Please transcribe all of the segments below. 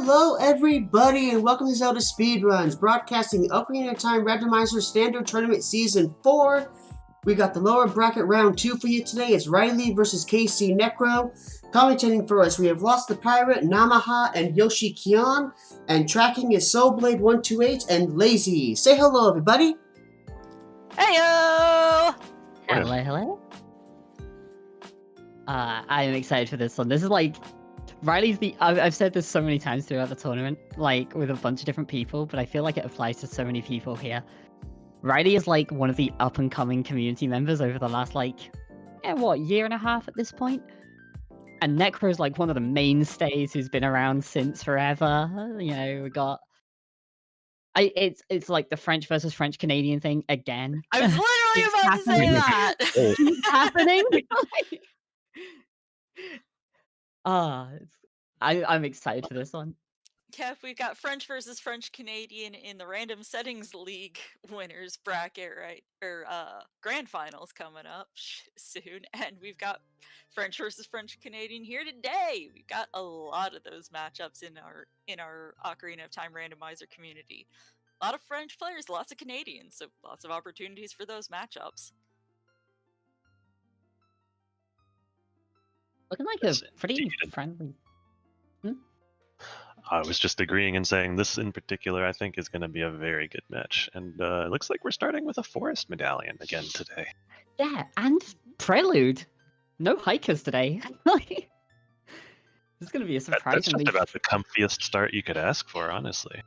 Hello everybody and welcome to ZeldaSpeedRuns, broadcasting the Ocarina of Time Randomizer Standard Tournament Season 4. We got the lower bracket round 2 for you today. It's Riley versus KCNecro. Commentating for us, we have Lost the Pirate, Namaha, and Yoshi Kion. And tracking is Soulblade128 and Lazy. Say hello everybody. Heyo! Hello. I'm excited for this one. This is like Riley's the. I've said this so many times throughout the tournament, like with a bunch of different people, but I feel like it applies to so many people here. Riley is like one of the up and coming community members over the last year and a half at this point. And Necro is like one of the mainstays who's been around since forever. You know, we got. It's like the French versus French Canadian thing again. I was literally about to say that. It's happening. I'm excited for this one. Kev, we've got French versus French Canadian in the Random Settings League winners bracket, right? Or grand finals coming up soon, and we've got French versus French Canadian here today. We've got a lot of those matchups in our Ocarina of Time randomizer community. A lot of French players, lots of Canadians, so lots of opportunities for those matchups. Looking like a pretty friendly. I was just agreeing and saying this in particular I think is going to be a very good match. And it looks like we're starting with a forest medallion again today. Yeah, and Prelude. No hikers today. This is going to be a surprisingly... That's just about the comfiest start you could ask for, honestly.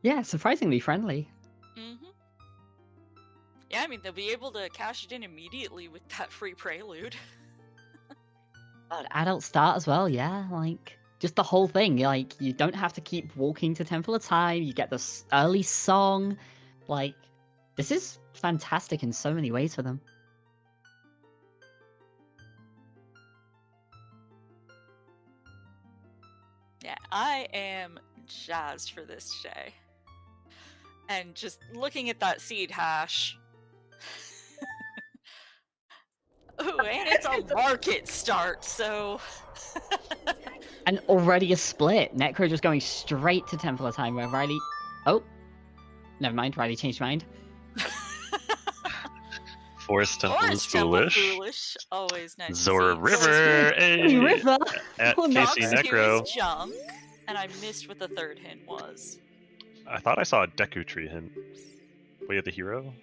Yeah, surprisingly friendly. Mm-hmm. Yeah, I mean, they'll be able to cash it in immediately with that free Prelude. Adult start as well, yeah, like just the whole thing. Like you don't have to keep walking to Temple of Time. You get this early song. Like this is fantastic in so many ways for them. Yeah, I am jazzed for this day. And just looking at that seed hash. Ooh, and it's a market start, so... And already a split. Necro just going straight to Temple of Time where Riley... Oh! Never mind, Riley changed mind. Forest Temple is foolish. Always nice Zora to see. River! Hey! River! At KCNecro. Junk, and I missed what the third hint was. I thought I saw a Deku Tree hint. Way of the Hero?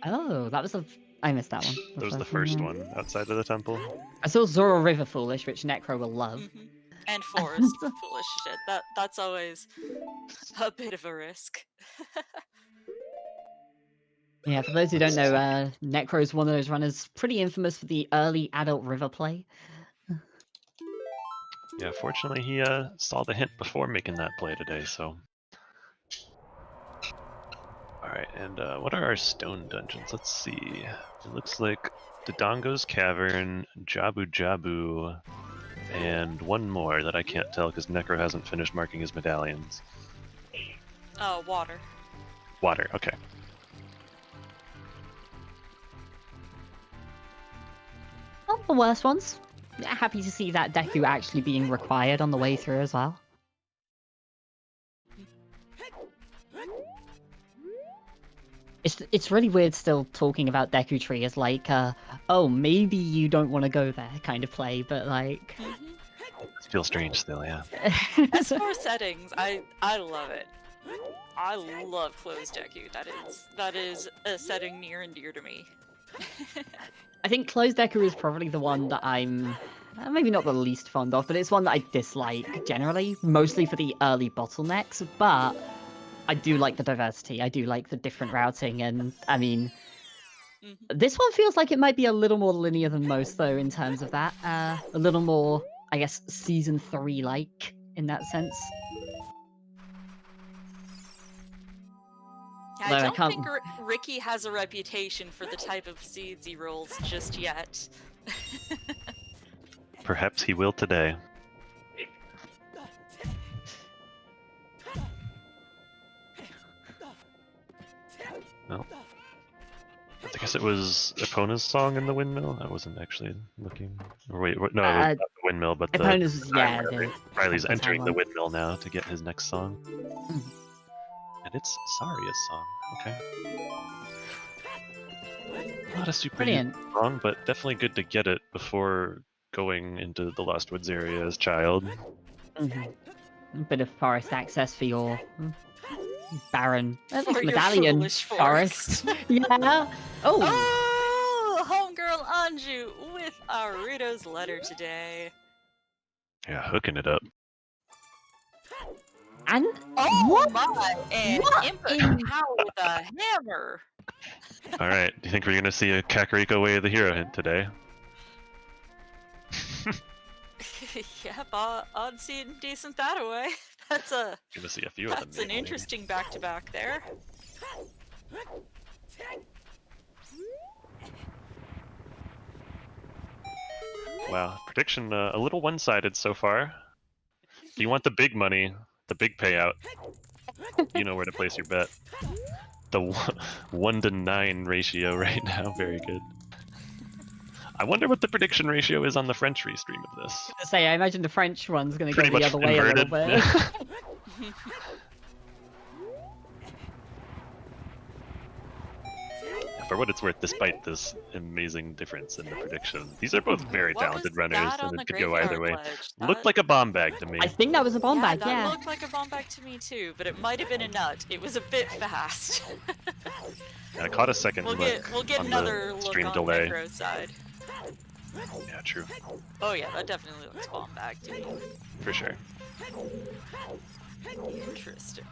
Oh, that was a... I missed that one. That was the first one, outside of the temple. I saw Zora River Foolish, which Necro will love. Mm-hmm. And Forest Foolish shit. That's always a bit of a risk. Yeah, for those who don't know, Necro is one of those runners pretty infamous for the early adult river play. Yeah, fortunately he saw the hint before making that play today, so... Alright, and what are our stone dungeons? Let's see. It looks like Dodongo's Cavern, Jabu Jabu, and one more that I can't tell because Necro hasn't finished marking his medallions. Water. Water, okay. Not the worst ones. Happy to see that Deku actually being required on the way through as well. It's really weird still talking about Deku Tree as like, oh, maybe you don't want to go there kind of play, but like... It feels strange still, yeah. As for settings, I love it. I love closed Deku. That is a setting near and dear to me. I think closed Deku is probably the one that I'm... maybe not the least fond of, but it's one that I dislike generally, mostly for the early bottlenecks, but... I do like the diversity, I do like the different routing, and I mean, this one feels like it might be a little more linear than most, though, in terms of that. A little more, I guess, Season 3-like, in that sense. Yeah, I don't think Ricky has a reputation for the type of seeds he rolls just yet. Perhaps he will today. No. I guess it was Epona's song in the windmill. I wasn't actually looking. Or wait, no, it was windmill, but Opponents, yeah, Riley's the entering the timeline. windmill now to get his next song. Mhm. And it's Saria's song. Okay. Not a super Brilliant. useful song, but definitely good to get it before going into the Lost Woods area as child. A bit of forest access for your barren, at For least your medallion foolish forest. forest. Yeah. Oh, Oh, homegirl Anju with Aruto's letter today. Yeah, hooking it up. and Oh what? my! And What input in- power with a hammer. All right, do you think we're gonna see a Kakariko Way of the Hero hint today? Yep, I'd see it decent that away. That's Gonna see a few of them. an maybe. interesting back-to-back there. Wow, prediction a little one-sided so far. If you want the big money, the big payout, you know where to place your bet. The 1-to-9 ratio right now, very good. I wonder what the prediction ratio is on the French restream of this. Say, I imagine the French one's going to go Pretty the much other way a little inverted. bit. For what it's worth, despite this amazing difference in the prediction, these are both very What talented was runners, that on and the it could go either way. graveyard ledge? Looked That- like a bomb bag to me. I think that was a bomb bag, that yeah. looked like a bomb bag to me too, but it might have been a nut. It was a bit fast. I caught a second we'll look get on another the look stream on delay. Necro's side. Yeah, true. Oh yeah, that definitely looks bomb bag to me. For sure. Interesting.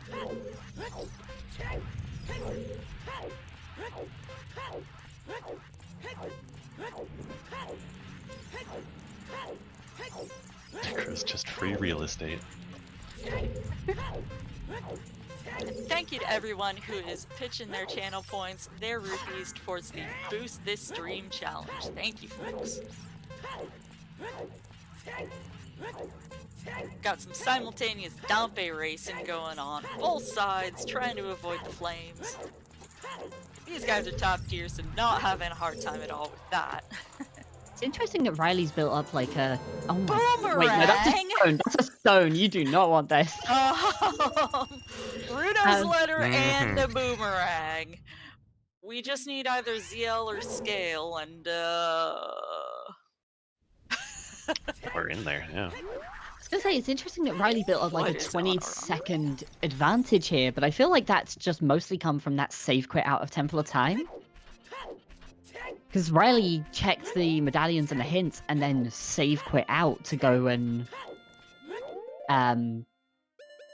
Necro's just free real estate. And thank you to everyone who is pitching their channel points, their rupees towards the Boost This Stream challenge. Thank you, folks. Got some simultaneous Dampe racing going on, both sides trying to avoid the flames. These guys are top tier, so not having a hard time at all with that. It's interesting that Riley's built up like a... Oh my... Boomerang! Wait, no, that's a stone. That's a stone. You do not want this. Rudo's letter and a boomerang. We just need either ZL or Scale, and We're in there, yeah. I was gonna say, it's interesting that Riley built up like What a is 20-second advantage here, but I feel like that's just mostly come from that save quit out of Temple of Time. Because Riley checked the medallions and the hints, and then save quit out to go and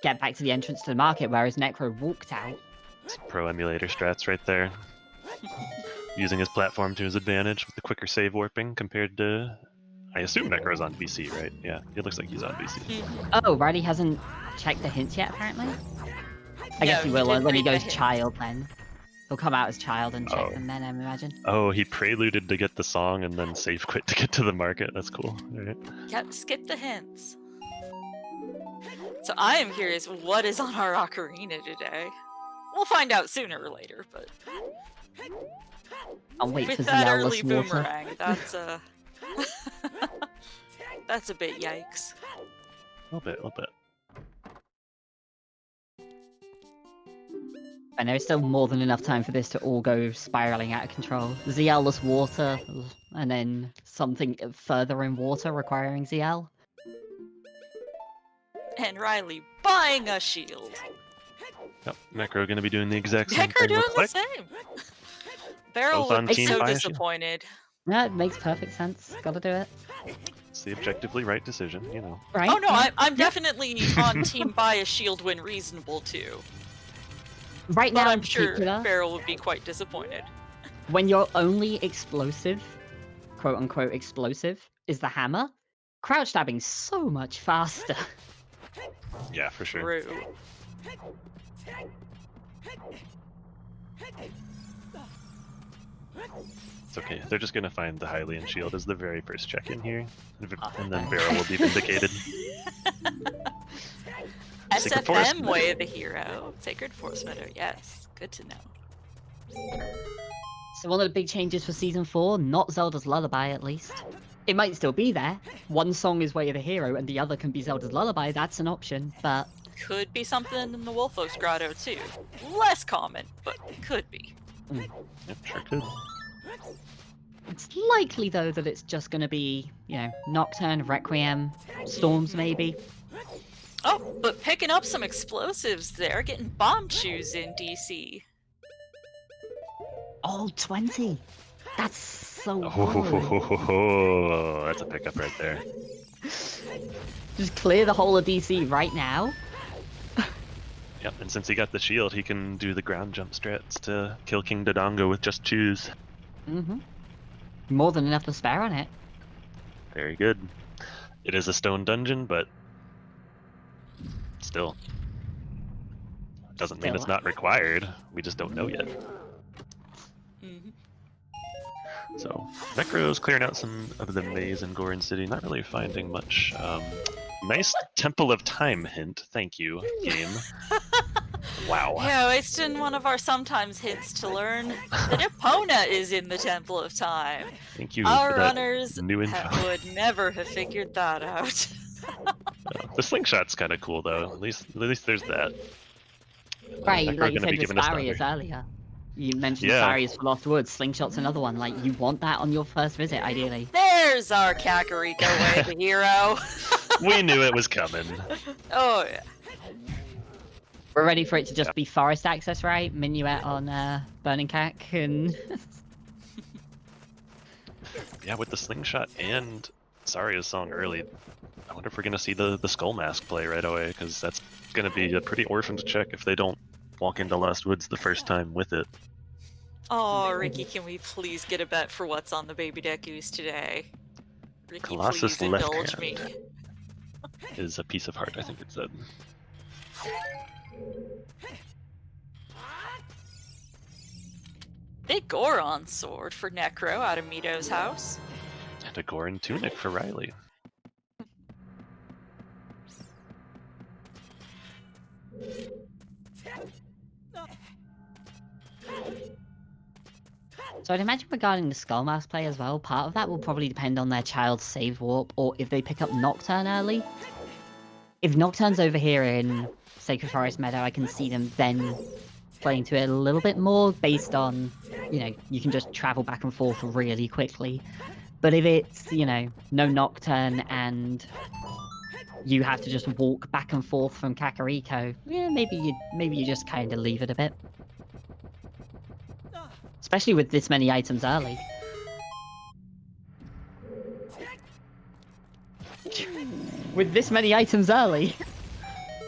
get back to the entrance to the market, whereas Necro walked out. Some pro emulator strats right there. Using his platform to his advantage with the quicker save warping compared to... I assume Necro's on BC, right? Yeah, it looks like he's on BC. Oh, Riley hasn't checked the hints yet, apparently? I guess he will didn't when he read the goes hints. child, then. He'll come out as child and check Oh. them then, I imagine. Oh, he preluded to get the song and then save quit to get to the market. That's cool. Alright. Yep, skip the hints. So I am curious what is on our ocarina today. We'll find out sooner or later, but I'll wait for with that early Zealous Water. boomerang, that's a bit yikes. A little bit. And there's still more than enough time for this to all go spiraling out of control. Zealous Water, and then something further in water requiring ZL. And Riley buying a shield. Yep, Necro gonna be doing the exact same Necro thing. doing looks the like. same. Beryl Both on would be Team so Buy a Shield. disappointed. Yeah, it makes perfect sense. Gotta do it. It's the objectively right decision, you know. Right? Oh no, Yeah. I'm definitely on team buy a shield when reasonable too. Right But now, I'm in sure particular, Beryl would be quite disappointed. when your only explosive, quote unquote explosive, is the hammer, crouch stabbing's so much faster. Yeah, for sure. True. It's okay. They're just gonna find the Hylian shield as the very first check-in here, and then okay. Beryl will be vindicated. Sacred Forest SFM way of the hero. Sacred Force Meadow, yes. Good to know. So one of the big changes for Season 4, not Zelda's Lullaby at least. It might still be there. One song is Way of the Hero, and the other can be Zelda's Lullaby. That's an option, but Could be something in the Wolfos Grotto too. Less common, but could be. Yep, sure could. it's likely though that it's just going to be, Nocturne, Requiem, Storms maybe. Oh, but picking up some explosives there, getting bomb shoes in DC. All 20. That's so good. Oh, that's a pickup right there. Just clear the whole of DC right now. Yep, and since he got the shield, he can do the ground jump strats to kill King Dodongo with just choose. More than enough to spare on it. Very good. It is a stone dungeon, but still. Doesn't mean it's not required. We just don't know yet. So, Necro's clearing out some of the maze in Goron City, not really finding much. Nice Temple of Time hint, thank you, game. Wow. Yeah, wasting one of our sometimes hints to learn that Epona is in the Temple of Time. Thank you Our for that runners new info. would never have figured that out. The slingshot's kind of cool, though. At least there's that. Right, Necro like you gonna be said with giving us Starius thunder. earlier. You mentioned Yeah. Starius for Lost Woods. Slingshot's another one. Like, you want that on your first visit, ideally. There's our Kakariko way, the hero. We knew it was coming. Oh, yeah. We're ready for it to just be forest access, right? Minuet on Burning Cack and... Yeah, with the slingshot and Saria's song early, I wonder if we're going to see the Skull Mask play right away, because that's going to be a pretty orphaned check if they don't walk into Lost Woods the first time with it. Oh, Ricky, can we please get a bet for what's on the Baby Decus today? Ricky, Colossus please left indulge hand. me. Is a piece of heart, I think it said. Big Goron sword for Necro out of Mito's house. And a Goron tunic for Riley. So I'd imagine regarding the Skull Mask play as well, part of that will probably depend on their child's save warp, or if they pick up Nocturne early. If Nocturne's over here in Sacred Forest Meadow, I can see them then playing to it a little bit more based on, you can just travel back and forth really quickly. But if it's, no Nocturne and you have to just walk back and forth from Kakariko, yeah, maybe you just kind of leave it a bit. Especially with this many items early. With this many items early.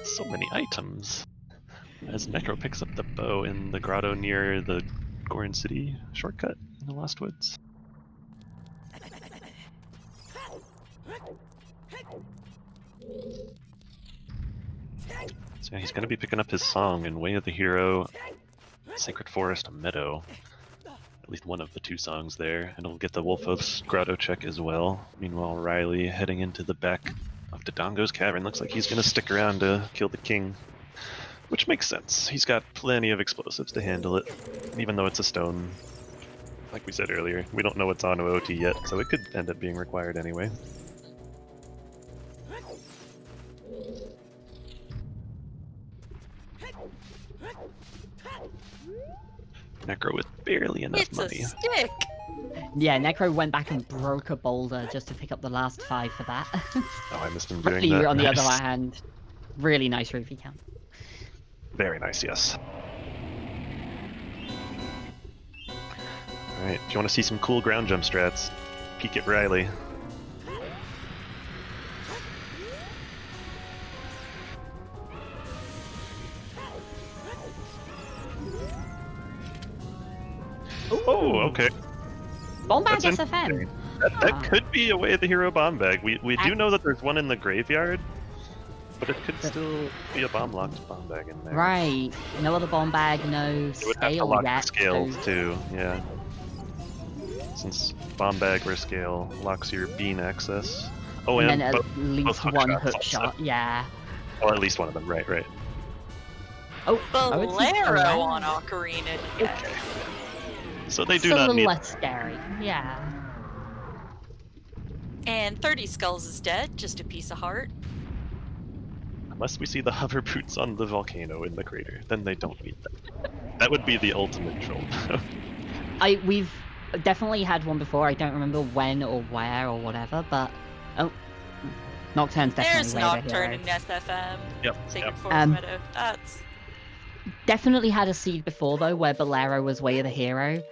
So many items. As Necro picks up the bow in the grotto near the Goron City shortcut in the Lost Woods. So yeah, he's going to be picking up his song in Way of the Hero, Sacred Forest Meadow. At least one of the two songs there, and he'll get the Wolfos Grotto check as well. Meanwhile, Riley heading into the back of Dodongo's cavern. Looks like he's going to stick around to kill the king. Which makes sense. He's got plenty of explosives to handle it, even though it's a stone. Like we said earlier, we don't know what's on OoT yet, so it could end up being required anyway. Necro with barely enough It's money. a stick! Yeah, Necro went back and broke a boulder just to pick up the last 5 for that. Oh, I missed him doing Riley, that. on the other Nice. hand, really nice rupee count. Very nice, yes. Alright, if you want to see some cool ground jump strats, peek at Riley. Oh, okay. Bomb bag That's SFM. interesting. That could be a Way of the Hero bomb bag. We do know that there's one in the graveyard, but it could still be a bomb-locked bomb bag in there. Right. No other bomb bag, no It would have to scale lock the yet. scales so- too, yeah. Since bomb bag or scale locks your beam access. Oh, and and then at both least hook one shots hook also. shot, yeah. Well, at least one of them, right. Oh, I would say Bolero around. on Ocarina. Yeah. So they do It's a not little need. less scary, yeah. And 30 Skulls is dead, just a piece of heart. Unless we see the hover boots on the volcano in the crater, then they don't need that. That would be the ultimate troll. We've definitely had one before. I don't remember when or where or whatever, but Nocturne's definitely There's way the Nocturne hero. in SFM. Yep. Sacred Forest Meadow. That's Definitely had a seed before though, where Bolero was way of the hero.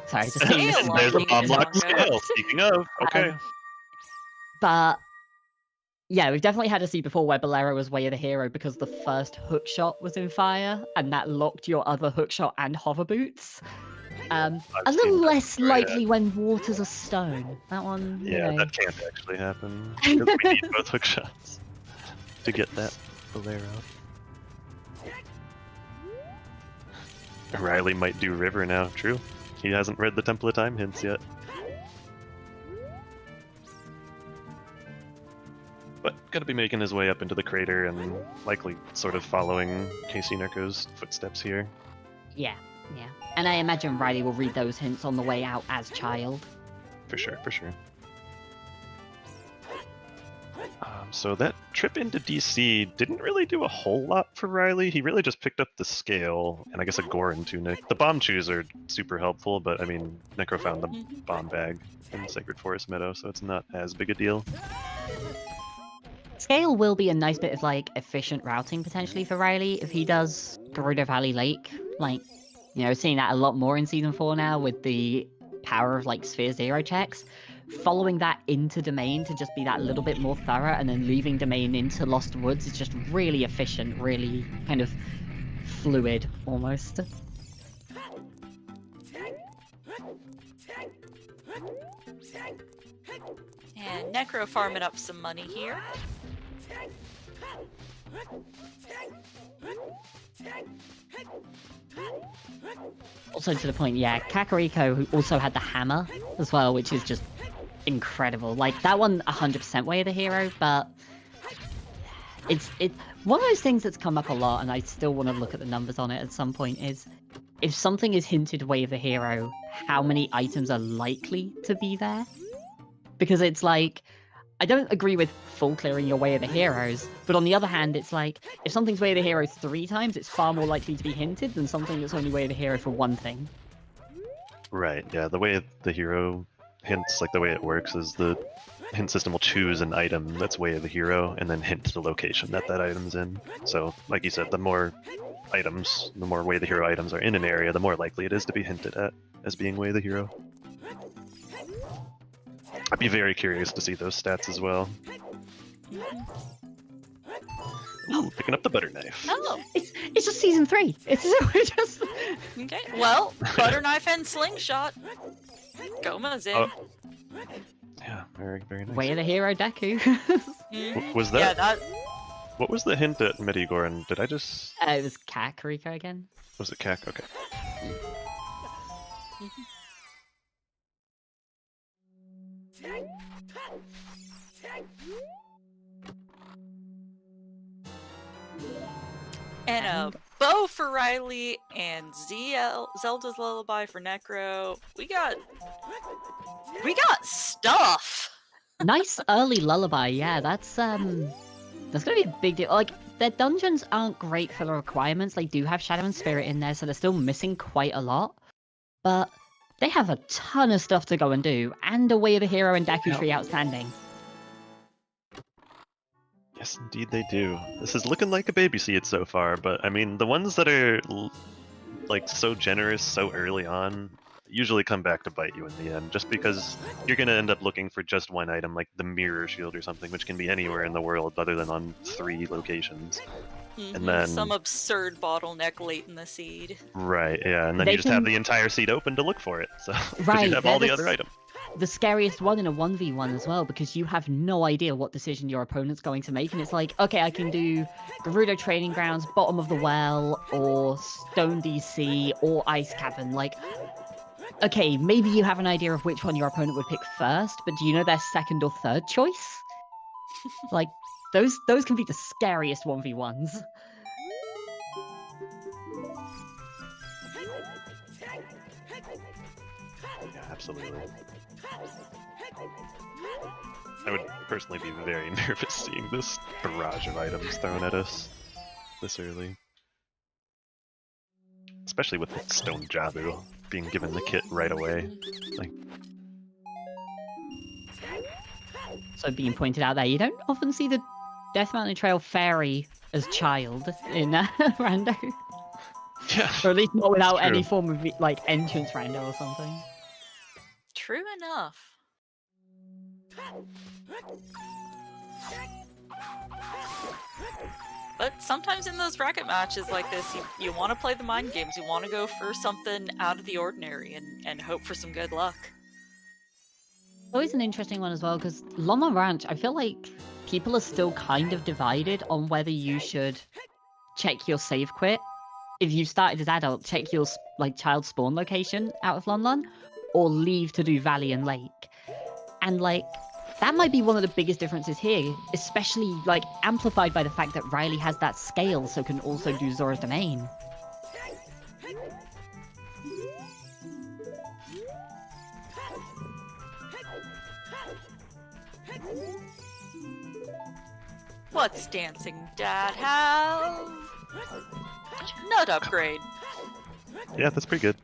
Sorry, just seeing this. Scale There's a on bomb lock Django. scale. Speaking of, okay. But yeah, we've definitely had a seed before where Bolero was way of the hero because the first hook shot was in fire, and that locked your other hook shot and hover boots. A little less likely when water's a stone. That one, Yeah, you know. that can't actually happen. Because we need both hook shots to get that Bolero. Riley might do River now, true. He hasn't read the Temple of Time hints yet. But gotta be making his way up into the crater and likely sort of following KCNecro's footsteps here. Yeah. And I imagine Riley will read those hints on the way out as child. For sure. So that trip into DC didn't really do a whole lot for Riley. He really just picked up the scale and I guess a Goron tunic. The bomb shoes are super helpful, but I mean, Necro found the bomb bag in Sacred Forest Meadow, so it's not as big a deal. Scale will be a nice bit of like efficient routing potentially for Riley if he does Gerudo Valley Lake. Like, you know, seeing that a lot more in Season 4 now with the power of like Sphere Zero checks. Following that into Domain to just be that little bit more thorough and then leaving Domain into Lost Woods is just really efficient, really kind of fluid almost. And Necro farming up some money here. Also to the point, yeah, Kakariko who also had the hammer as well, which is just incredible. Like, that one 100% way of the hero, but it's one of those things that's come up a lot, and I still want to look at the numbers on it at some point, is if something is hinted way of the hero, how many items are likely to be there? Because it's like, I don't agree with full clearing your way of the heroes, but on the other hand, it's like, if something's way of the hero 3 times, it's far more likely to be hinted than something that's only way of the hero for 1 thing. Right, yeah, the way the hero hints, like the way it works is the hint system will choose an item that's way of the hero and then hint the location that that item's in. So, like you said, the more items, the more way of the hero items are in an area, the more likely it is to be hinted at as being way of the hero. I'd be very curious to see those stats as well. Ooh, picking up the butter knife. Oh, It's just Season 3. It's just... okay. Well, butter knife and slingshot. Goma's in. Oh. Yeah, very nice. Way of the hero Deku. Was that? Yeah, that. What was the hint at Medigoran? Did I just? It was Kakariko again. Was it Kak? Okay. And a bow for Riley and Zelda's Lullaby for Necro. We got stuff. Nice early lullaby, yeah, that's gonna be a big deal. Like, their dungeons aren't great for the requirements. They do have Shadow and Spirit in there, so they're still missing quite a lot. But they have a ton of stuff to go and do, and a Way of the Hero and Deku Tree outstanding. Yes, indeed they do. This is looking like a baby seed so far, but I mean, the ones that are like so generous so early on usually come back to bite you in the end, just because you're going to end up looking for just one item, like the mirror shield or something, which can be anywhere in the world other than on 3 locations. And then some absurd bottleneck late in the seed. Right, yeah, and then you just have the entire seed open to look for it, so right, you have all the other items. The scariest one in a 1v1 as well, because you have no idea what decision your opponent's going to make, and it's like, okay, I can do Gerudo Training Grounds, Bottom of the Well, or Stone DC, or Ice Cavern. Like, okay, maybe you have an idea of which one your opponent would pick first, but do you know their second or third choice? Like, those can be the scariest 1v1s. Yeah, absolutely. I would personally be very nervous seeing this barrage of items thrown at us this early. Especially with the Stone Jabu being given the kit right away. Like, So being pointed out there, you don't often see the Death Mountain Trail fairy as child in Rando. yeah. Or at least not without true. any form of like entrance Rando or something. True enough. But sometimes in those bracket matches like this, you want to play the mind games. You want to go for something out of the ordinary and hope for some good luck. Always an interesting one as well, because Lon Lon Ranch, I feel like people are still kind of divided on whether you should check your save quit. If you started as adult, check your like child spawn location out of Lon Lon, or leave to do Valley and Lake. And like, that might be one of the biggest differences here, especially like amplified by the fact that Riley has that scale, so can also do Zora's Domain. What's Dancing Dad have? Nut upgrade. Yeah, that's pretty good.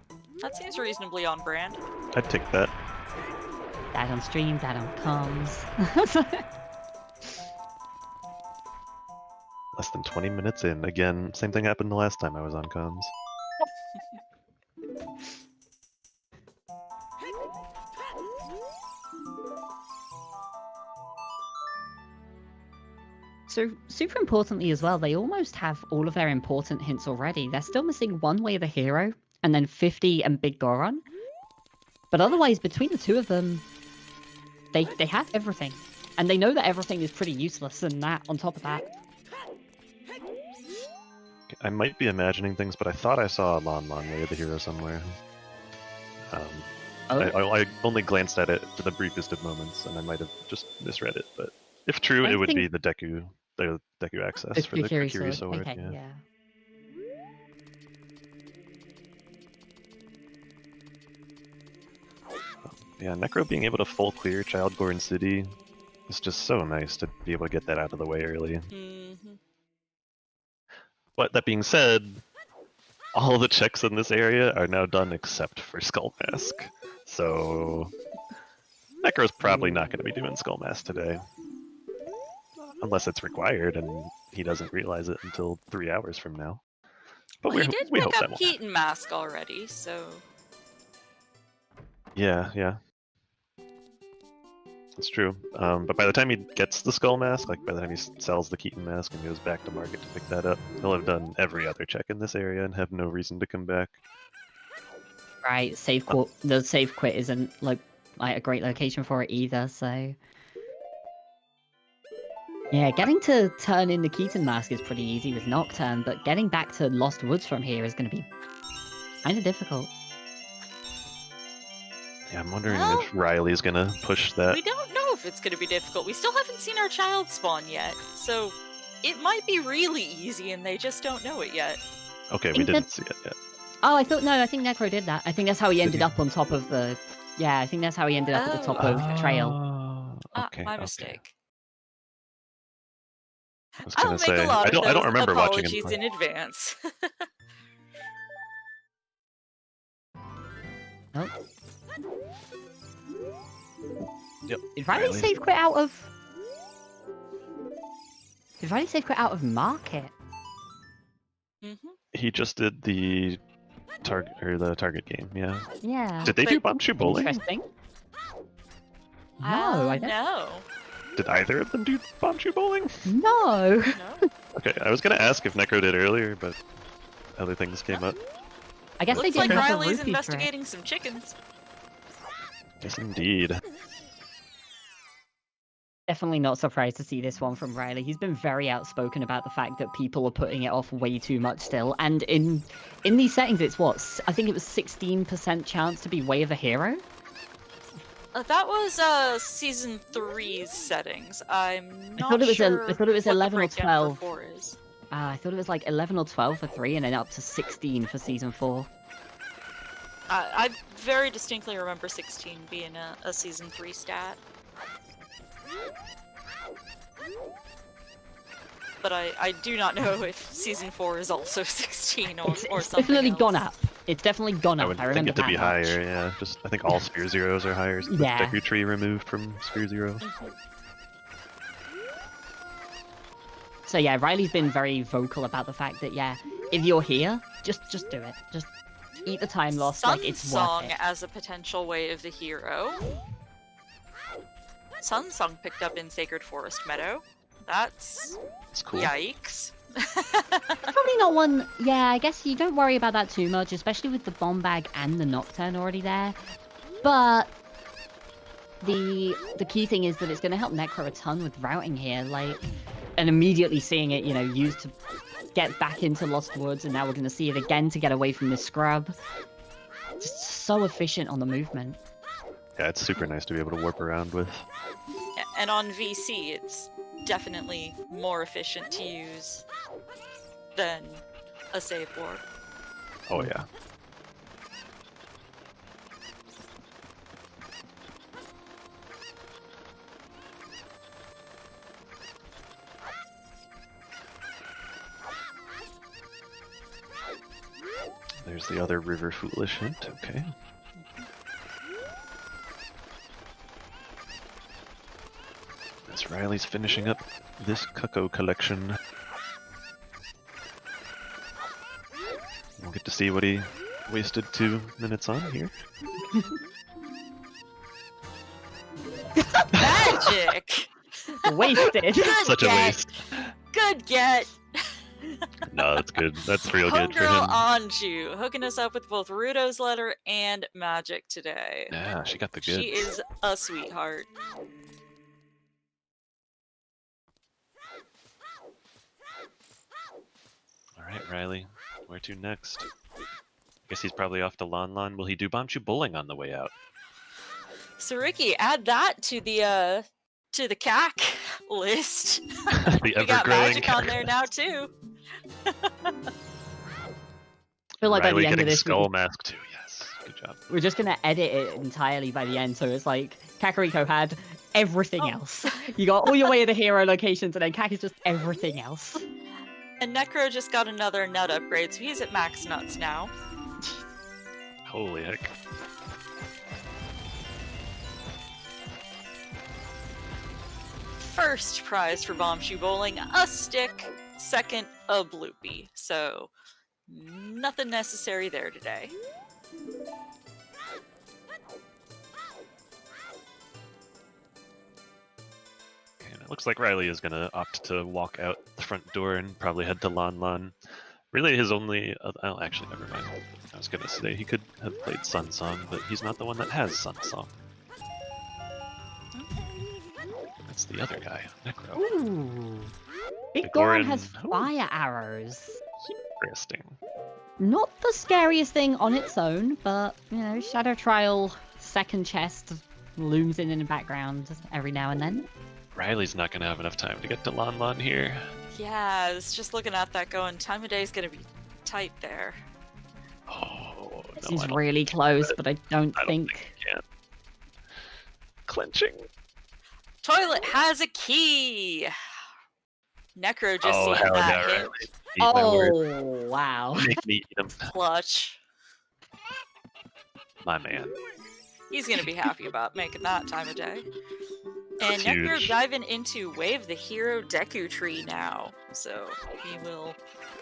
That seems reasonably on brand. I'd take that. Dad on stream, Dad on comms. Less than 20 minutes in. Again, same thing happened the last time I was on comms. So, super importantly as well, they almost have all of their important hints already. They're still missing one Way of the Hero, and then 50 and Big Goron. But otherwise, between the two of them, they have everything. And they know that everything is pretty useless, and that, on top of that. I might be imagining things, but I thought I saw a Lon Lon Way of the Hero somewhere. I only glanced at it for the briefest of moments, and I might have just misread it, but if true, it would be the Deku access for the Kukiri sword. Okay, yeah. yeah. Yeah, Necro being able to full clear Childborn City is just so nice to be able to get that out of the way early. Mm-hmm. But that being said, all the checks in this area are now done except for Skull Mask. So Necro's probably not going to be doing Skull Mask today. Unless it's required and he doesn't realize it until 3 hours from now. But Well, he did we pick hope that up won't Keaton Mask already, so... Yeah. That's true. But by the time he gets the Skull Mask, like by the time he sells the Keaton Mask and goes back to market to pick that up, he'll have done every other check in this area and have no reason to come back. Right, the save quit isn't like a great location for it either, so... Yeah, getting to turn in the Keaton Mask is pretty easy with Nocturne, but getting back to Lost Woods from here is going to be kind of difficult. Yeah, I'm wondering if Riley's gonna push that. We don't know if it's going to be difficult. We still haven't seen our child spawn yet, so it might be really easy and they just don't know it yet. Okay, we didn't see it yet. Oh, I think Necro did that. I think that's how he ended up on top of the... Yeah, I think that's how he ended up at the top of the trail. Okay, my mistake. I was I'll gonna make say, a lot of I don't remember watching him apologies play. in advance. Oh. Yep. Did Riley save quit out of market? Mm-hmm. He just did the target game, yeah. Yeah. Did they do Bumshoe Bowling? Interesting. No, I don't. No. Did either of them do Bumshoe Bowling? No. No. Okay, I was gonna ask if Necro did earlier, but other things came up. I guess Looks they like didn't have the Riley's rupee investigating some chickens. Yes, indeed. Definitely not surprised to see this one from Riley. He's been very outspoken about the fact that people are putting it off way too much still. And in these settings, it's what? I think it was 16% chance to be Way of the Hero? That was season 3's settings. I'm not sure. I thought it was what 11 the or breakdown 12. for 4 is. I thought it was like 11 or 12 for 3 and then up to 16 for season 4. I very distinctly remember 16 being a Season 3 stat. But I do not know if Season 4 is also 16 or It's something definitely else. gone up. It's definitely gone I up. would I think remember it to be that much. higher, yeah. Just I think all Sphere Zeros are higher. With Yeah. Deku Tree removed from Sphere Zero. So yeah, Riley's been very vocal about the fact that yeah, if you're here, just do it. Just eat the time loss. Like it's worth Sunsong it. as a potential way of the hero. Sunsong picked up in Sacred Forest Meadow. That's cool. Yikes. Probably not one. Yeah, I guess you don't worry about that too much, especially with the bomb bag and the Nocturne already there. But the key thing is that it's going to help Necro a ton with routing here, like, and immediately seeing it, used to get back into Lost Woods, and now we're going to see it again to get away from this scrub. Just so efficient on the movement. Yeah, it's super nice to be able to warp around with. And on VC, it's definitely more efficient to use than a save warp. Oh yeah. There's the other River Foolish hint, okay. As Riley's finishing up this Cuckoo collection. We'll get to see what he wasted 2 minutes on here. Magic! Wasted. Good Such get. a waste. Good get! No, that's good. That's real good for Homegirl him. Anju, hooking us up with both Rudo's letter and magic today. Yeah, she got the goods. She is a sweetheart. Alright, Riley. Where to next? I guess he's probably off to Lon Lon. Will he do Bombchu Bowling on the way out? So Ricky, add that to the CAC list. The We got ever-growing magic on there now too. I feel like by Riley the end getting of this, Skull Mask too. Yes, good job. we're just gonna edit it entirely by the end, so it's like Kakariko had everything else. You got all your Way of the Hero locations, and then Kak is just everything else. And Necro just got another nut upgrade, so he's at max nuts now. Holy heck. First prize for Bombshoe Bowling, a stick. Second, a bloopy. So, nothing necessary there today. And it looks like Riley is going to opt to walk out the front door and probably head to Lon Lon. Really, his only... oh, actually, never mind. I was going to say he could have played Sun Song, but he's not the one that has Sun Song. That's the other guy, Necro. Ooh. Big Big Goron Goron. has Oh. fire arrows. Interesting. Not the scariest thing on its own, but, Shadow Trial second chest looms in the background every now and then. Riley's not going to have enough time to get to Lon Lon here. Yeah, I was just looking at that going, time of day is going to be tight there. Oh, no, Seems I don't really close, but I don't think... he can. Clenching. Toilet has a key! Necro just Oh, seen hell that yeah, hint. Riley. Eat my words. Oh, wow. Make me eat 'em. Clutch. My man. He's gonna be happy about making that time of day. And That's Necro huge. diving into Wave the Hero Deku Tree now. So he will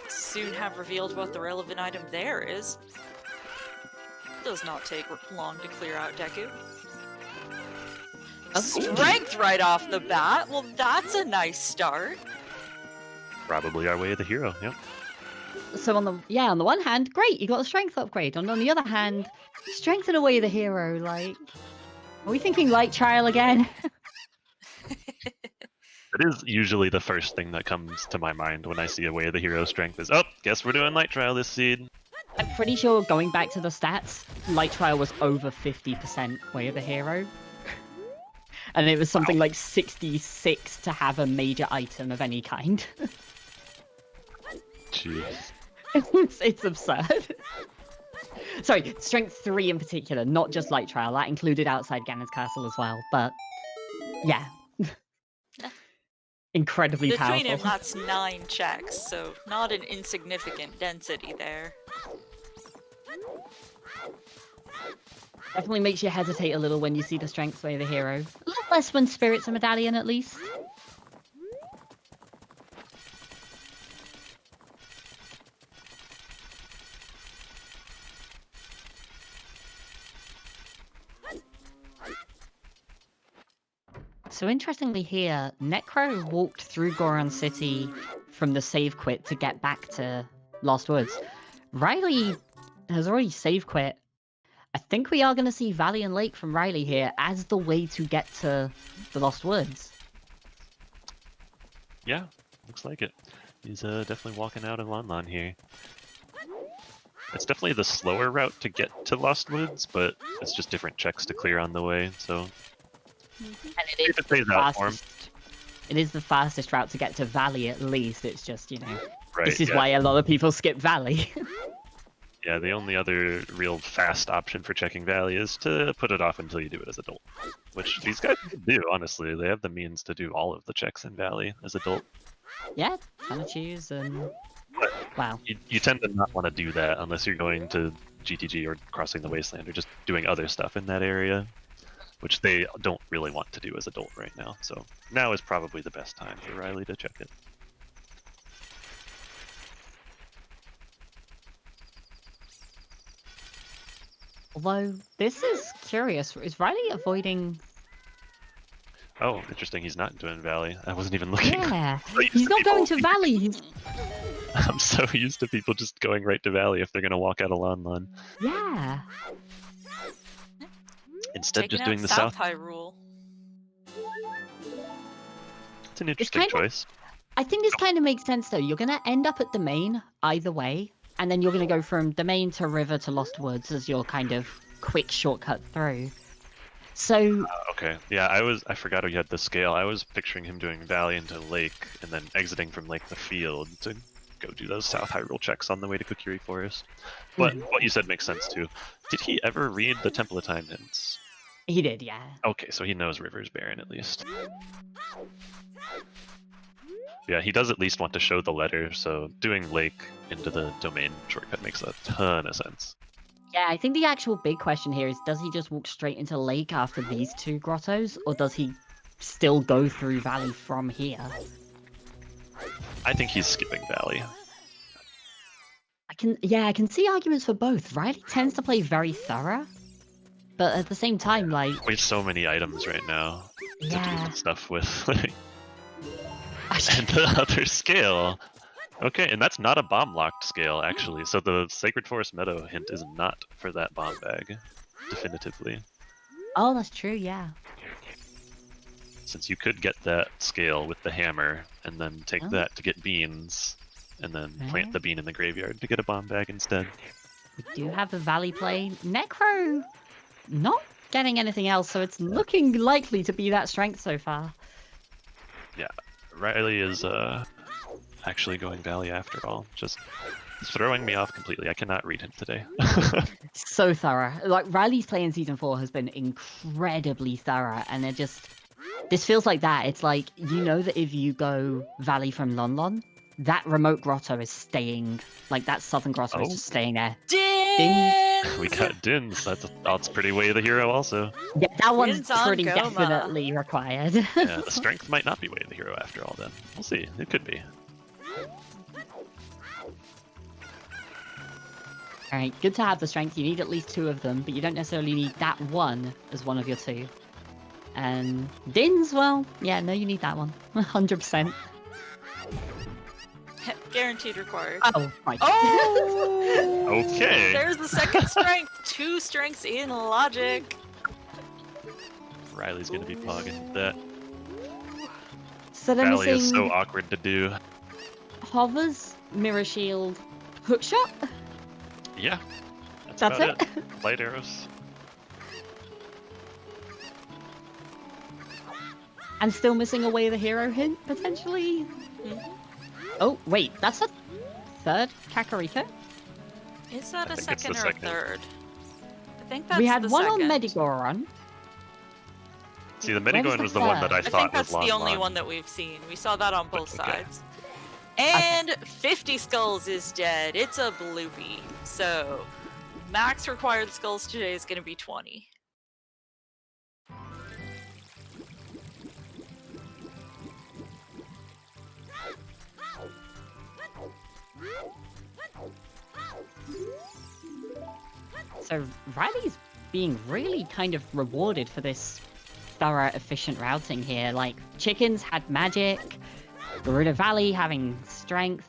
soon have revealed what the relevant item there is. Does not take long to clear out Deku. Strength right off the bat. Well, that's a nice start. Probably our Way of the Hero, yep. So on the one hand, great, you got the strength upgrade. And on the other hand, strength and away the hero, like, are we thinking light trial again? It is usually the first thing that comes to my mind when I see a Way of the Hero strength is, oh, guess we're doing Light Trial this seed. I'm pretty sure going back to the stats, light trial was over 50% way of the hero. And it was something like 66 to have a major item of any kind. Jeez. It's absurd. Sorry, strength 3 in particular, not just light trial. That included outside Ganon's castle as well. But yeah, incredibly Between powerful. him, that's 9 checks, so not an insignificant density there. Definitely makes you hesitate a little when you see the strength sway the hero. A little less when Spirit's a medallion, at least. So interestingly here, Necro walked through Goron City from the save quit to get back to Lost Woods. Riley has already save quit. I think we are going to see Valley and Lake from Riley here as the way to get to the Lost Woods. Yeah, looks like it. He's definitely walking out of Lon Lon here. It's definitely the slower route to get to Lost Woods, but it's just different checks to clear on the way, so... And it is, It plays out for him. it is the fastest route to get to Valley, at least. It's just, you know, Right, this is yeah. why a lot of people skip Valley. Yeah, the only other real fast option for checking Valley is to put it off until you do it as adult. Which these guys do, honestly. They have the means to do all of the checks in Valley as adult. Yeah, ton of choose and... Wow. You tend to not want to do that unless you're going to GTG or crossing the Wasteland or just doing other stuff in that area, which they don't really want to do as adult right now. So now is probably the best time for Riley to check it. Although, this is curious. Is Riley avoiding... Oh, interesting. He's not doing Valley. I wasn't even looking. Yeah, So used he's to not going people- to Valley. He's... I'm so used to people just going right to Valley if they're going to walk out of Lon Lon. Yeah. Instead, Taking just doing out the South South. Hyrule. It's an interesting kind of- choice. I think this kind of makes sense, though. You're going to end up at the main either way, and then you're going to go from Domain to River to Lost Woods as your kind of quick shortcut through. So, Okay, yeah, I forgot he had the scale. I was picturing him doing Valley into Lake and then exiting from Lake the Field to go do those South Hyrule checks on the way to Kokiri Forest. But what you said makes sense too. Did he ever read the Temple of Time hints? he did, yeah. Okay, so he knows River's barren at least. Yeah, he does at least want to show the letter, so doing Lake into the Domain shortcut makes a ton of sense. Yeah, I think the actual big question here is, does he just walk straight into Lake after these two grottos, or does he still go through Valley from here? I think he's skipping Valley. I can see arguments for both. Riley tends to play very thorough, but at the same time, like... We have so many items right now to Yeah. do stuff with. And the other scale. Okay, and that's not a bomb-locked scale, actually. So the Sacred Forest Meadow hint is not for that bomb bag, definitively. Oh, that's true, yeah. Since you could get that scale with the hammer, and then take Oh. that to get beans, and then plant the bean in the graveyard to get a bomb bag instead. We do have the Valley play. Necro not getting anything else, so it's looking likely to be that strength so far. Riley is actually going Valley after all, just throwing me off completely. I cannot read him today. So thorough. Like, Riley's play in Season 4 has been incredibly thorough, and it just... This feels like that. It's like, you know that if you go Valley from Lon Lon, that remote grotto is staying... Like, that southern grotto is Oh. just staying there. Dins! We got Dins. That's pretty way of the hero also. Yeah, that one's Dins on pretty Goma. definitely required. Yeah, the strength might not be way of the hero after all then. We'll see. It could be. Alright, good to have the strength. You need at least 2 of them, but you don't necessarily need that one as one of your 2. And Dins, well, yeah, no, you need that one. 100%. Guaranteed required. Oh, right. Oh! Okay. There's the second strength. 2 strengths in logic. Riley's gonna be pogging that. So they're Valley is missing so awkward to do. Hovers, Mirror Shield, Hookshot? Yeah. That's about it? Light arrows. And still missing a Way of the Hero hint, potentially? Oh, wait, that's a third Kakariko? Is that I a think it's the second or a second. third? I think that's We had the one second. on Medigoron. See, the Where was Medigoran the was the one that I third? I thought think that's was the Lon only Lon. one that we've seen. We saw that on both Okay. sides. And 50 skulls is dead. It's a bloopy. So max required skulls today is going to be 20. So Riley's being really kind of rewarded for this thorough, efficient routing here. Like, Chickens had magic, Gerudo Valley having strength.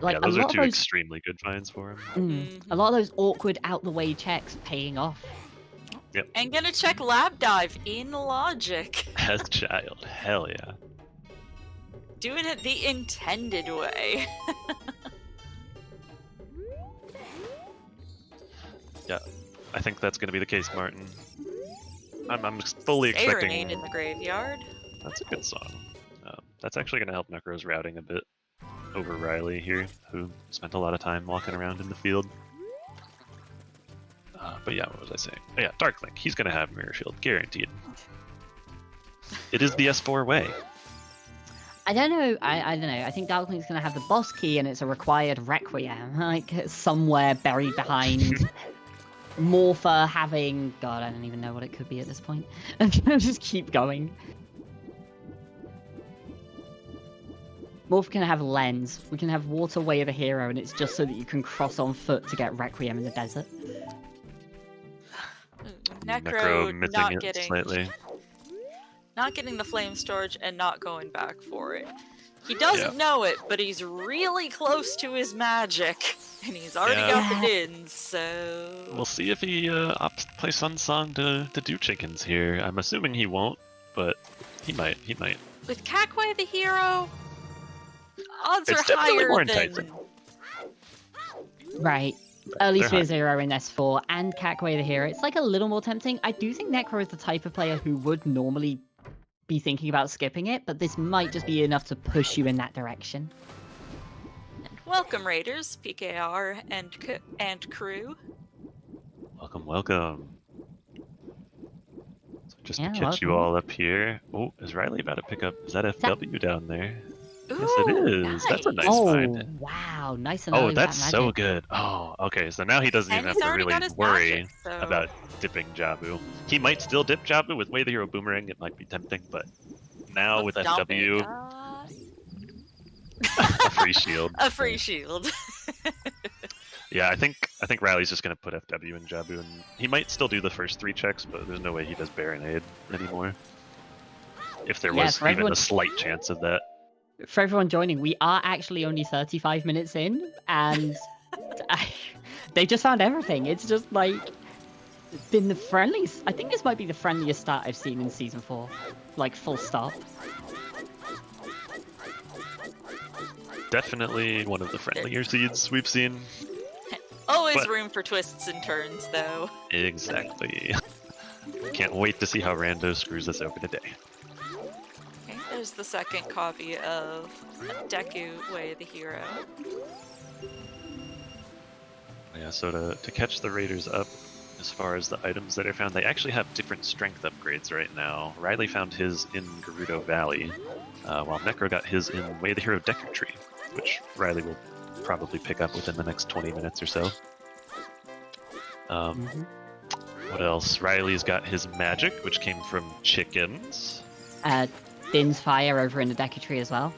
Like, Yeah, those a are lot two of those, extremely good finds for him. a lot of those awkward out-the-way checks paying off. And gonna check lab dive in logic. As child, hell yeah. Doing it the intended way. Yeah, I think that's going to be the case, Martin. I'm fully expecting. Serenade in the graveyard. That's a good song. That's actually going to help Necro's routing a bit over Riley here, who spent a lot of time walking around in the field. But yeah, what was I saying? Oh, yeah, Darklink. He's going to have Mirror Shield, guaranteed. It is the S4 way. I don't know. I don't know. I think Darklink's going to have the boss key, and it's a required Requiem, like somewhere buried behind. Morpher having... God, I don't even know what it could be at this point. Just keep going. Morpher can have Lens. We can have Water Way of the Hero, and it's just so that you can cross on foot to get Requiem in the desert. Necro missing not it getting slightly. not getting the flame storage and not going back for it. He doesn't know it, but he's really close to his magic, and he's already got the dins, so... We'll see if he opts to play Sunsong to do chickens here. I'm assuming he won't, but he might. He might. With Kakwe the hero, odds It's are definitely higher more than... enticing. Right. Early They're Sphere high. Zero in S4 and Kakwe the Hero. It's like a little more tempting. I do think Necro is the type of player who would normally be thinking about skipping it, but this might just be enough to push you in that direction. And welcome, Raiders, PKR, and crew. Welcome, welcome. So just to Yeah, catch you welcome. all up here. Oh, is Riley about to pick up ZFW down there? Ooh, Yes, it is. That's a nice Oh, find. wow. Nice and Oh, early with that's that so magic. good. Oh, okay. So now he doesn't And even have he's to already really got his worry magic, so... about dipping Jabu. He might still dip Jabu with Way the Hero Boomerang. It might be tempting, but now with FW, a free shield. A free shield. Yeah, I think Riley's just gonna put FW in Jabu, and he might still do the first 3 checks, but there's no way he does Baronade anymore. If there Yeah, was for even everyone- a slight chance of that. For everyone joining, we are actually only 35 minutes in, and they just found everything. It's just like been the friendliest. I think this might be the friendliest start I've seen in Season 4. Like, full stop. Definitely one of the friendlier seeds we've seen. Always But- room for twists and turns, though. Exactly. Can't wait to see how Rando screws us over today. Okay, there's the second copy of Deku Way the Hero. Yeah, so to catch the Raiders up, as far as the items that are found, they actually have different strength upgrades right now. Riley found his in Gerudo Valley, while Necro got his in Way the Hero Decker Tree, which Riley will probably pick up within the next 20 minutes or so. What else? Riley's got his magic, which came from chickens. Din's Fire over in the Deku Tree as well.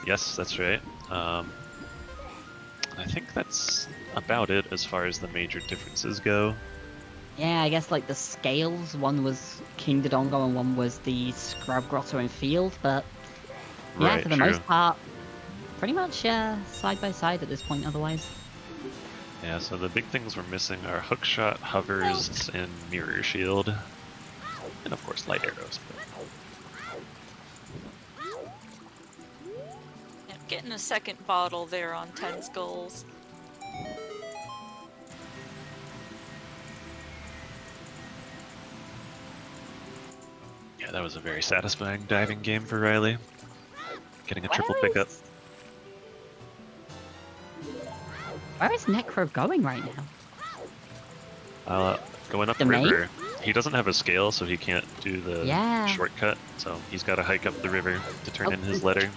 Yes, that's right. I think that's about it as far as the major differences go. Yeah, I guess like the scales. One was King Dodongo and one was the Scrub Grotto and Field, but yeah, Right, for the true. most part, pretty much side by side at this point otherwise. Yeah, so the big things we're missing are hookshot, hovers, and mirror shield. And of course, light arrows. Yeah, getting a second bottle there on 10 skulls. Yeah, that was a very satisfying diving game for Riley. Getting a triple pickup. Where is Necro going right now? Going up The the main? river. He doesn't have a scale, so he can't do the Yeah. shortcut. So he's got to hike up the river to turn Oh. in his letter.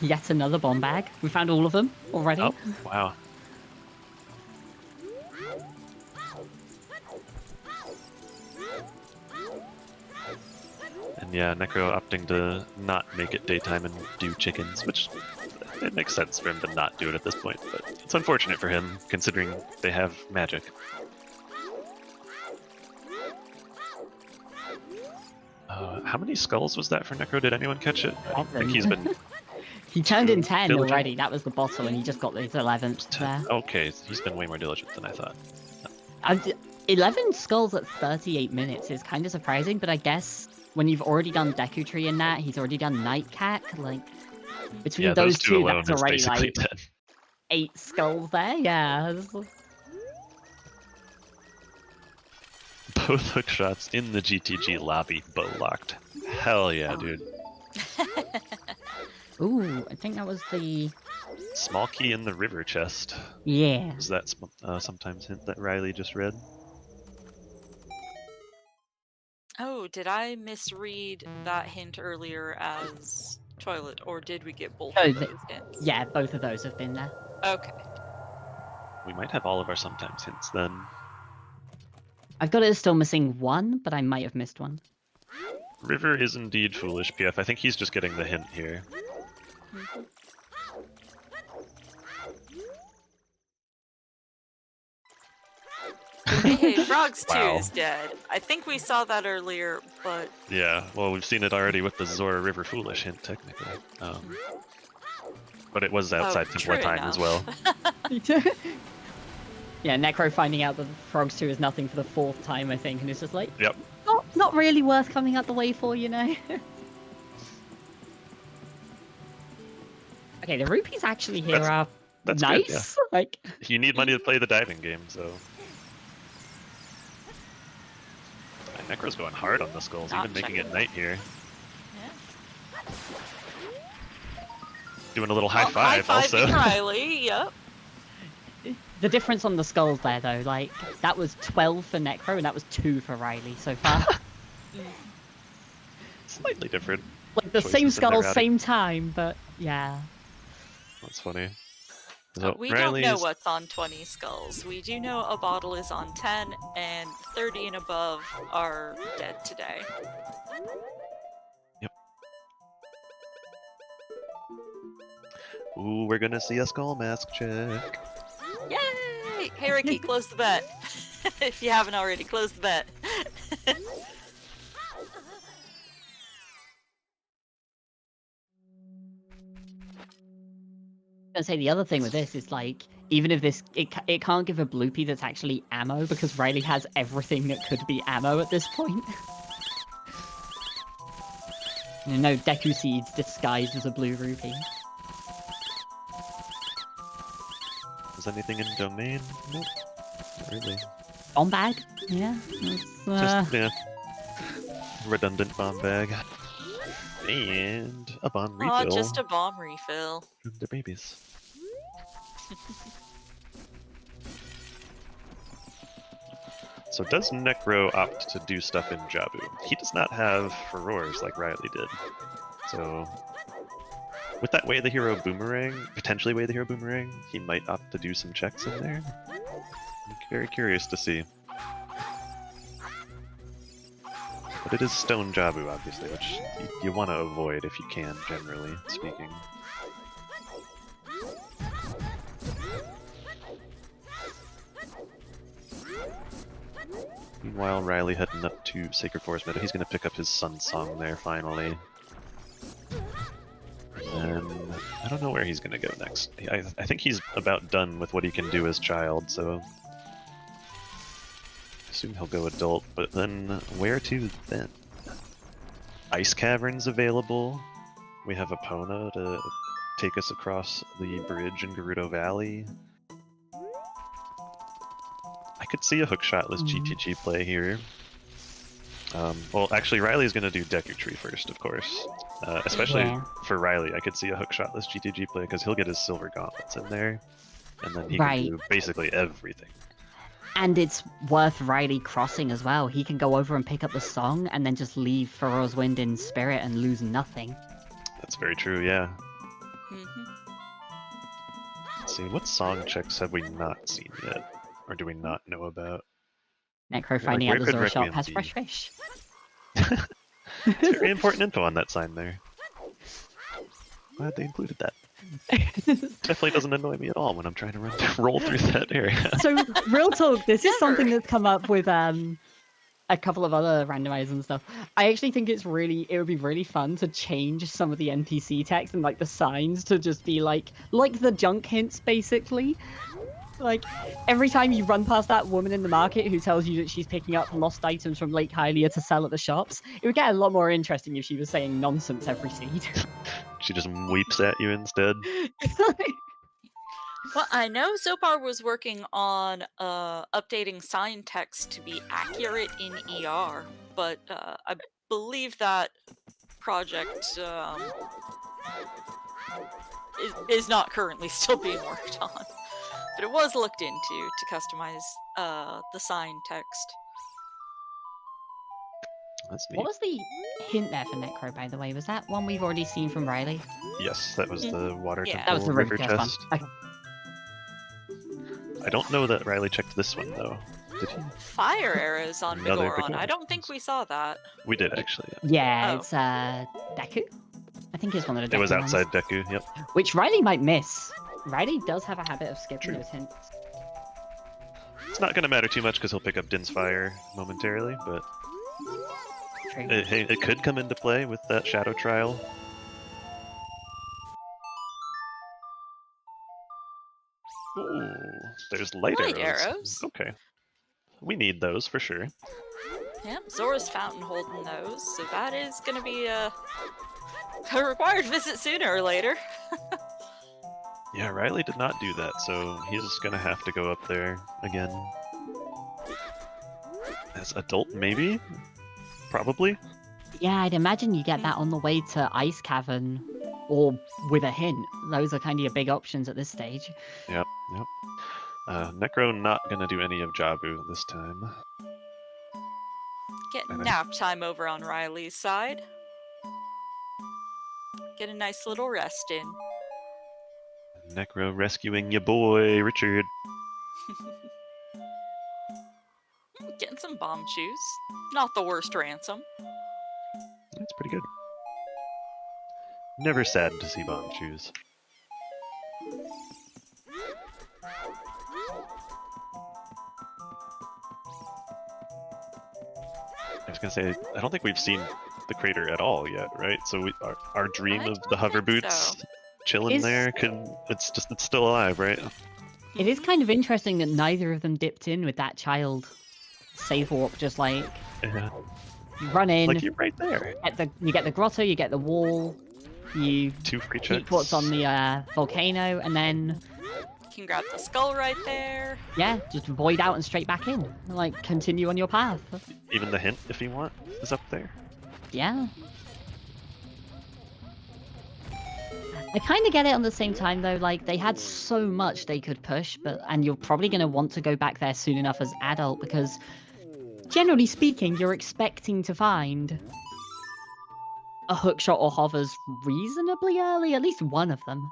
Yet another bomb bag. We found all of them already. Oh, wow. And yeah, Necro opting to not make it daytime and do chickens, which it makes sense for him to not do it at this point, but it's unfortunate for him, considering they have magic. How many skulls was that for Necro? Did anyone catch it? I think he's been... He turned in 10 diligent. already. That was the bottle, and he just got his 11th there. Okay, he's been way more diligent than I thought. 11 skulls at 38 minutes is kind of surprising, but I guess when you've already done Deku Tree in that, he's already done Nightcack, like, between Yeah, those two two, alone that's is already, basically like, dead. 8 skulls there, yeah. Both hook shots in the GTG lobby, bow locked. Hell yeah, dude. Ooh, I think that was the... Small key in the river chest. Yeah. Is that sometimes hint that Riley just read? Oh, did I misread that hint earlier as toilet, or did we get both No, of those hints? Yeah, both of those have been there. Okay. We might have all of our sometimes hints then. I've got it still missing one, but I might have missed one. River is indeed foolish, PF. I think he's just getting the hint here. Hey, Frogs 2 Wow. is dead. I think we saw that earlier, but Yeah, well, we've seen it already with the Zora River Foolish hint, technically. But it was outside true Templar time as well. Yeah, Necro finding out that Frogs 2 is nothing for the 4th time, I think, and it's just like, Yep. not really worth coming out the way for, you know? Okay, the rupees actually here are That's nice. good, yeah. Like, You need money to play the diving game, so... Necro's going hard on the skulls, Not even making it checking. night here. yeah. Doing a little high five also. High-fiving Riley, yep. the difference on the skulls there, though, like, that was 12 for Necro, and that was 2 for Riley so far. Slightly different. Like, the same choices in their skulls, routing. same time, but, yeah. That's funny. So We Riley's... don't know what's on 20 skulls. We do know a bottle is on 10, and 30 and above are dead today. Yep. Ooh, we're gonna see a skull mask check. Yay! Hey Ricky, close the bet. If you haven't already, close the bet. I was gonna say the other thing with this is like, even if this it can't give a bloopy that's actually ammo because Riley has everything that could be ammo at this point. No Deku seeds disguised as a blue rupee. Is anything in domain? Nope. Not really. Bomb bag, yeah. Just yeah. Redundant bomb bag. And a bomb refill. Aw, just a bomb refill. From the babies. So does Necro opt to do stuff in Jabu? He does not have furores like Riley did. So with that Way the Hero Boomerang, potentially Way the Hero Boomerang, he might opt to do some checks in there. I'm very curious to see. But it is Stone Jabu, obviously, which you want to avoid if you can, generally speaking. Meanwhile, Riley heading up to Sacred Forest Meadow. He's going to pick up his Sun Song there, finally. And then, I don't know where he's going to go next. I think he's about done with what he can do as child, so... I assume he'll go adult, but then where to then? Ice Caverns available. We have Epona to take us across the bridge in Gerudo Valley. I could see a hookshotless GTG play here. Well, actually, Riley's going to do Deku Tree first, of course. Especially for Riley, I could see a hookshotless GTG play because he'll get his silver gauntlets in there. and then he Right. can do basically everything. And it's worth Riley crossing as well. He can go over and pick up the song and then just leave Farore's Wind in spirit and lose nothing. That's very true, yeah. Mm-hmm. Let's see, what song checks have we not seen yet? Or do we not know about? Necro finding out where the could Zora shop Requiem has be? fresh fish. It's very important info on that sign there. Glad they included that. Definitely doesn't annoy me at all when I'm trying to roll through that area. So, real talk, this is something Never. that's come up with a couple of other randomizers and stuff. I actually think it would be really fun to change some of the NPC text and like the signs to just be like the junk hints basically. Like every time you run past that woman in the market who tells you that she's picking up lost items from Lake Hylia to sell at the shops, it would get a lot more interesting if she was saying nonsense every seed. She just weeps at you instead. Well, I know Zopar was working on updating sign text to be accurate in ER, but I believe that project is not currently still being worked on. But it was looked into to customize the sign text. That's neat. What was the hint there for Necro, by the way? Was that one we've already seen from Riley? Yes, that was the water Yeah. temple That was the river river chest. one. Okay. I don't know that Riley checked this one though. Did he? Fire arrows on Another Vigoron. I Vigoron. don't think we saw that. We did actually. Yeah, Oh. it's Deku. I think it's one of the Deku It was ones. outside Deku, yep. Which Riley might miss. Riley does have a habit of skipping True. those hints. It's not going to matter too much because he'll pick up Din's Fire momentarily, but True. it could come into play with that Shadow Trial. Ooh, there's light arrows. Okay. We need those for sure. Yep, Zora's Fountain holding those, so that is going to be a required visit sooner or later. Yeah, Riley did not do that, so he's just gonna have to go up there again. As adult, maybe? Probably? Yeah, I'd imagine you get that on the way to Ice Cavern or with a hint. Those are kind of your big options at this stage. Yep. Necro not gonna do any of Jabu this time. Get And I- nap time over on Riley's side. Get a nice little rest in. Necro rescuing ya boy, Richard. Getting some bomb shoes. Not the worst ransom. That's pretty good. Never sad to see bomb shoes. I was gonna say, I don't think we've seen the crater at all yet, right? So our dream I of don't the hover think boots so. chilling Is- there it's still alive, right? It is kind of interesting that neither of them dipped in with that child save warp, just like Yeah. you run in, Like you're right there. you get the grotto, you get the wall, you 2 free checks. keep what's on the volcano, and then You can grab the skull right there. yeah, just void out and straight back in. Like continue on your path. Even the hint, if you want, is up there. Yeah. I kind of get it on the same time though, like they had so much they could push, and you're probably going to want to go back there soon enough as adult because generally speaking, you're expecting to find a hookshot or hovers reasonably early, at least one of them.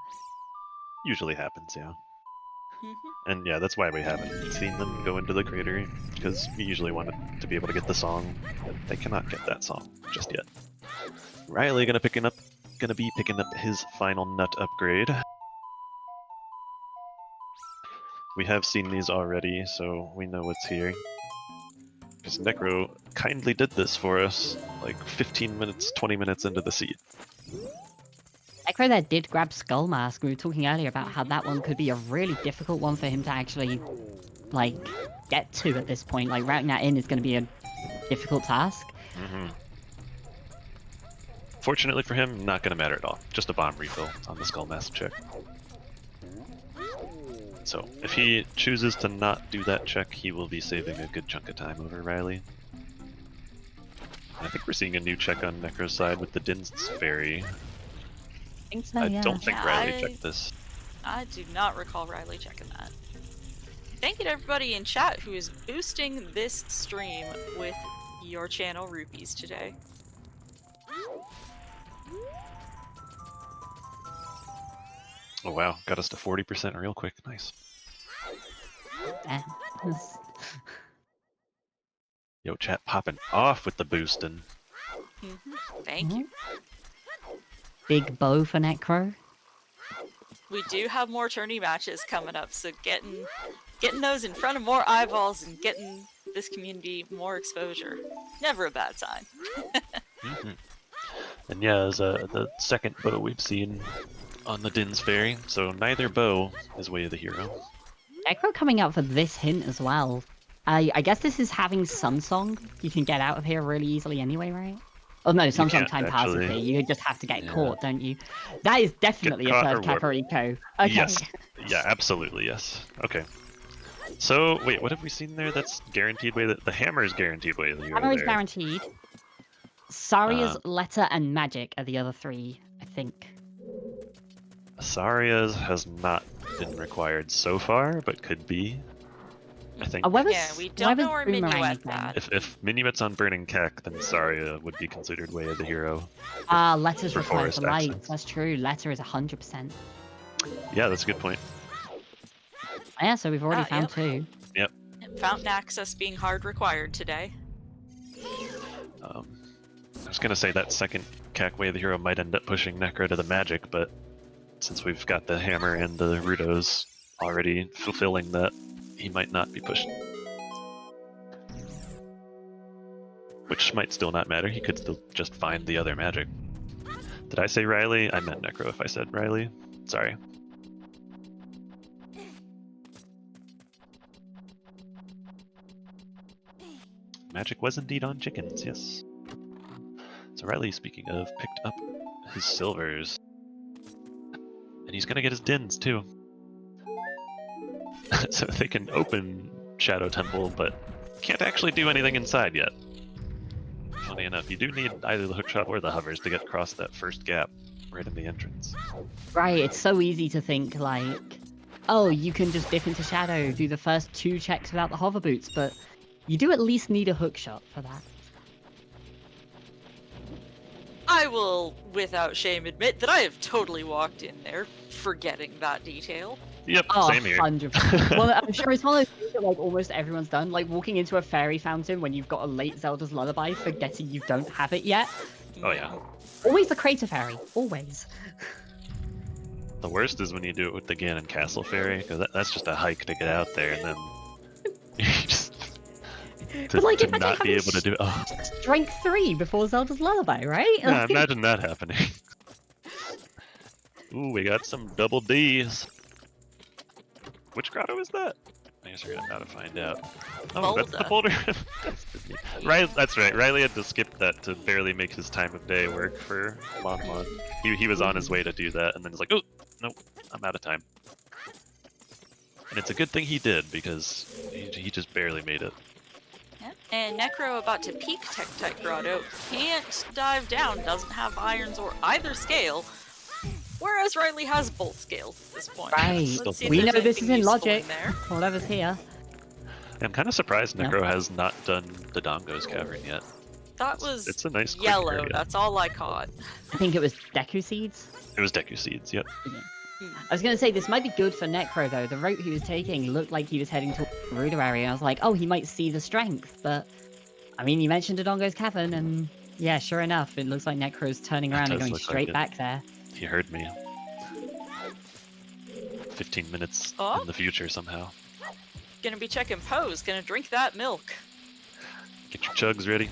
Usually happens, yeah. Mhm. And yeah, that's why we haven't seen them go into the crater, because we usually want to be able to get the song. They cannot get that song just yet. Riley gonna be picking up his final nut upgrade. We have seen these already, so we know what's here. Because Necro kindly did this for us, like 15 minutes, 20 minutes into the seed. Necro there did grab Skull Mask. We were talking earlier about how that one could be a really difficult one for him to actually, like, get to at this point. Like, routing that in is going to be a difficult task. Fortunately for him, not gonna matter at all. Just a bomb refill on the Skull Mask check. So, if he chooses to not do that check, he will be saving a good chunk of time over Riley. I think we're seeing a new check on Necro's side with the Din's Fairy. I think so, I yeah. don't think Yeah, Riley I- checked this. I do not recall Riley checking that. Thank you to everybody in chat who is boosting this stream with your channel rupees today. Oh wow, got us to 40% real quick. Nice. Damn. Yo, chat popping off with the boosting. Thank you. Big bow for Necro. We do have more tourney matches coming up, so getting those in front of more eyeballs and getting this community more exposure. Never a bad sign. And yeah, as the second bow we've seen on the Din's Ferry, so neither bow is Way of the Hero. Necro coming out for this hint as well. I guess this is having Sunsong. You can get out of here really easily anyway, right? Oh no, Sunsong can't time passes actually. here. You just have to get caught, don't you? That is definitely a caught third or warp. Kakariko. Okay. Yes. Yeah, absolutely, yes. Okay. So, wait, what have we seen there that's guaranteed way? The hammer is guaranteed Way of the Hero. Hammer is there. guaranteed. Saria's letter and magic are the other three, I think. Saria's has not been required so far, but could be. I think. Yeah, we don't know where Minuet's at. If Minuet's on Burning Kek, then Saria would be considered Way of the Hero. Letters for required forest for light. accents. That's true. Letter is 100%. Yeah, that's a good point. Yeah, so we've already found yep. two. Yep. Fountain access being hard required today. I was gonna say that second Kek Way of the Hero might end up pushing Necro to the magic, but since we've got the hammer and the Rudos already fulfilling that, he might not be pushed. Which might still not matter, he could still just find the other magic. Did I say Riley? I meant Necro if I said Riley. Sorry. Magic was indeed on chickens, yes. So Riley, speaking of, picked up his silvers. And he's gonna get his dins too. So they can open Shadow Temple, but can't actually do anything inside yet. Funny enough, you do need either the hookshot or the hovers to get across that first gap right in the entrance. Right, it's so easy to think like, oh, you can just dip into Shadow, do the first 2 checks without the hover boots, but you do at least need a hookshot for that. I will, without shame, admit that I have totally walked in there, forgetting that detail. Yep, Oh, same here. 100%. Well, I'm sure it's one of those things that like almost everyone's done. Like walking into a fairy fountain when you've got a late Zelda's Lullaby, forgetting you don't have it yet. Oh yeah. Always the Crater Fairy. Always. The worst is when you do it with the Ganon Castle Fairy, because that's just a hike to get out there, and then you just to But, like, to imagine not be having able to do it. Oh, Strength 3 before Zelda's Lullaby, right? yeah, Like, imagine that happening. Ooh, we got some double Ds. Which grotto is that? I guess we're gonna have to find out. Oh, that's the boulder. That's right. Riley had to skip that to barely make his time of day work for Lon Lon. He was on his way to do that, and then he's like, oh, nope, I'm out of time. And it's a good thing he did, because he just barely made it. Yep. And Necro about to peek Tektite Grotto, can't dive down, doesn't have irons or either scale, whereas Riley has both scales at this point. Right. Let's see if We know there's this is anything in useful logic. there. Whatever's here. I'm kind of surprised Yep. Necro has not done the Dongo's Cavern yet. That was It's a nice quick yellow, area. that's all I caught. I think it was Deku Seeds. It was Deku Seeds, yep. I was going to say, this might be good for Necro, though. The route he was taking looked like he was heading to the Ruder area. I was like, oh, he might see the strength. But, I mean, you mentioned Dodongo's Cavern, and yeah, sure enough, it looks like Necro's turning around and does going look like straight it. back there. He heard me. 15 minutes Oh? in the future somehow. Gonna be checking pose, gonna drink that milk. Get your chugs ready.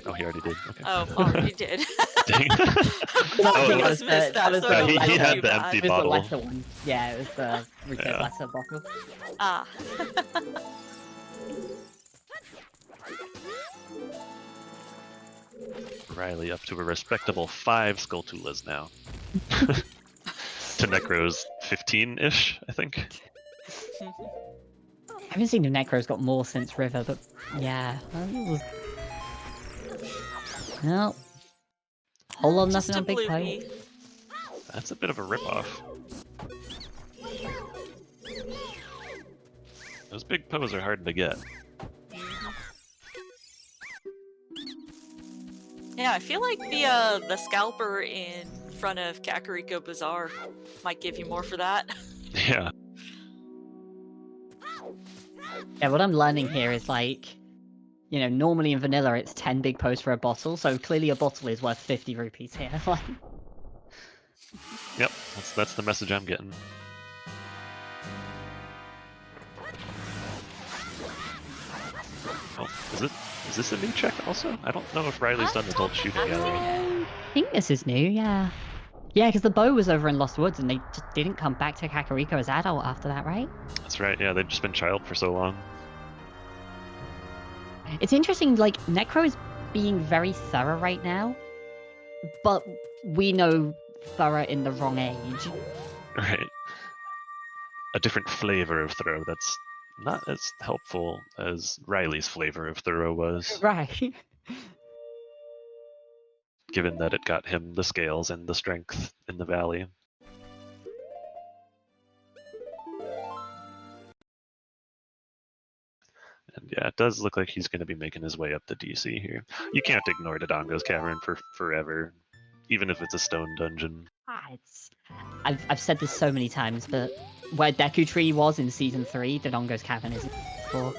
Oh, he already did. Okay. Oh, already did. Dang. Oh, That he was must miss the- that, that was so the- I don't he feel had too the bad. empty It was bottle. the lesser one. Yeah, it was the retail Yeah. lesser bottle. Ah. Riley up to a respectable 5 Skulltulas now. To Necro's 15-ish, I think. I haven't seen if Necro's got more since River, but yeah. No. Whole lot of Just nothing a on Big Pony. bluey. That's a bit of a ripoff. Those big Poes are hard to get. Yeah, I feel like the scalper in front of Kakariko Bazaar might give you more for that. Yeah. Yeah, what I'm learning here is like, you know, normally in vanilla it's 10 big Poes for a bottle, so clearly a bottle is worth 50 rupees here. Yep, that's the message I'm getting. Oh, is this a new check also? I don't know if Riley's done adult shooting yet. I think this is new, yeah. Yeah, because the bow was over in Lost Woods and they just didn't come back to Kakariko as adult after that, right? That's right, yeah, they've just been child for so long. It's interesting, like, Necro is being very thorough right now, but we know thorough in the wrong age. Right. A different flavor of throw that's not as helpful as Riley's flavor of throw was, Right. given that it got him the scales and the strength in the valley. And yeah, it does look like he's going to be making his way up to DC here. You can't ignore Dodongo's Cavern for forever, even if it's a stone dungeon. I've said this so many times, but where Deku Tree was in Season 3, Dodongo's Cavern isn't for.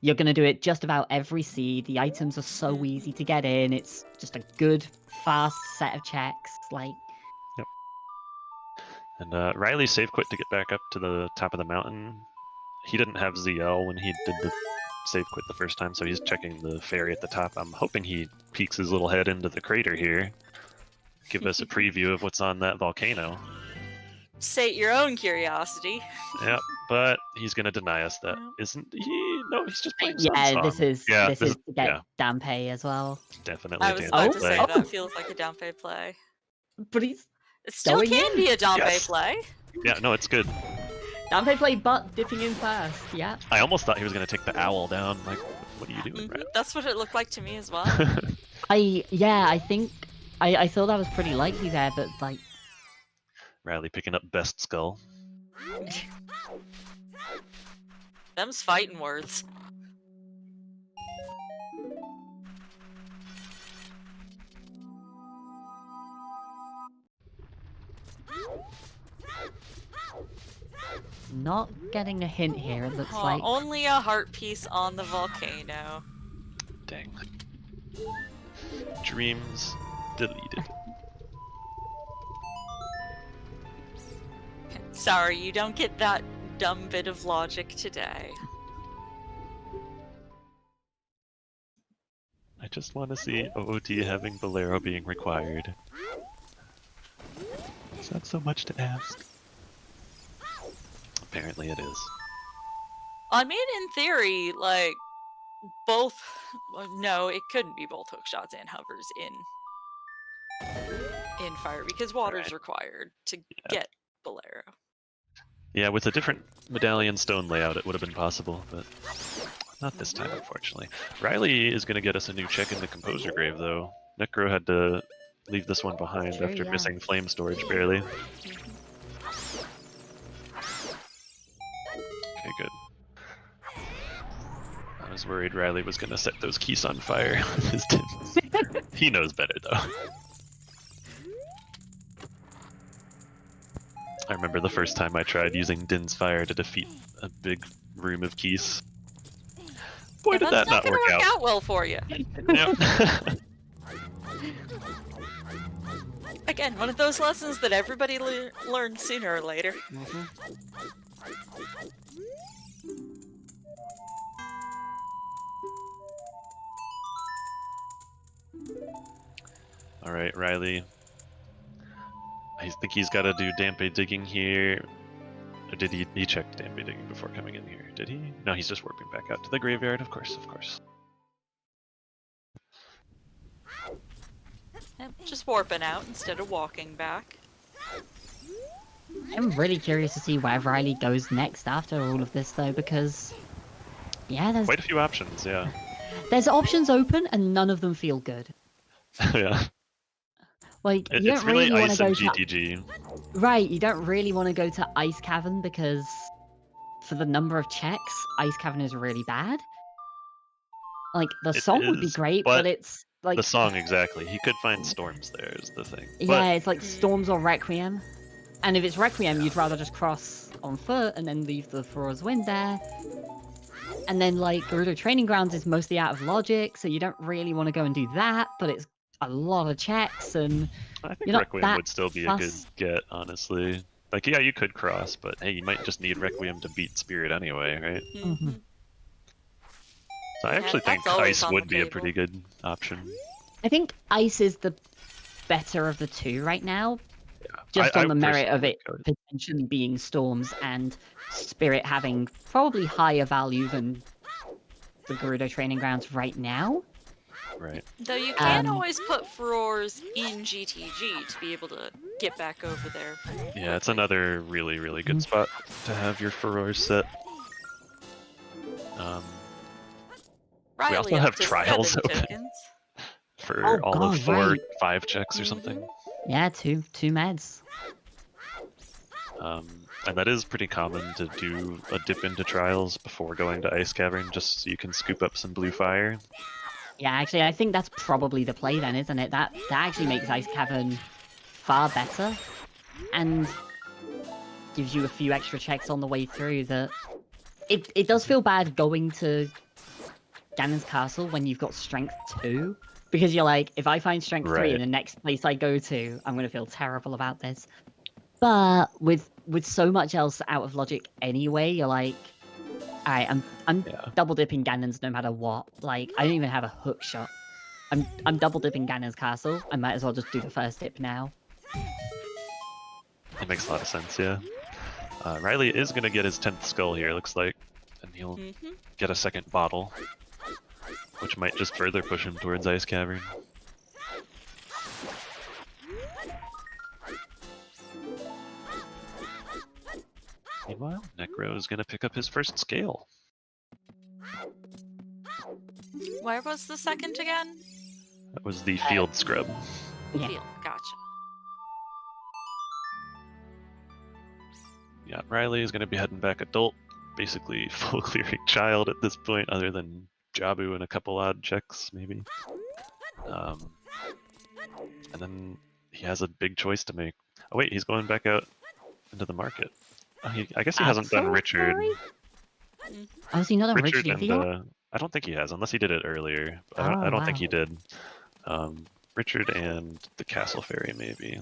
You're going to do it just about every seed. The items are so easy to get in. It's just a good, fast set of checks. Like, Yep. And Riley save quit to get back up to the top of the mountain. He didn't have ZL when he did the save quit the first time, so he's checking the ferry at the top. I'm hoping he peeks his little head into the crater here. Give us a preview of what's on that volcano. Sate your own curiosity. Yep, but he's going to deny us that, isn't he? No, he's just playing some yeah, song. this is to get yeah. Danpei as well. Definitely I was a about Danpei to play. say that feels like a Danpei play. But he's It still Going can in. be a Danpei Yes. play. Yeah, no, it's good. Danpei play butt dipping in first, yeah. I almost thought he was going to take the owl down. Like, what are you doing, Riley? That's what it looked like to me as well. I think I thought that was pretty likely there, but like Riley picking up best skull. Them's fighting words. not getting a hint here, it looks like. Only a heart piece on the volcano. Dang. Dreams deleted. Sorry, you don't get that dumb bit of logic today. I just want to see OOT having Bolero being required. Is that so much to ask? Apparently it is. I mean, in theory, like, both... well, no, it couldn't be both hookshots and hovers in Fire, because water's required to get Bolero. Yeah, with a different medallion stone layout it would have been possible, but not this time, unfortunately. Riley is going to get us a new check in the Composer Grave, though. Necro had to leave this one behind after missing flame storage barely. Okay, good. I was worried Riley was going to set those keys on fire with his tins. He knows better, though. I remember the first time I tried using Din's Fire to defeat a big room of keys. Boy, did that not work out. That's not gonna work out well for you. Yep. Again, one of those lessons that everybody learns sooner or later. Alright, Riley. I think he's got to do Dampe digging here. Or did he check Dampe digging before coming in here? Did he? No, he's just warping back out to the graveyard, of course, of course. Yep, just warping out instead of walking back. I'm really curious to see where Riley goes next after all of this, though, because there's Quite a few options, yeah. There's options open, and none of them feel good. Yeah. Like, you It's don't really want Ice to go and to GTG. right. You don't really want to go to Ice Cavern because, for the number of checks, Ice Cavern is really bad. Like, the It song would be is, great, but but it's like... the song, exactly. He could find storms there, is the thing. Yeah, But it's like Storms or Requiem. And if it's Requiem, you'd rather just cross on foot and then leave the Furor's Wind there. And then, like, Gerudo Training Grounds is mostly out of logic, so you don't really want to go and do that, but it's a lot of checks, and I think you're not Requiem that would still be a good fussed. get, honestly. Like, yeah, you could cross, but hey, you might just need Requiem to beat Spirit anyway, right? Mhm. So I actually think that's always Ice on would the be a table. pretty good option. I think Ice is the better of the two right now, Yeah. just on the merit of personally it would go- potentially being Storms and Spirit having probably higher value than the Gerudo Training Grounds right now. Right. Though you can Um, always put Furors in GTG to be able to get back over there. Yeah, it's quickly. another really, really good spot to have your Furor set. We Riley also up have to trials 7 open tokens. for Oh, all of God, 4 right. 5 checks or something. Yeah, two meds. And that is pretty common to do a dip into trials before going to Ice Cavern, just so you can scoop up some blue fire. Yeah, actually, I think that's probably the play then, isn't it? That actually makes Ice Cavern far better, and gives you a few extra checks on the way through. That it does feel bad going to Ganon's Castle when you've got Strength 2, because you're like, if I find Strength 3 in Right. the next place I go to, I'm gonna feel terrible about this. But with so much else out of logic anyway, you're like, alright, I'm Yeah. double dipping Ganon's no matter what. Like, I don't even have a hook shot. I'm double dipping Ganon's Castle. I might as well just do the first dip now. It makes a lot of sense, yeah. Riley is going to get his 10th skull here, looks like. And he'll get a second bottle, which might just further push him towards Ice Cavern. Meanwhile, Necro is going to pick up his first scale. Where was the second again? That was the field scrub. Yeah. Field. Gotcha. Yeah, Riley is going to be heading back adult, basically full clearing child at this point, other than Jabu and a couple odd checks, maybe. And then he has a big choice to make. Oh wait, he's going back out into the market. I guess he hasn't done Richard. Oh, has he not done Richard Richard and yet? I don't think he has, unless he did it earlier. Oh, I don't wow. think he did. Richard and the Castle Fairy, maybe.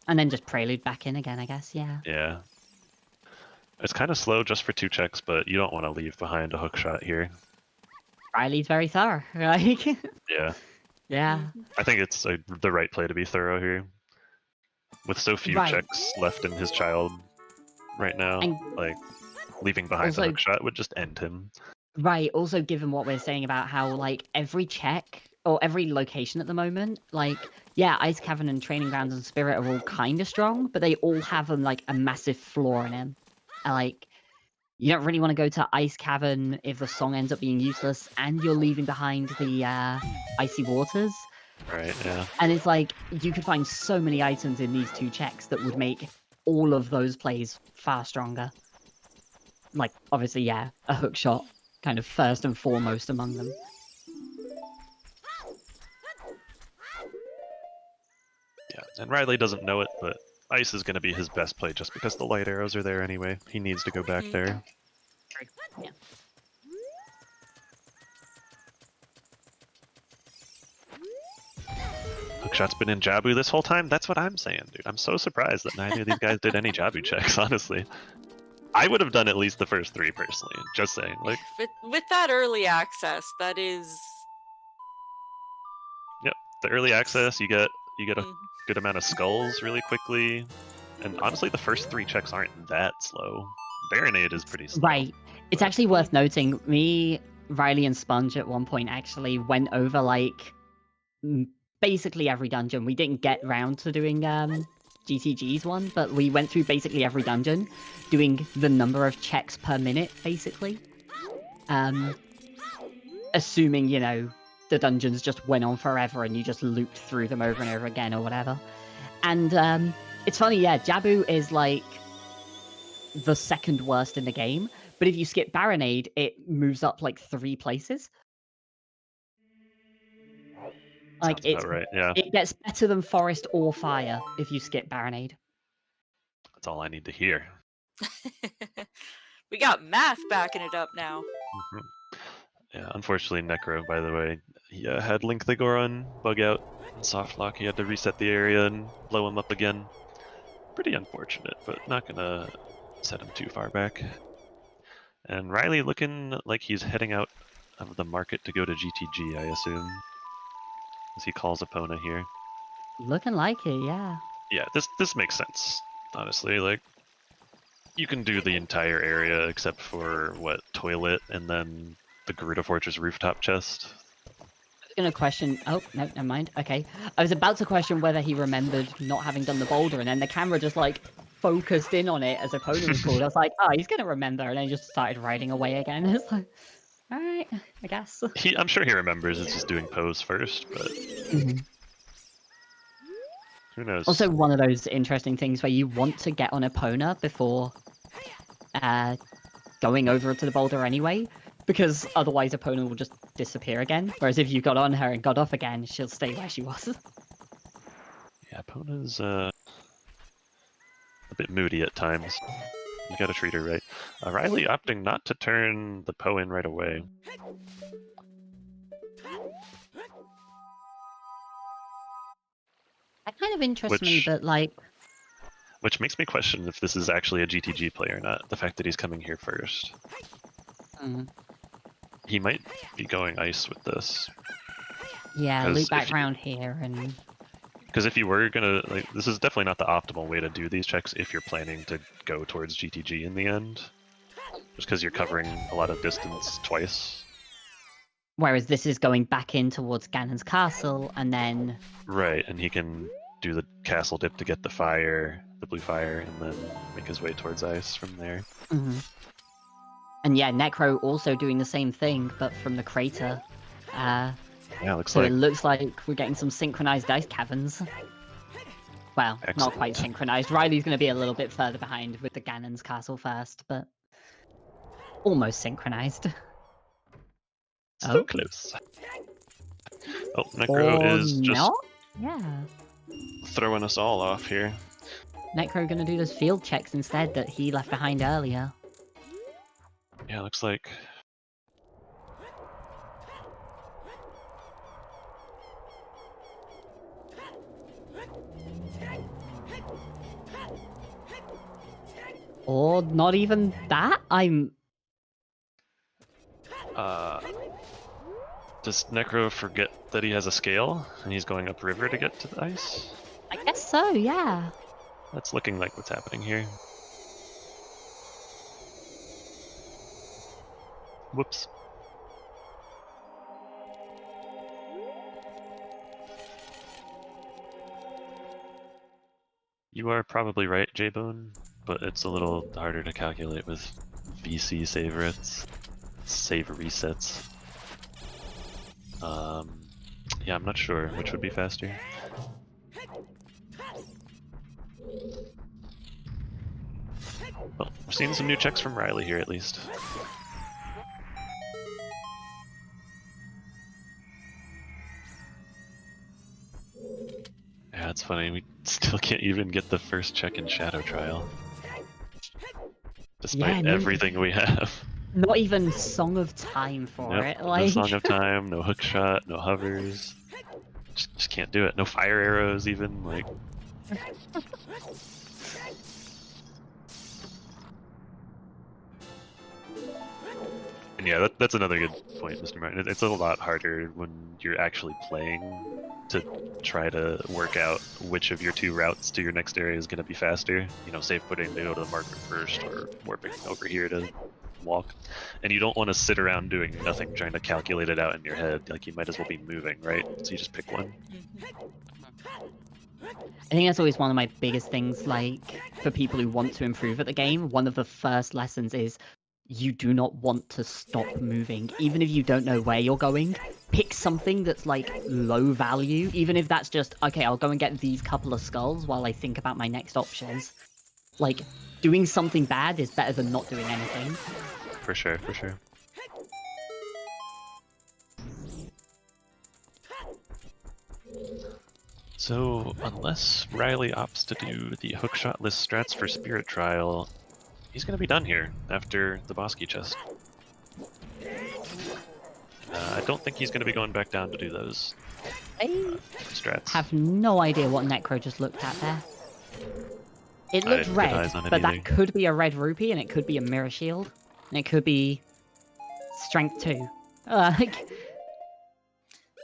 And then just Prelude back in again, I guess, yeah. Yeah. It's kind of slow just for 2 checks, but you don't want to leave behind a hook shot here. Riley's very thorough, right? Yeah. Yeah. I think it's the right play to be thorough here. With so few Right. checks left in his child right now, And like, leaving behind the also- hook shot would just end him. Right, also given what we're saying about how, like, every check, or every location at the moment, like, yeah, Ice Cavern and Training Grounds and Spirit are all kind of strong, but they all have, like, a massive flaw in them. And, like, you don't really want to go to Ice Cavern if the song ends up being useless, and you're leaving behind the Icy Waters. Right, yeah. And it's like, you could find so many items in these 2 checks that would make all of those plays far stronger. Like, obviously, yeah, a hook shot, kind of first and foremost among them. Yeah, and Riley doesn't know it, but Ice is going to be his best play just because the light arrows are there anyway. He needs to go back there. Yeah. Hookshot's been in Jabu this whole time? That's what I'm saying, dude. I'm so surprised that neither of these guys did any Jabu checks, honestly. I would have done at least the first 3 personally, just saying. Like, With that early access, that is. yep, the early access, you get a good amount of skulls really quickly. And honestly, the first 3 checks aren't that slow. Baronade is pretty slow. Right. It's actually worth noting, me, Riley, and Sponge at one point actually went over, like, basically every dungeon. We didn't get round to doing GTG's one, but we went through basically every dungeon, doing the number of checks per minute, basically. Assuming, you know, the dungeons just went on forever and you just looped through them over and over again or whatever. And it's funny, yeah, Jabu is like the second worst in the game. But if you skip Baronade, it moves up like 3 places. Like Sounds about right, yeah. it gets better than Forest or Fire if you skip Baronade. That's all I need to hear. We got math backing it up now. Mhm. Yeah, unfortunately, Necro, by the way, he had Link the Goron bug out in softlock. He had to reset the area and blow him up again. Pretty unfortunate, but not gonna set him too far back. And Riley looking like he's heading out of the market to go to GTG, I assume, as he calls Epona here. Looking like it, yeah. Yeah, this makes sense, honestly. Like, you can do the entire area except for, what, Toilet and then the Garuda Fortress rooftop chest. I was gonna question. Oh no, never mind. Okay, I was about to question whether he remembered not having done the boulder, and then the camera just like focused in on it as Epona was called. I was like, oh, he's gonna remember, and then he just started riding away again. It's like, all right, I guess. I'm sure he remembers it's just doing pose first, but who knows? Also, one of those interesting things where you want to get on Epona before going over to the boulder anyway, because otherwise Epona will just disappear again. Whereas if you got on her and got off again, she'll stay where she was. Yeah, Epona's a bit moody at times. You gotta treat her right. Riley opting not to turn the Poe in right away. That kind of interests me, but like... Which makes me question if this is actually a GTG play or not, the fact that he's coming here first. He might be going ice with this. Yeah, loop back around here and... Because if you were gonna, like, this is definitely not the optimal way to do these checks if you're planning to go towards GTG in the end. Just because you're covering a lot of distance twice. Whereas this is going back in towards Ganon's castle, and then... Right, and he can do the castle dip to get the fire, the blue fire, and then make his way towards ice from there. And yeah, Necro also doing the same thing, but from the crater. Yeah, looks so like... it looks like we're getting some synchronized ice caverns. Well, Excellent. not quite synchronized. Riley's going to be a little bit further behind with the Ganon's castle first, but almost synchronized. So close. Oh, Necro is just not? Yeah. throwing us all off here. Necro going to do those field checks instead that he left behind earlier. Yeah, looks like... Or not even that? Does Necro forget that he has a scale and he's going upriver to get to the ice? I guess so, yeah. That's looking like what's happening here. Whoops. You are probably right, J-Bone, but it's a little harder to calculate with VC save rates, save resets. Yeah, I'm not sure which would be faster. Well, we're seeing some new checks from Riley here at least. Yeah, it's funny, we still can't even get the first check in Shadow Trial. Despite everything we have. Not even Song of Time for it. Like... No Song of Time, no hook shot, no hovers. Just can't do it. No fire arrows even, like... And yeah, that's another good point, Mr. Martin. It's a lot harder when you're actually playing to try to work out which of your two routes to your next area is going to be faster. You know, save putting to go to the marker first, or warping over here to walk. And you don't want to sit around doing nothing trying to calculate it out in your head. Like, you might as well be moving, right? So you just pick one. I think that's always one of my biggest things, like, for people who want to improve at the game. One of the first lessons is you do not want to stop moving. Even if you don't know where you're going, pick something that's, like, low value. Even if that's just, okay, I'll go and get these couple of skulls while I think about my next options. like, doing something bad is better than not doing anything. For sure, for sure. So, unless Riley opts to do the hookshot list strats for Spirit Trial, he's going to be done here after the boss key chest. I don't think he's going to be going back down to do those strats. I have no idea what Necro just looked at there. It looked red, but that could be a red rupee, and it could be a mirror shield, and it could be strength 2.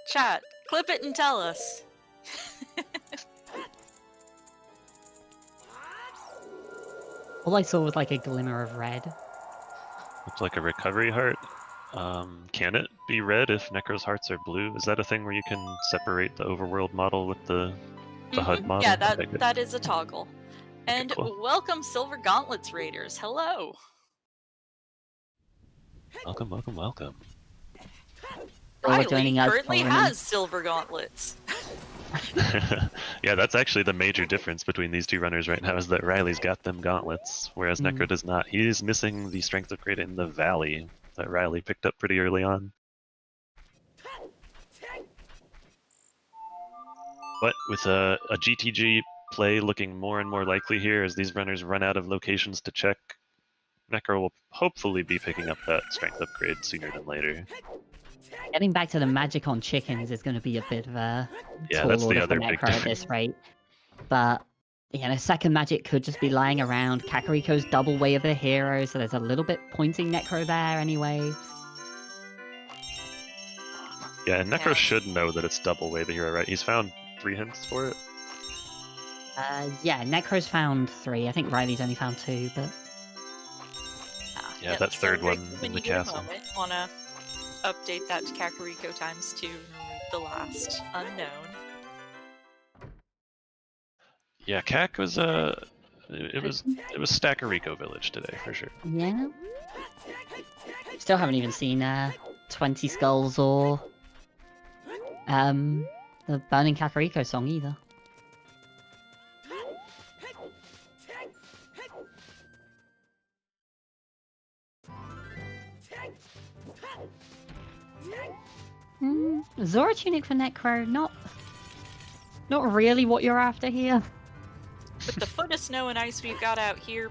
Chat, clip it and tell us. All I saw was like a glimmer of red. Looks like a recovery heart. Can it be red if Necro's hearts are blue? Is that a thing where you can separate the overworld model with the HUD model? Yeah, that is a toggle. And Okay, cool. welcome Silver Gauntlets Raiders. Hello. Welcome, welcome, welcome. Riley joining us currently for has Silver Gauntlets. Yeah, that's actually the major difference between these two runners right now, is that Riley's got them gauntlets, whereas Necro does not. He is missing the strength upgrade in the Valley that Riley picked up pretty early on. But with a GTG play looking more and more likely here as these runners run out of locations to check, Necro will hopefully be picking up that strength upgrade sooner than later. Getting back to the magic on chickens is going to be a bit of a tall that's the order other for big Necro at this rate. But, you know, second magic could just be lying around. Kakariko's double way of the hero, so there's a little bit pointing Necro there anyway. Yeah, and Necro should know that it's double way the hero, right? He's found 3 hints for it. Yeah, Necro's found 3. I think Riley's only found 2, but... Yeah, that third one in the castle. Wanna update that to Kakariko times 2 and remove the last unknown. Yeah, Kak was it was Stackariko Village today for sure. Yeah. Still haven't even seen 20 Skulls or the Burning Kakariko song either. Zora Tunic for Necro, not really what you're after here. With the foot of snow and ice we've got out here,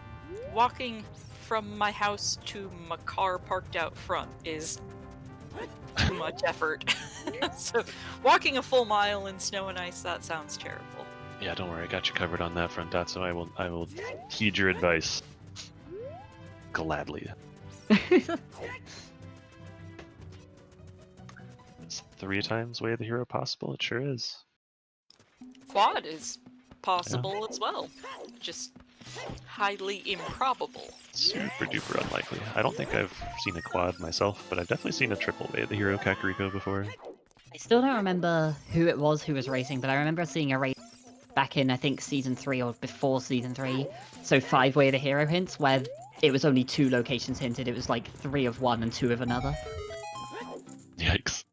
walking from my house to my car parked out front is too much effort. So walking a full mile in snow and ice, that sounds terrible. Yeah, don't worry, I got you covered on that front, Dot, so I will heed your advice. Gladly. It's 3 times way of the hero possible, it sure is. Quad is possible as well, just highly improbable. Super duper unlikely. I don't think I've seen a quad myself, but I've definitely seen a triple way of the hero Kakariko before. I still don't remember who it was who was racing, but I remember seeing a race back in, I think, Season 3 or before Season 3. So 5 way of the hero hints, where it was only 2 locations hinted. It was like 3 of one and 2 of another. Yikes.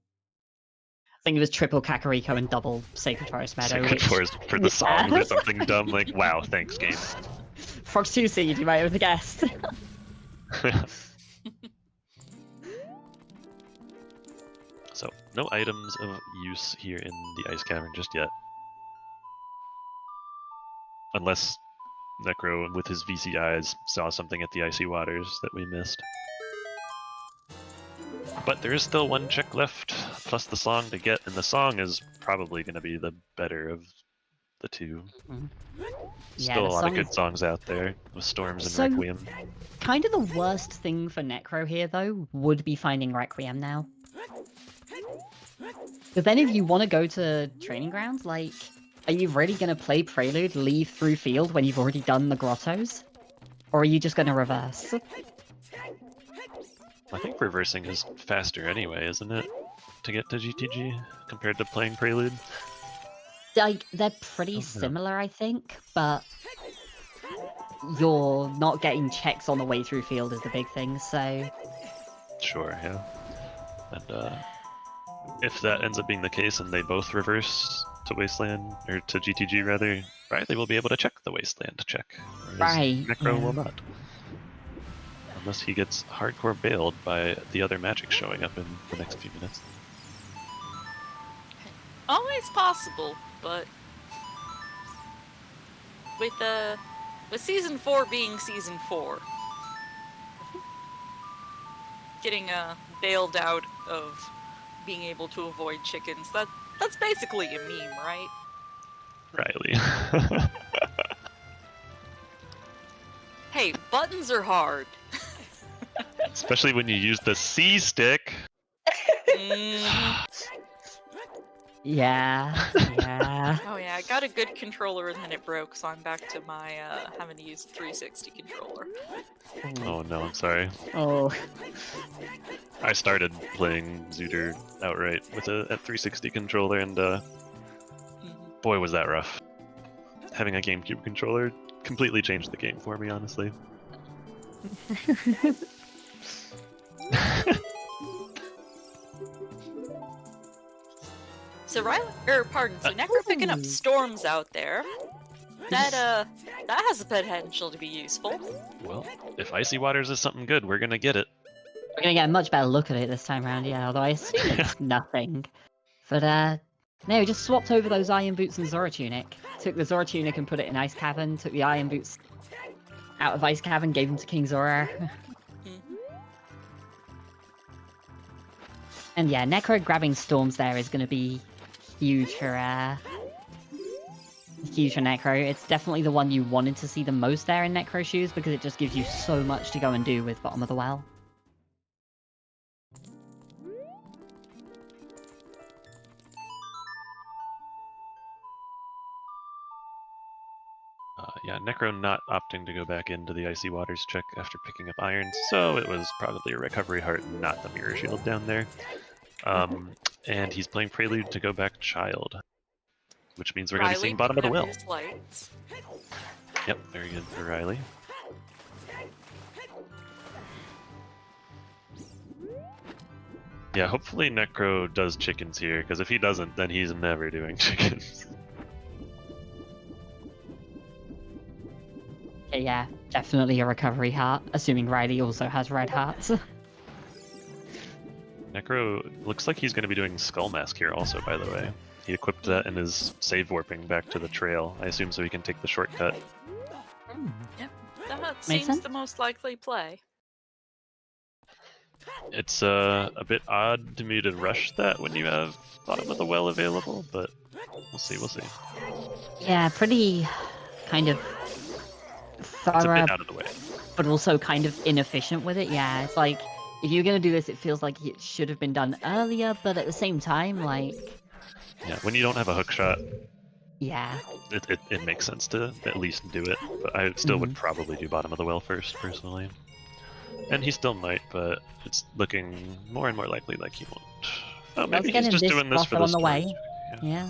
I think it was triple Kakariko and double Sacred Forest Meadow. Sacred Forest for the song or something dumb like, wow, thanks game. Fox 2 Seed, you might have guessed. So, no items of use here in the Ice Cavern just yet. Unless Necro, with his VC eyes, saw something at the Icy Waters that we missed. But there is still 1 check left, plus the song to get, and the song is probably going to be the better of the 2. Still a lot of good songs out there, with Storms and Requiem. Kind of the worst thing for Necro here, though, would be finding Requiem now. But then if you want to go to Training Grounds, like, are you really going to play Prelude, leave through field when you've already done the grottos? Or are you just going to reverse? I think reversing is faster anyway, isn't it? To get to GTG, compared to playing Prelude? Like, they're pretty similar, I think, but you're not getting checks on the way through field is the big thing, so... Sure, yeah. And if that ends up being the case and they both reverse to Wasteland, or to GTG rather, Riley will be able to check the Wasteland check. Whereas Right, Necro yeah. will not. Unless he gets hardcore bailed by the other magic showing up in the next few minutes. Always possible, but with season 4 being season 4, getting bailed out of being able to avoid chickens, that's basically a meme, right? Riley. Hey, buttons are hard. Especially when you use the C stick. Mhm. Yeah, yeah. Oh yeah, I got a good controller and then it broke, so I'm back to my having to use a 360 controller. Oh no, I'm sorry. Oh. I started playing Zooter outright with a 360 controller, and boy was that rough. Having a GameCube controller completely changed the game for me, honestly. So Necro picking up storms out there. That has the potential to be useful. Well, if Icy Waters is something good, we're gonna get it. We're gonna get a much better look at it this time around, yeah, although I assume it's nothing. But, no, we just swapped over those Iron Boots and Zora Tunic. Took the Zora Tunic and put it in Ice Cavern, took the Iron Boots out of Ice Cavern, gave them to King Zora. And yeah, Necro grabbing storms there is gonna be huge for Necro. It's definitely the one you wanted to see the most there in Necro shoes, because it just gives you so much to go and do with Bottom of the Well. Yeah, Necro not opting to go back into the Icy Waters check after picking up Iron, so it was probably a Recovery Heart, not the Mirror Shield down there. And he's playing Prelude to go back Child, which means we're going to be seeing Bottom of the Well. Yep, very good for Riley. Yeah, hopefully Necro does chickens here, because if he doesn't, then he's never doing chickens. Okay, yeah, definitely a Recovery Heart, assuming Riley also has red hearts. Necro looks like he's going to be doing Skull Mask here also, by the way. He equipped that and is save warping back to the trail, I assume, so he can take the shortcut. Yep, that Makes seems sense. the most likely play. It's a bit odd to me to rush that when you have Bottom of the Well available, but we'll see, we'll see. Yeah, pretty kind of It's a thorough, bit out of the way. but also kind of inefficient with it. Yeah, it's like, if you're gonna do this, it feels like it should have been done earlier, but at the same time, like... Yeah, when you don't have a hook shot, Yeah. it makes sense to at least do it, but I still would probably do Bottom of the Well first, personally. And he still might, but it's looking more and more likely like he won't. Oh, maybe he's just doing this for the on the way. storage. Yeah.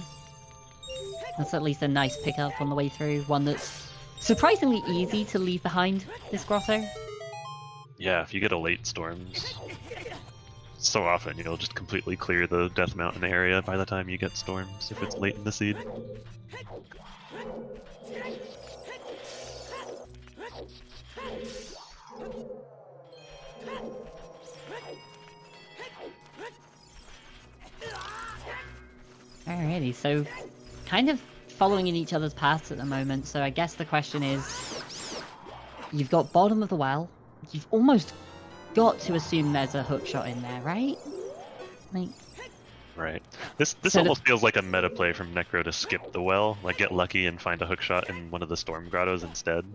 That's at least a nice pickup on the way through. One that's surprisingly easy to leave behind, this grotto. Yeah, if you get a late storms, so often you'll just completely clear the Death Mountain area by the time you get storms, if it's late in the seed. Alrighty, so kind of following in each other's paths at the moment, so I guess the question is, you've got Bottom of the Well, you've almost got to assume there's a hook shot in there, right? Like... Right. This So almost feels like a meta play from Necro to skip the well, like get lucky and find a hook shot in one of the storm grottos instead.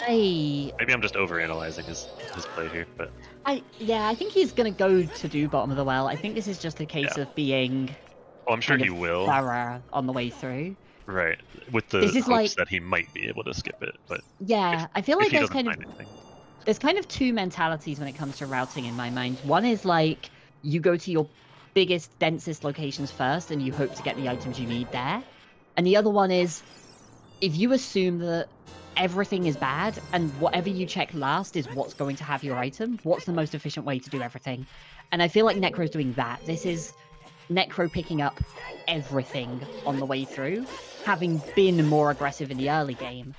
Maybe I'm just overanalyzing his play here, but I think he's gonna go to do Bottom of the Well. I think this is just a case of being I'm sure kind he of will. thorough on the way through. Right, with the This is hopes like... that he might be able to skip it, but Yeah, I feel like he there's doesn't kind of... find anything. There's kind of two mentalities when it comes to routing in my mind. One is like, you go to your biggest, densest locations first and you hope to get the items you need there. And the other one is, if you assume that everything is bad and whatever you check last is what's going to have your item, what's the most efficient way to do everything? And I feel like Necro's doing that. This is Necro picking up everything on the way through, having been more aggressive in the early game.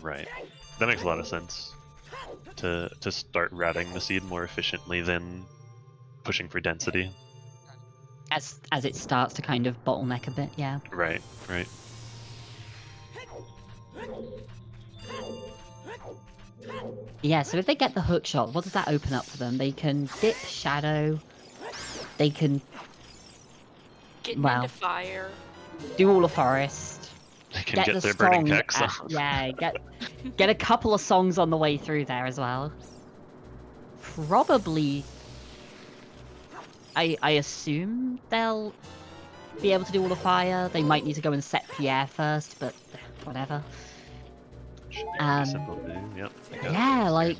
Right. That makes a lot of sense. To start routing the seed more efficiently than pushing for density. As it starts to kind of bottleneck a bit, yeah. Right, right. Yeah, so if they get the hook shot, what does that open up for them? They can dip Shadow, they can Getting Wow. into fire. do all the forest, They can get get the their burning song hex off. yeah, get a couple of songs on the way through there as well. Probably, I assume they'll be able to do all the fire. They might need to go and set Pierre first, but whatever. Should be pretty simple to do. Yep. I got Yeah, it. like,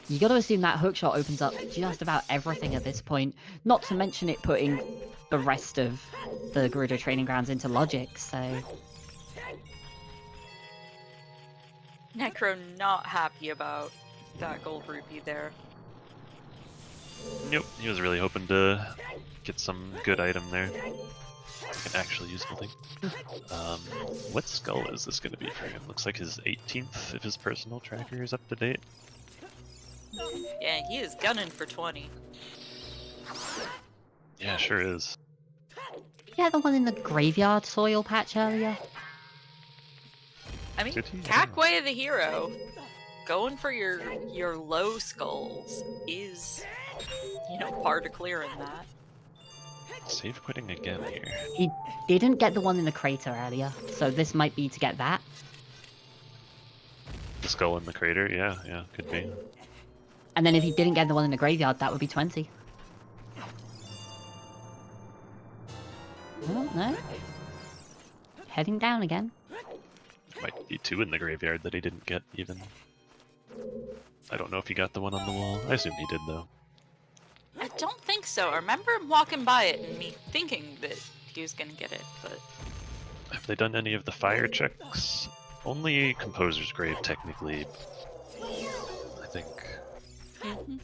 you gotta assume that hookshot opens up just about everything at this point. Not to mention it putting the rest of the Gerudo training grounds into logic, so... Necro not happy about that gold rupee there. Nope, he was really hoping to get some good item there. Like an actually useful thing. What skull is this going to be for him? Looks like his 18th if his personal tracker is up to date. Yeah, he is gunning for 20. Yeah, sure is. Yeah, the one in the graveyard soil patch earlier. I mean, Did he? Cackway the hero, going for your low skulls is, you know, part of clearing that. Save quitting again here. He didn't get the one in the crater earlier, so this might be to get that. The skull in the crater? Yeah, could be. And then if he didn't get the one in the graveyard, that would be 20. Oh, no. Heading down again. Might be 2 in the graveyard that he didn't get, even. I don't know if he got the one on the wall. I assume he did, though. I don't think so. I remember him walking by it and me thinking that he was gonna get it, but... Have they done any of the fire checks? Only Composer's Grave, technically. I think. Mm-hmm.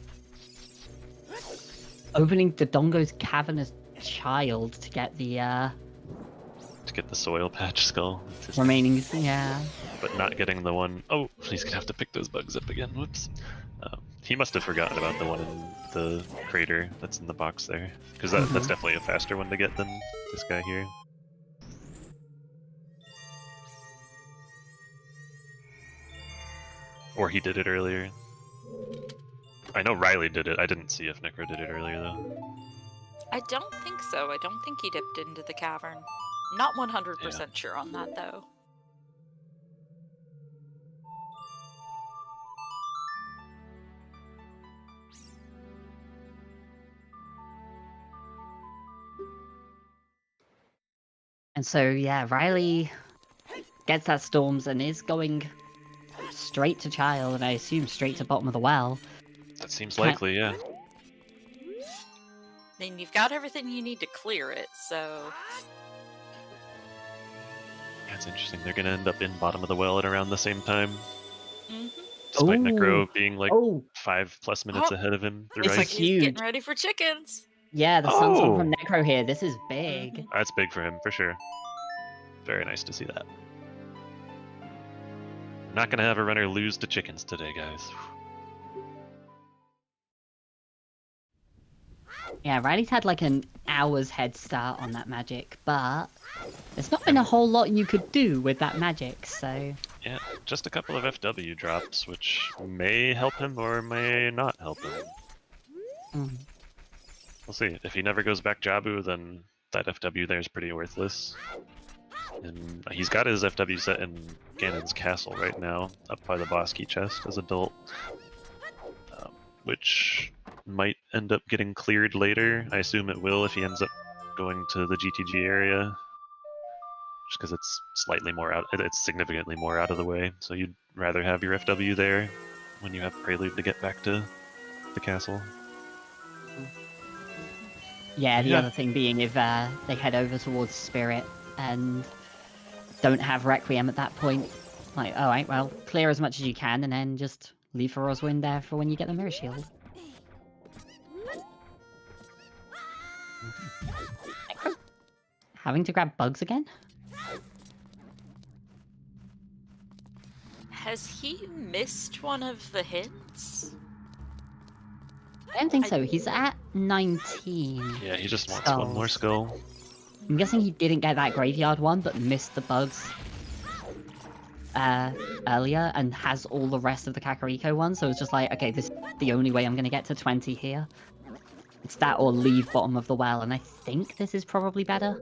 Opening Dodongo's Cavernous Child to get the, To get the soil patch skull. remaining... yeah. But not getting the one... Oh, he's gonna have to pick those bugs up again. Whoops. He must have forgotten about the one in the crater that's in the box there. Because that's definitely a faster one to get than this guy here. Or he did it earlier. I know Riley did it. I didn't see if Necro did it earlier, though. I don't think so. I don't think he dipped into the cavern. Not 100% sure on that, though. And so, yeah, Riley gets that Storms and is going straight to Child, and I assume straight to bottom of the well. That seems likely, yeah. Then you've got everything you need to clear it, so... That's interesting. They're gonna end up in bottom of the well at around the same time. Mm-hmm. Despite Ooh. Necro being like Oh, 5+ minutes Oh, ahead of him. It's Looks like like he's huge. getting ready for chickens! yeah, the sun's on from Oh. Necro here. This is big. Mhm. That's big for him, for sure. Very nice to see that. Not gonna have a runner lose to chickens today, guys. Yeah, Riley's had like an hour's head start on that magic, but there's not been a whole lot you could do with that magic, so... Yeah, just a couple of FW drops, which may help him or may not help him. Mm. We'll see. If he never goes back Jabu, then that FW there is pretty worthless. And he's got his FW set in Ganon's castle right now, up by the boss key chest as adult, which might end up getting cleared later. I assume it will if he ends up going to the GTG area, just because it's slightly more out. It's significantly more out of the way. So you'd rather have your FW there when you have Prelude to get back to the castle. Yeah, the Yeah. other thing being if they head over towards Spirit and don't have Requiem at that point, like, alright, well, clear as much as you can and then just leave for Roswind there for when you get the Mirror Shield. having to grab bugs again? Has he missed one of the hits? I don't think so. He's at 19. Yeah, he just wants one more skull. I'm guessing he didn't get that graveyard one, but missed the bugs earlier, and has all the rest of the Kakariko ones. So it's just like, okay, this is the only way I'm going to get to 20 here. It's that or leave bottom of the well, and I think this is probably better.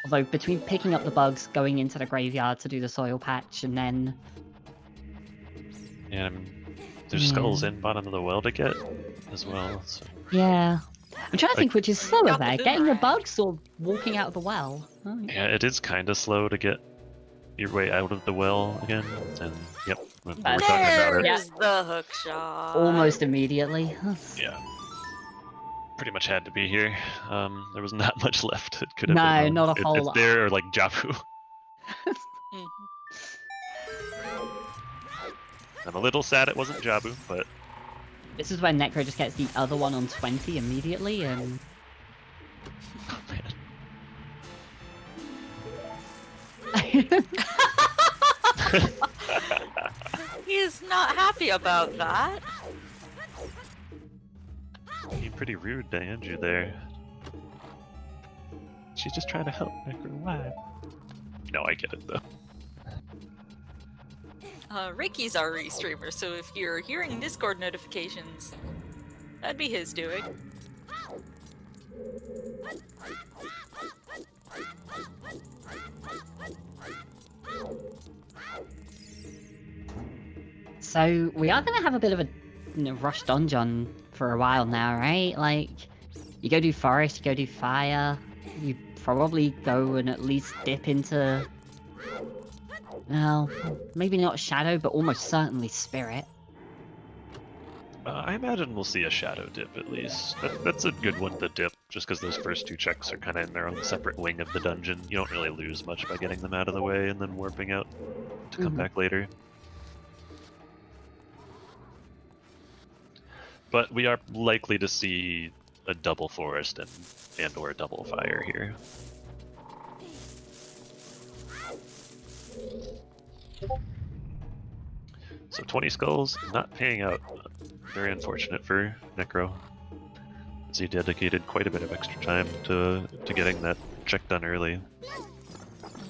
Although between picking up the bugs, going into the graveyard to do the soil patch, and then... Yeah, there's skulls in bottom of the well to get as well. So. Yeah. I'm trying to think which is slower got the there, getting the boomerang. bugs or walking out of the well. Oh, Yeah, it is kind of slow to get your way out of the well again. And yep, we're talking about it. There's the hook shot. almost immediately. Yeah. Pretty much had to be here. There was not much left. It could have No, been. not a whole It's lot. there or like Jabu. Mhm. I'm a little sad it wasn't Jabu, but This is when Necro just gets the other one on 20 immediately, and... oh man. He is not happy about that. Being pretty rude to Andrew there. She's just trying to help Necro. Why? No, I get it though. Ricky's our restreamer, so if you're hearing Discord notifications, that'd be his doing. So, we are going to have a bit of a rush dungeon for a while now, right? Like, you go do forest, you go do fire, you probably go and at least dip into... Well, maybe not shadow, but almost certainly spirit. I imagine we'll see a shadow dip at least. That's a good one to dip, just because those first two checks are kind of in their own separate wing of the dungeon. You don't really lose much by getting them out of the way and then warping out to come back later. But we are likely to see a double forest and or a double fire here. So 20 skulls, not paying out. Very unfortunate for Necro, as he dedicated quite a bit of extra time to getting that check done early.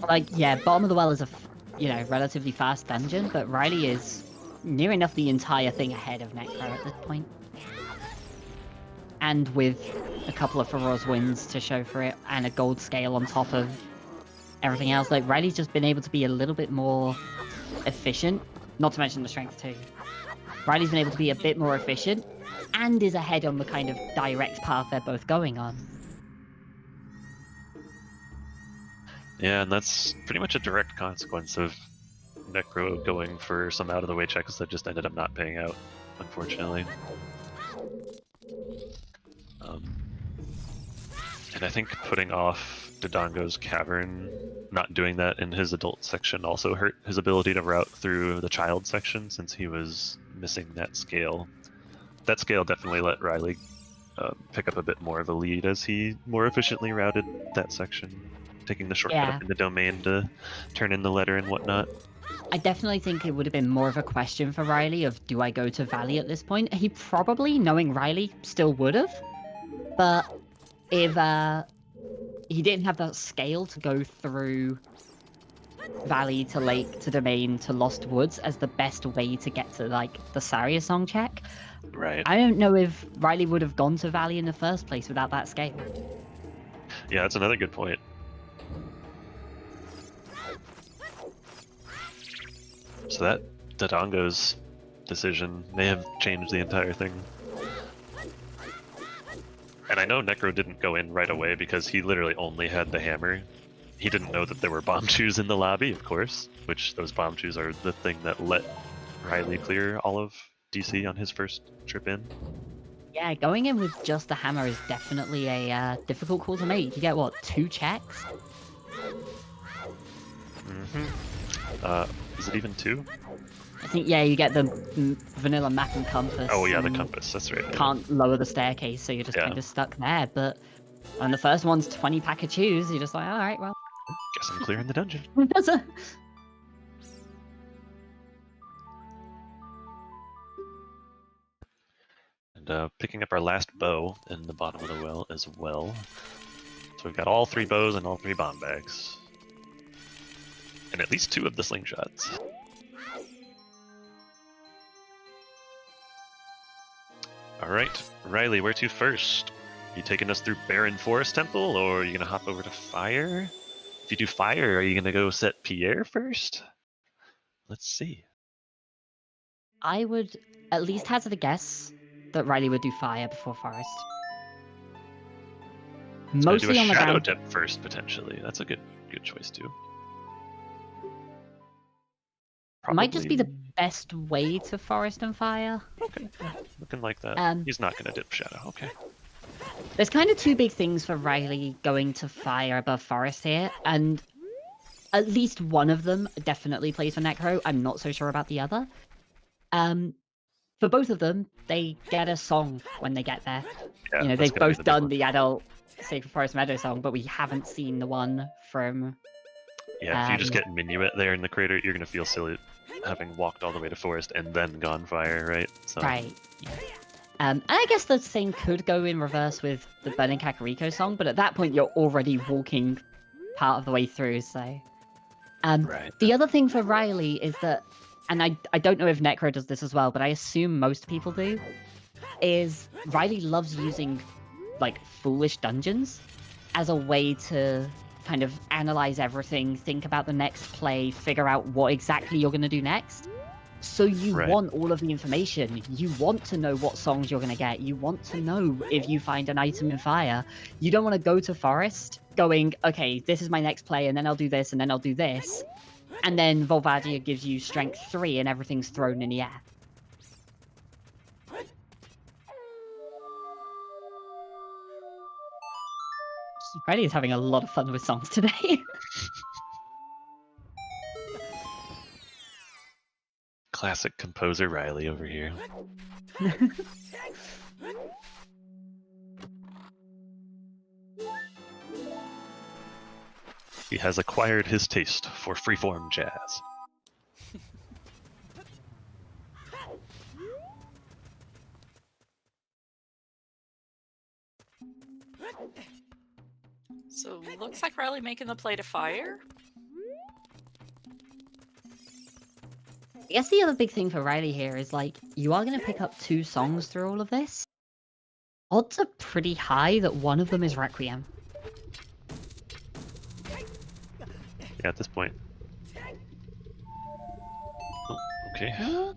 Like, yeah, bottom of the well is a, relatively fast dungeon, but Riley is near enough the entire thing ahead of Necro at this point. And with a couple of Feroz wins to show for it, and a gold scale on top of everything else, like, Riley's just been able to be a little bit more efficient, not to mention the strength too. Riley's been able to be a bit more efficient, and is ahead on the kind of direct path they're both going on. Yeah, and that's pretty much a direct consequence of Necro going for some out-of-the-way checks that just ended up not paying out, unfortunately. And I think putting off Dodongo's cavern, not doing that in his adult section, also hurt his ability to route through the child section, since he was missing that scale. That scale definitely let Riley pick up a bit more of a lead as he more efficiently routed that section, taking the shortcut up in the domain to turn in the letter and whatnot. I definitely think it would have been more of a question for Riley of, do I go to Valley at this point? He probably, knowing Riley, still would have. But if he didn't have that scale to go through Valley to Lake to Domain to Lost Woods as the best way to get to, like, the Saria song check, Right. I don't know if Riley would have gone to Valley in the first place without that scale. Yeah, that's another good point. So that Dodongo's decision may have changed the entire thing. And I know Necro didn't go in right away because he literally only had the hammer. He didn't know that there were bomb shoes in the lobby, of course, which those bomb shoes are the thing that let Riley clear all of DC on his first trip in. Yeah, going in with just the hammer is definitely a difficult call to make. You get, what, 2 checks? Is it even 2? I think, yeah, you get the vanilla map and compass. Oh yeah, the and compass, that's right. Can't lower the staircase, so you're just Yeah. kind of stuck there. But And the first one's 20 Pakachus. You're just like, all right, well. Guess I'm clearing the dungeon. And picking up our last bow in the bottom of the well as well. So we've got all 3 bows and all 3 bomb bags. And at least 2 of the slingshots. Alright, Riley, where to first? You taking us through Barren Forest Temple, or are you going to hop over to Fire? If you do Fire, are you going to go set Pierre first? Let's see. I would at least hazard a guess that Riley would do Fire before Forest. Mostly do a on the Shadow ground. Dip first, potentially. That's a good choice, too. Might just be the best way to Forest and Fire. Okay, yeah, looking like that. He's not going to dip Shadow, okay. There's kind of 2 big things for Riley going to Fire above Forest here, and at least one of them definitely plays for Necro. I'm not so sure about the other. For both of them, they get a song when they get there. Yeah, you know, they've both done the adult Sacred Forest Meadow song, but we haven't seen the one from... Yeah, if you just get Minuet there in the crater, you're going to feel silly having walked all the way to Forest and then gone Fire, right? So... Right. Yeah. And I guess the same could go in reverse with the Burning Kakariko song, but at that point you're already walking part of the way through, so... Right. The other thing for Riley is that, and I don't know if Necro does this as well, but I assume most people do, is Riley loves using, like, foolish dungeons as a way to kind of analyze everything, think about the next play, figure out what exactly you're going to do next. So you want all of the information. You want to know what songs you're going to get. You want to know if you find an item in Fire. You don't want to go to Forest going, okay, this is my next play, and then I'll do this, and then I'll do this. And then Volvagia gives you Strength 3, and everything's thrown in the air. Riley is having a lot of fun with songs today. Classic composer Riley over here. He has acquired his taste for freeform jazz. So looks like Riley making the play to Fire. I guess the other big thing for Riley here is, like, you are going to pick up 2 songs through all of this. Odds are pretty high that one of them is Requiem. Yeah, at this point. Oh, okay.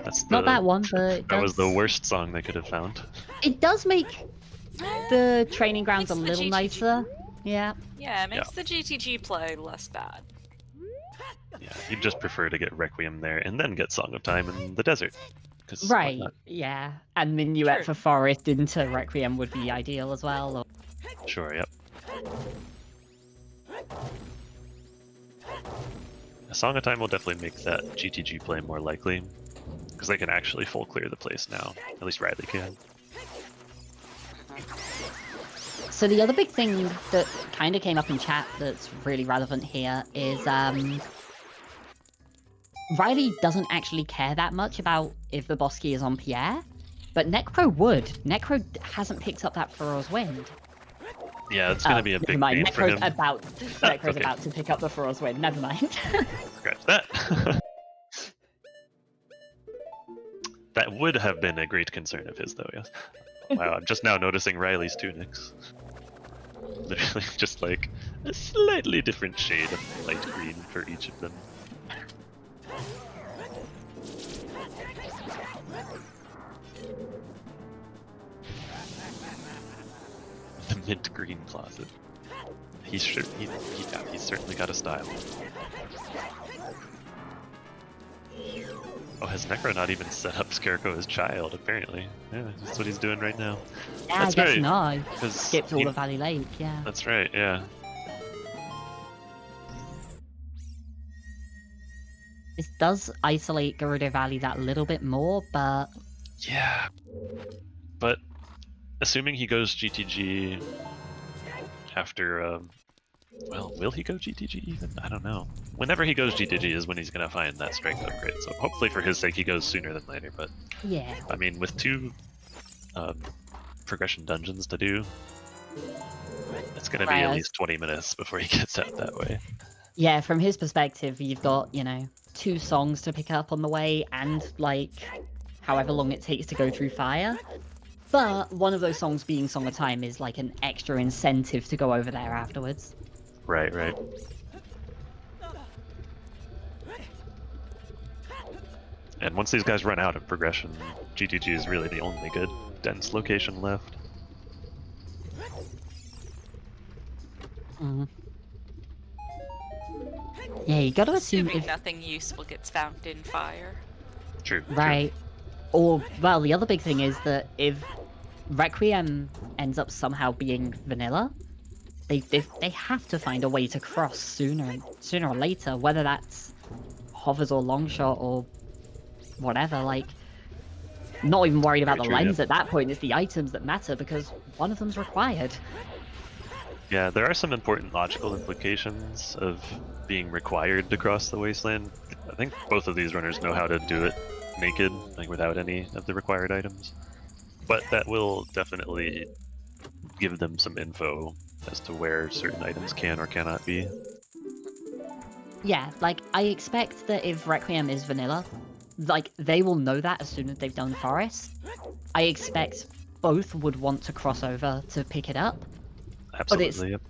That's Not that one, but that was the worst song they could have found. It does make the training grounds a Makes the little GTG. nicer. Yeah. Yeah, it makes the GTG play less bad. Yeah, you'd just prefer to get Requiem there and then get Song of Time in the desert. Right, yeah. And Minuet Sure. for Forest into Requiem would be ideal as well. Or... Sure, yep. A Song of Time will definitely make that GTG play more likely, because they can actually full clear the place now. At least Riley can. So the other big thing that kind of came up in chat that's really relevant here is Riley doesn't actually care that much about if the boss key is on Pierre, but Necro would. Necro hasn't picked up that Furrow's Wind. Yeah, it's gonna be a big mind. game for him. Necro's about to pick up the Furrow's Wind. Never mind. Scratch that. That would have been a great concern of his, though. Yes. Wow, I'm just now noticing Riley's tunics. Literally, just like a slightly different shade of light green for each of them. The mint green closet. He's certainly got a style. Oh, has Necro not even set up Scarecrow as child, apparently? Yeah, that's what he's doing right now. Yeah, That's I guess right, not. 'cause Skipped all of Valley Lake, yeah. That's right, yeah. This does isolate Gerudo Valley that little bit more, but... Yeah. But assuming he goes GTG after, well, will he go GTG even? I don't know. Whenever he goes GTG is when he's going to find that strength upgrade, so hopefully for his sake he goes sooner than later, but... Yeah. I mean, with 2 progression dungeons to do, it's going to be at least 20 minutes before he gets out that way. Yeah, from his perspective, you've got, you know, 2 songs to pick up on the way and, like, however long it takes to go through fire. But one of those songs being Song of Time is, like, an extra incentive to go over there afterwards. Right, right. And once these guys run out of progression, GTG is really the only good dense location left. Mm. Yeah, you gotta assume Assuming if... nothing useful gets found in fire. True. Right. Or, well, the other big thing is that if Requiem ends up somehow being vanilla, they have to find a way to cross sooner or later, whether that's hovers or longshot or whatever. Like, not even worried about the lens at that point. It's the items that matter because one of them's required. Yeah, there are some important logical implications of being required to cross the wasteland. I think both of these runners know how to do it naked, like without any of the required items. But that will definitely give them some info as to where certain items can or cannot be. Yeah, like, I expect that if Requiem is vanilla, like, they will know that as soon as they've done Forest. I expect both would want to cross over to pick it up. Absolutely, yep.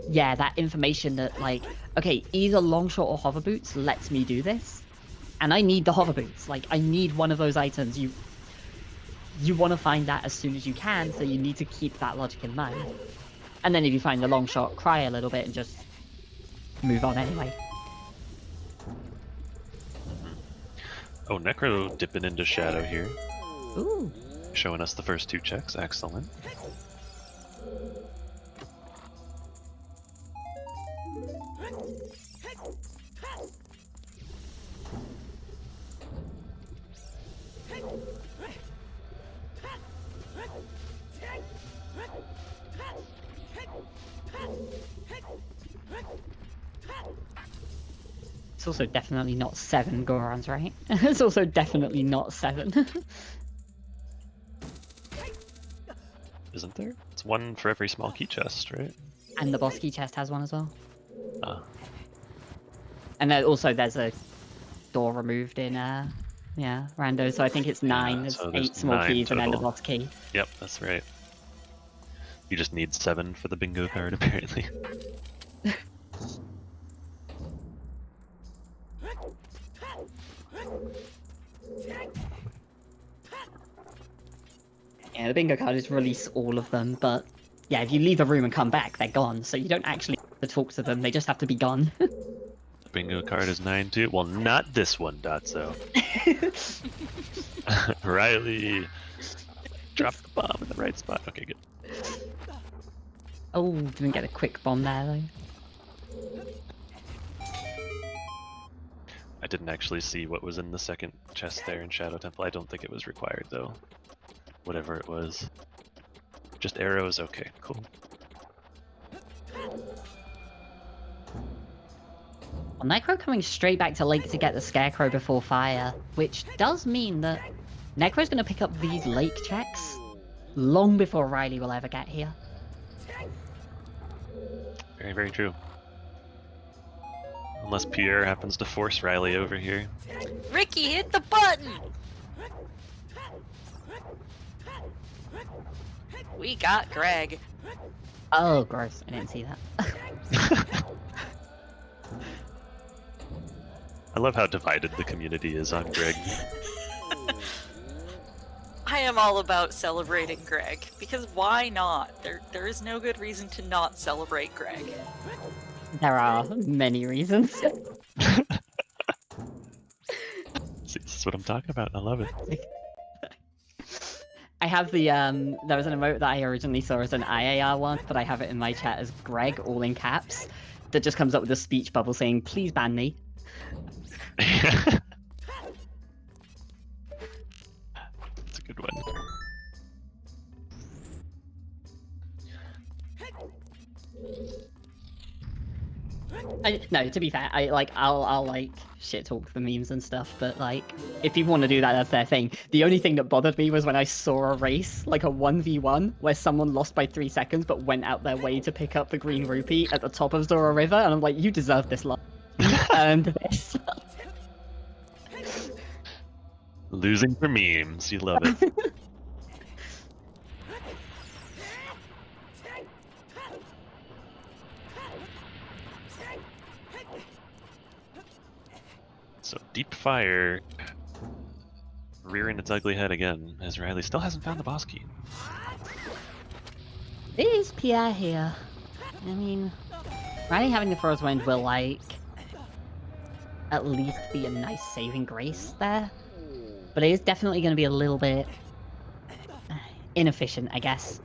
Yeah, that information that, like, okay, either Longshot or Hover Boots lets me do this, and I need the Hover Boots. Like, I need one of those items. You want to find that as soon as you can, so you need to keep that logic in mind. And then if you find the Longshot, cry a little bit and just move on anyway. Oh, Necro dipping into Shadow here. Ooh. Showing us the first 2 checks, excellent. It's also definitely not 7 Gorons, right? It's also definitely not 7. Isn't there? It's 1 for every small key chest, right? And the boss key chest has one as well. Ah. And then also there's a door removed in yeah, Rando, so I think it's 9. Yeah, there's so 8 small 9 keys total. and then the boss key. Yep, that's right. You just need 7 for the bingo card, apparently. Yeah, the bingo card is release all of them, but yeah, if you leave a room and come back, they're gone, so you don't actually have to talk to them, they just have to be gone. The bingo card is 9 too. Well, not this one, Dotso. Riley, drop the bomb in the right spot. Okay, good. Oh, didn't get a quick bomb there though. I didn't actually see what was in the second chest there in Shadow Temple. I don't think it was required though. Whatever it was. Just arrows? Okay, cool. Well, Necro coming straight back to Lake to get the Scarecrow before fire, which does mean that Necro's going to pick up these lake checks long before Riley will ever get here. Very, very true. Unless Pierre happens to force Riley over here. Ricky, hit the button! We got Greg. Oh, gross. I didn't see that. I love how divided the community is on Greg. I am all about celebrating Greg, because why not? There is no good reason to not celebrate Greg. There are many reasons. See, this is what I'm talking about. I love it. I have the, there was an emote that I originally saw as an IAR one, but I have it in my chat as Greg, all in caps, that just comes up with a speech bubble saying, please ban me. That's a good one. No, to be fair, I'll like shit talk the memes and stuff, but like if people want to do that, that's their thing. The only thing that bothered me was when I saw a race, like a 1v1, where someone lost by 3 seconds but went out their way to pick up the green rupee at the top of Zora River, and I'm like, you deserve this lot. You earned this. Losing for memes, you love it. So deep fire rearing its ugly head again, as Riley still hasn't found the boss key. Is Pierre here? I mean, Riley having the Frost Wind will like at least be a nice saving grace there, but it is definitely going to be a little bit inefficient, I guess.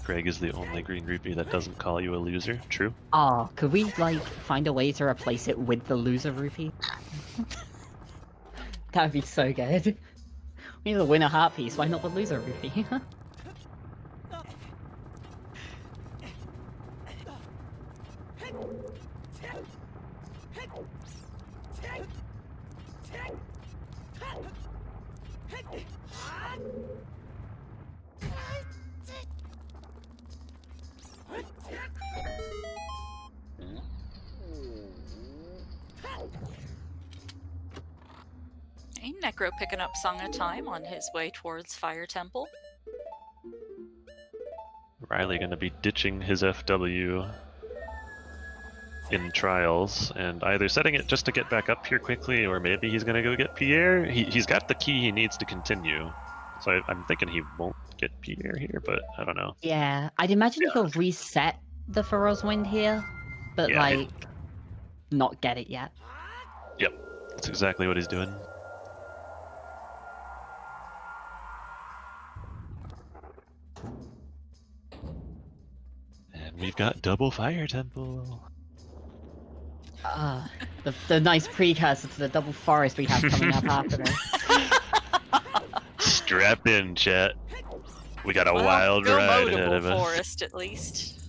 Greg is the only green rupee that doesn't call you a loser. True. Oh, could we like find a way to replace it with the loser rupee? That would be so good. We need the winner heart piece, why not the loser rupee? Hey, Necro picking up Song of Time on his way towards Fire Temple. Riley gonna be ditching his FW in trials and either setting it just to get back up here quickly, or maybe he's gonna go get Pierre. He's got the key he needs to continue, so I'm thinking he won't get Pierre here, but I don't know. Yeah, I'd imagine he'll reset the Pharaoh's Wind here, but Yeah, like not get it yet. Yep, that's exactly what he's doing. And we've got double Fire Temple. The nice precursor to the double forest we have coming up after this. Strap in, chat. We got a Well, wild go ride ahead Modable of us. Forest, at least.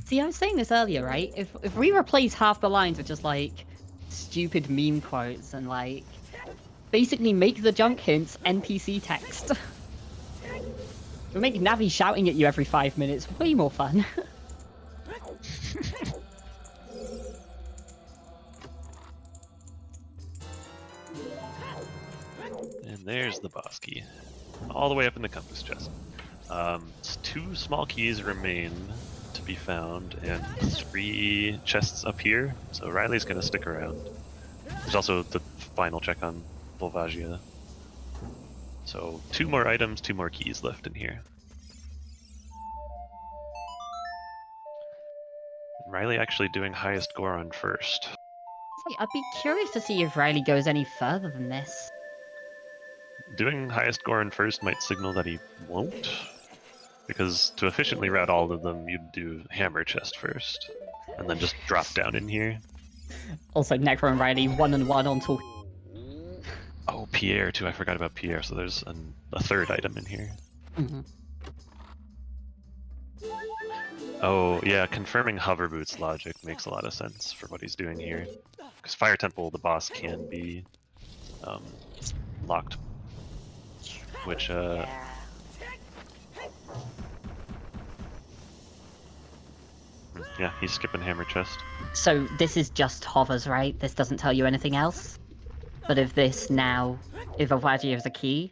See, I was saying this earlier, right? If we replace half the lines with just like stupid meme quotes and like basically make the junk hints NPC text. We make Navi shouting at you every 5 minutes way more fun. And there's the boss key. All the way up in the compass chest. 2 small keys remain to be found, and 3 chests up here, so Riley's gonna stick around. There's also the final check on Volvagia. So 2 more items, 2 more keys left in here. Riley actually doing highest Goron first. I'd be curious to see if Riley goes any further than this. Doing highest Goron first might signal that he won't, because to efficiently route all of them, you'd do hammer chest first, and then just drop down in here. Also, Necro and Riley 1-1 on talk. Oh, Pierre too, I forgot about Pierre, so there's a 3rd item in here. Mm-hmm. Oh, yeah, confirming Hover Boots logic makes a lot of sense for what he's doing here. Because Fire Temple, the boss can be locked. Which, yeah, he's skipping Hammer Chest. So this is just hovers, right? This doesn't tell you anything else? But if this now, if Volvagia is a key,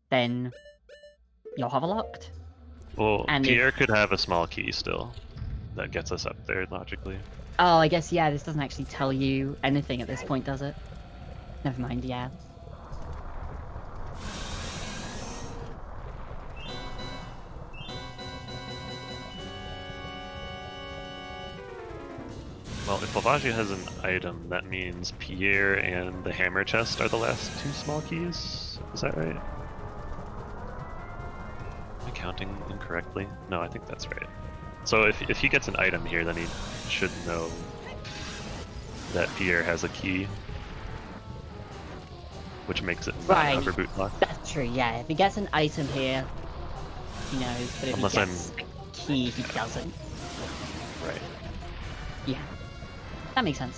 then you're hover locked? Well, And Pierre could have a small key still. That gets us up there, logically. Oh, I guess, yeah, this doesn't actually tell you anything at this point, does it? Never mind, yeah. Well, if Volvagia has an item, that means Pierre and the Hammer Chest are the last 2 small keys? Is that right? Am I counting incorrectly? No, I think that's right. So if he gets an item here, then he should know that Pierre has a key. which makes it Right. not hover boot lock. That's true, yeah. If he gets an item here, he knows, but if Unless he gets a key, he doesn't. Right. Yeah. That makes sense.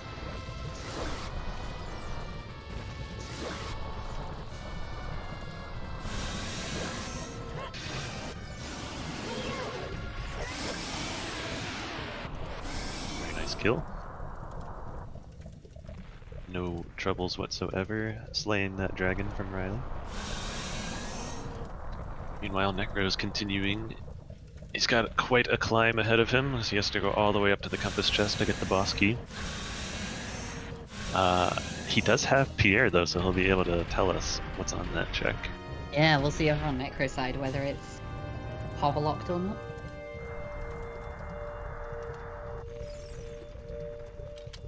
Very nice kill. No troubles whatsoever slaying that dragon from Riley. Meanwhile, Necro's continuing. He's got quite a climb ahead of him, as he has to go all the way up to the compass chest to get the boss key. He does have Pierre though, so he'll be able to tell us what's on that check. Yeah, we'll see over on Necro's side whether it's hover locked or not.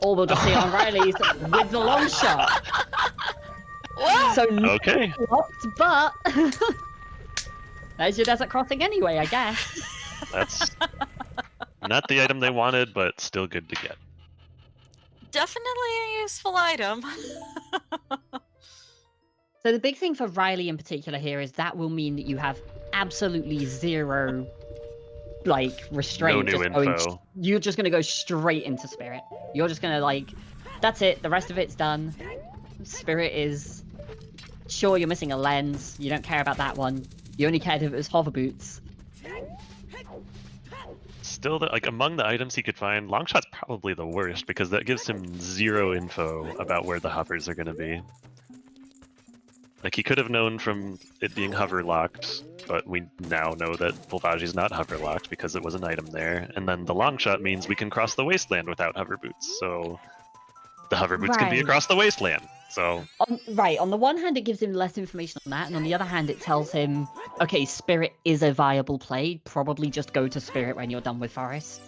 Or we'll just see it on Riley's with the long shot. So Okay. locked, but there's your desert crossing anyway, I guess. That's not the item they wanted, but still good to get. Definitely a useful item. So the big thing for Riley in particular here is that will mean that you have absolutely zero, like, restraint. No new info. You're just going to go straight into Spirit. You're just going to, like, that's it. The rest of it's done. Spirit is... Sure, you're missing a lens. You don't care about that one. You only cared if it was hover boots. Still, like among the items he could find, Longshot's probably the worst because that gives him zero info about where the hovers are going to be. Like, he could have known from it being hover locked, but we now know that Volvagi's not hover locked because it was an item there. And then the long shot means we can cross the wasteland without hover boots, so the hover boots can be across the wasteland. So On the one hand, it gives him less information on that, and on the other hand, it tells him, okay, Spirit is a viable play. Probably just go to Spirit when you're done with Forest.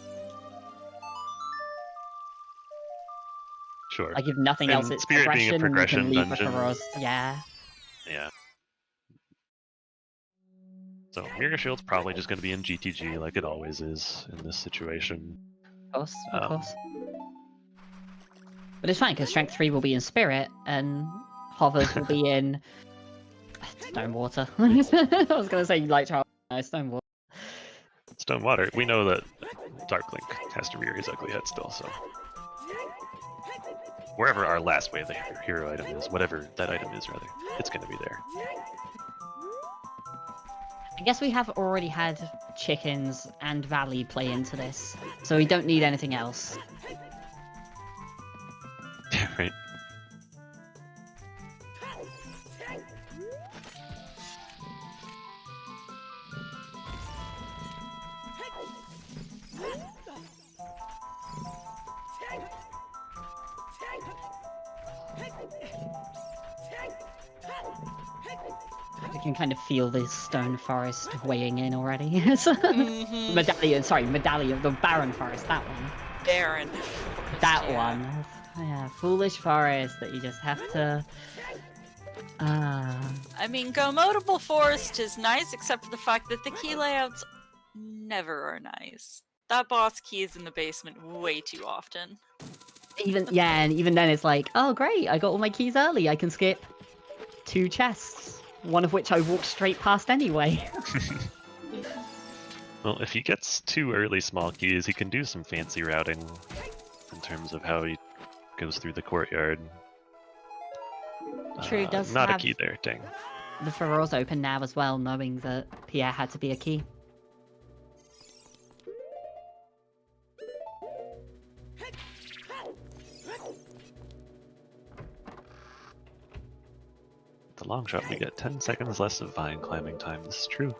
sure. Like, if nothing And else, it's Spirit being a progression, and you can leave dungeon. with Feroz. Yeah. Yeah. So Mirror Shield's probably just going to be in GTG like it always is in this situation. Of course. But it's fine, because Strength 3 will be in Spirit, and Hovers will be in... Stonewater. I was going to say Light Child. No, Stonewater. Stonewater, we know that Darklink has to rear his ugly head still, so... Wherever our last wave of hero item is, whatever that item is, rather, it's going to be there. I guess we have already had Chickens and Valley play into this, so we don't need anything else. Right. I can kind of feel the stone forest weighing in already. Medallion, the barren forest, that one. Barren. That one. Yeah, foolish forest that you just have to... I mean, Go-Modable Forest is nice, except for the fact that the key layouts never are nice. That boss key is in the basement way too often. and even then it's like, oh great, I got all my keys early, I can skip 2 chests, one of which I walked straight past anyway. Well, if he gets 2 early small keys, he can do some fancy routing in terms of how he goes through the courtyard. True, does not have a key there, dang. the Feroz open now as well, knowing that Pierre had to be a key. The long shot, we get 10 seconds less of vine climbing time. This is true.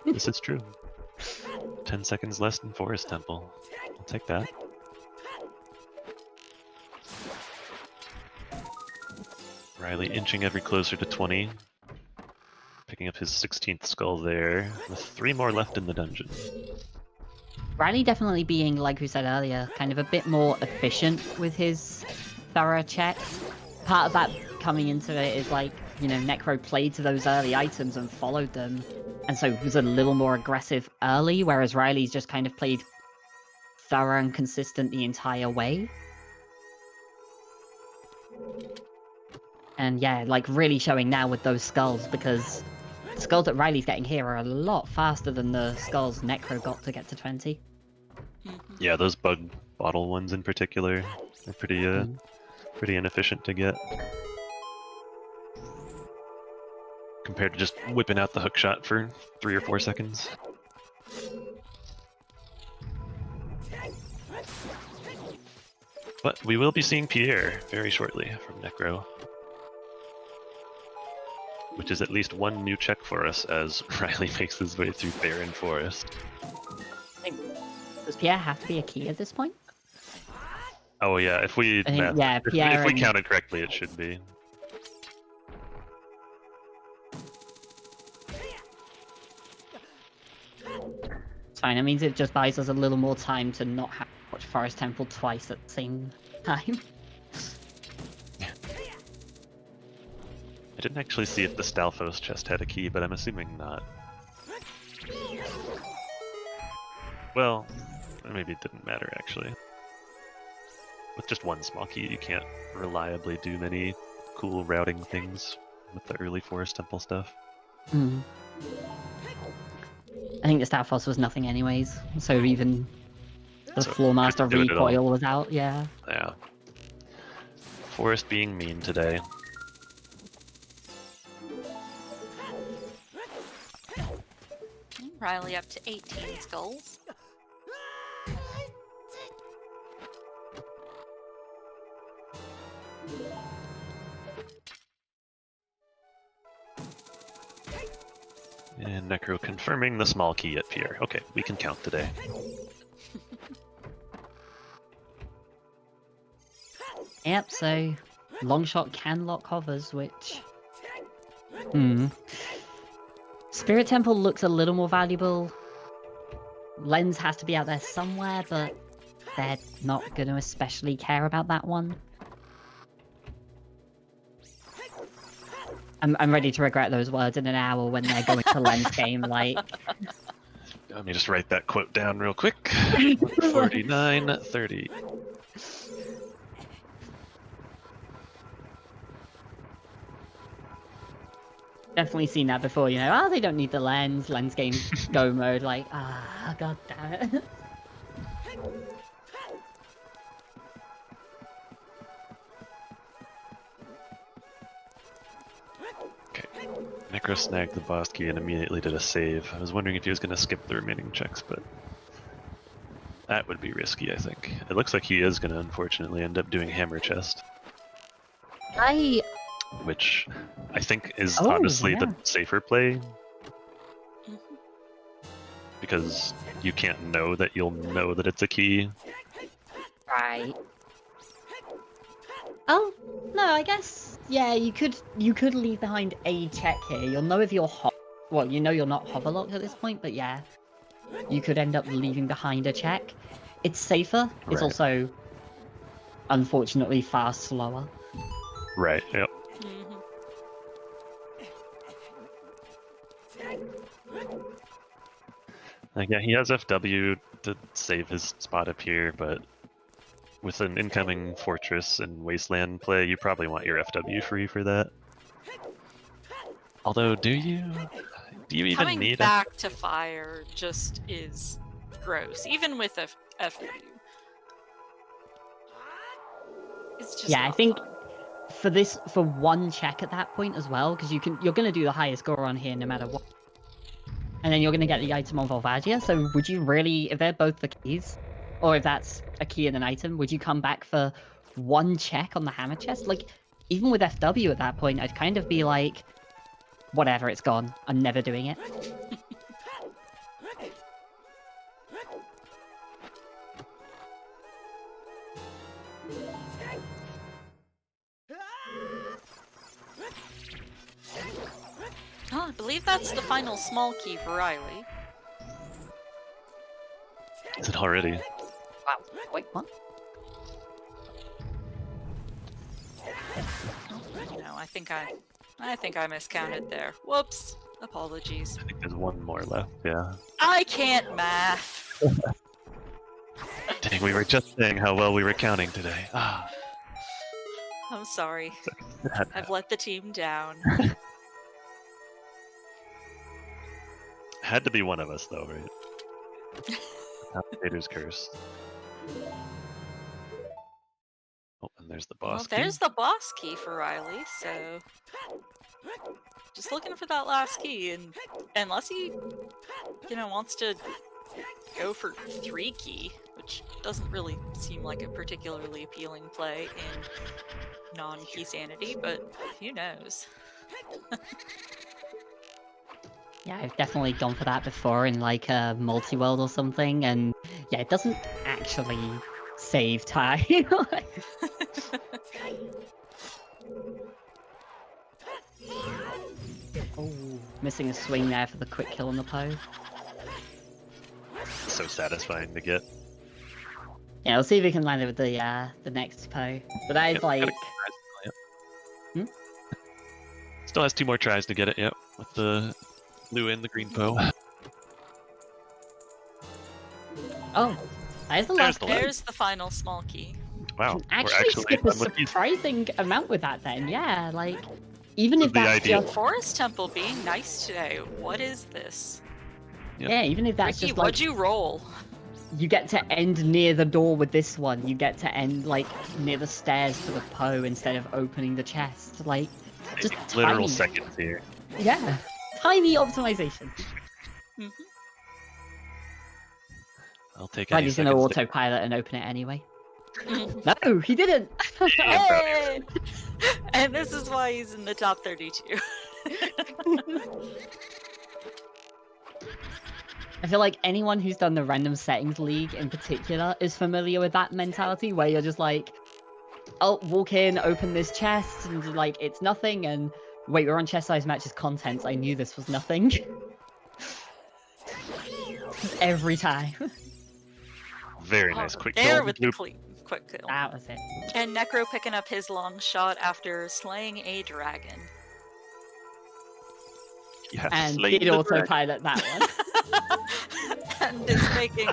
This is true. 10 seconds less than Forest Temple. I'll take that. Riley inching ever closer to 20. Picking up his 16th skull there, with 3 more left in the dungeon. Riley definitely being, like we said earlier, kind of a bit more efficient with his thorough checks. Part of that coming into it is like, you know, Necro played to those early items and followed them, and so was a little more aggressive early, whereas Riley's just kind of played thorough and consistent the entire way. And yeah, like really showing now with those skulls, because the skulls that Riley's getting here are a lot faster than the skulls Necro got to get to 20. Yeah, those bug bottle ones in particular are pretty inefficient to get. Compared to just whipping out the hook shot for 3 or 4 seconds. But we will be seeing Pierre very shortly from Necro. Which is at least one new check for us as Riley makes his way through Barren Forest. Does Pierre have to be a key at this point? Oh yeah, if we Pierre if we counted correctly, it should be. It's fine. It means it just buys us a little more time to not have to watch Forest Temple twice at the same time. I didn't actually see if the Stalfos chest had a key, but I'm assuming not. Well, maybe it didn't matter actually. With just one small key, you can't reliably do many cool routing things with the early Forest Temple stuff. Mm. I think the Stalfos was nothing anyways, so even the Floormaster recoil was out, yeah. Yeah. Forest being mean today. Riley up to 18 skulls. And Necro confirming the small key at Pierre. Okay, we can count today. Yep, so Longshot can lock hovers, which... Spirit Temple looks a little more valuable. Lens has to be out there somewhere, but they're not going to especially care about that one. I'm ready to regret those words in an hour when they're going to Lens game, like... Let me just write that quote down real quick. 49:30. Definitely seen that before, you know, they don't need the lens game go mode, like, god damn it. Okay, Necro snagged the boss key and immediately did a save. I was wondering if he was going to skip the remaining checks, but that would be risky, I think. It looks like he is going to unfortunately end up doing Hammer Chest. Which I think is honestly the safer play. Because you can't know that you'll know that it's a key. Right. Oh, no, I guess, yeah, you could leave behind a check here. You'll know if you're well, you know you're not hover locked at this point, but yeah. You could end up leaving behind a check. It's safer. Right. It's also, unfortunately, far slower. Right, yep. Like, yeah, he has FW to save his spot up here, but with an incoming Fortress and Wasteland play, you probably want your FW free for that. Although, do you even Coming need back to fire just is gross, even with FW. It's just I not think fun. for one check at that point as well, because you're gonna do the highest score on here no matter what. And then you're going to get the item on Volvagia, so would you really, if they're both the keys, or if that's a key and an item, would you come back for one check on the hammer chest? Like, even with FW at that point, I'd kind of be like, whatever, it's gone. I'm never doing it. Oh, I believe that's the final small key for Riley. Is it already? Wow. Wait, what? No, I think I miscounted there. Whoops. Apologies. I think there's one more left, yeah. I can't math. Dang, we were just saying how well we were counting today. I'm sorry. That- I've let the team down. Had to be one of us, though, right? Commentator's curse. Oh, and there's the boss. Well, there's the boss key for Riley, so just looking for that last key, and unless he, wants to go for 3 key, which doesn't really seem like a particularly appealing play in non-key sanity, but who knows? Yeah, I've definitely gone for that before in like a multi-world or something, and yeah, it doesn't actually save time. Oh, missing a swing there for the quick kill on the Poe. So satisfying to get. Yeah, we'll see if we can land it with the next Poe. But that is Yep, like, yep. Still has 2 more tries to get it, yep, with the blue and the green Poe. oh, there's the There's last the key. There's the final small key. Wow, Actually, skip a done with these. surprising amount with that then, yeah, like, even if The that's ideal. just, Forest Temple being nice today. What is this? Yep. yeah, even if that's Ricky, just like, what'd you roll? you get to end near the door with this one, you get to end like near the stairs for the Poe instead of opening the chest, like, just Literal tiny. seconds here. Yeah, tiny optimization. Mhm. I'll take But any he's gonna seconds. autopilot and open it anyway. No, he didn't! Yeah, I'm proud of Hey! And this is why he's in the top 32. I feel like anyone who's done the Random Settings League in particular is familiar with that mentality where you're just like, oh, walk in, open this chest, and like, it's nothing, and wait, we're on chest size matches contents, I knew this was nothing. Every time. Very nice quick There kill. with the Bloop. quick kill. That was it. And Necro picking up his long shot after slaying a dragon. Yeah, And slay did the dragon. autopilot that one. And is making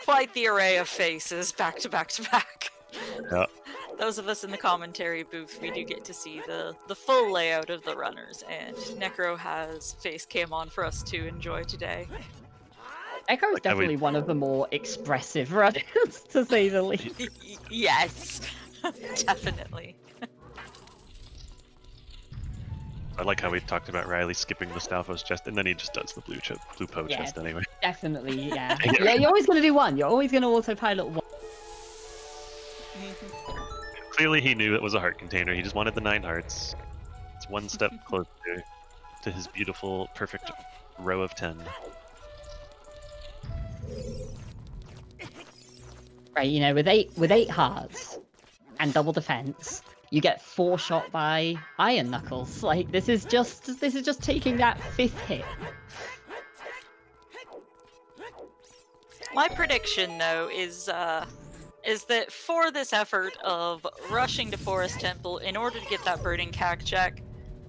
quite the array of faces back to back to back. Yeah. Those of us in the commentary booth, we do get to see the full layout of the runners, and Necro has face cam on for us to enjoy today. Echo is Like how we- definitely one of the more expressive runners, to say the least. Yes, definitely. I like how we talked about Riley skipping the Stalfos chest, and then he just does the blue Poe Yeah. chest anyway. Definitely, yeah. Yeah, you're always going to do one. You're always going to autopilot one. Clearly he knew it was a heart container. He just wanted the 9 hearts. It's one step closer to his beautiful, perfect row of 10. Right, you know, with eight hearts and double defense, you get 4 shot by Iron Knuckles. Like, this is just taking that 5th hit. My prediction, though, is that for this effort of rushing to Forest Temple in order to get that burning cac check,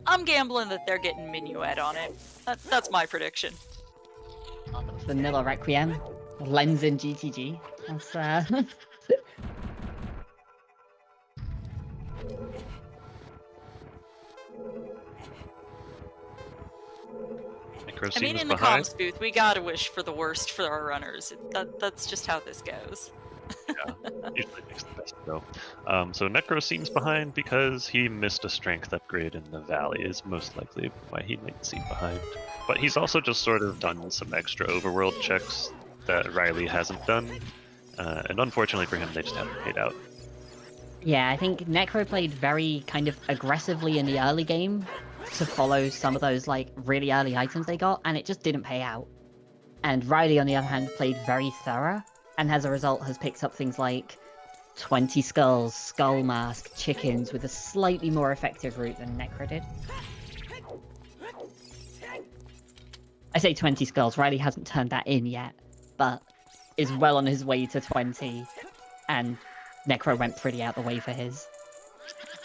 I'm gambling that they're getting Minuet on it. That's my prediction. Vanilla Requiem, Lens in GTG. That's Necro I mean, seems in the behind. comms booth, we gotta wish for the worst for our runners. That's just how this goes. Usually makes the best go. So Necro seems behind because he missed a strength upgrade in the valley is most likely why he might seem behind. But he's also just sort of done some extra overworld checks that Riley hasn't done. And unfortunately for him, they just haven't paid out. Yeah, I think Necro played very kind of aggressively in the early game to follow some of those like really early items they got, and it just didn't pay out. And Riley, on the other hand, played very thorough, and as a result has picked up things like 20 skulls, skull mask, chickens with a slightly more effective route than Necro did. I say 20 skulls, Riley hasn't turned that in yet, but is well on his way to 20, and Necro went pretty out the way for his.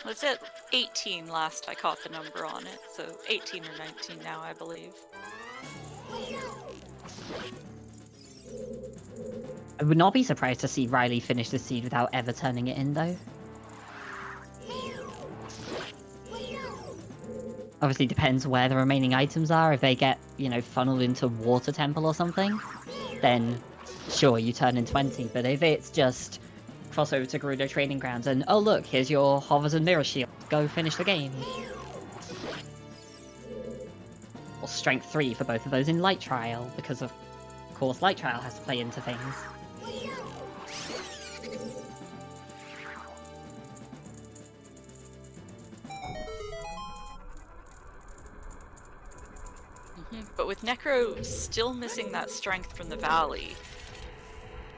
Was it 18 last I caught the number on it? So 18 or 19 now, I believe. I would not be surprised to see Riley finish the seed without ever turning it in, though. Obviously depends where the remaining items are. If they get, you know, funneled into Water Temple or something, then sure, you turn in 20. But if it's just cross over to Gerudo Training Grounds and, oh look, here's your Hovers and Mirror Shield, go finish the game. Or Strength 3 for both of those in Light Trial, because of course Light Trial has to play into things. But with Necro still missing that strength from the Valley,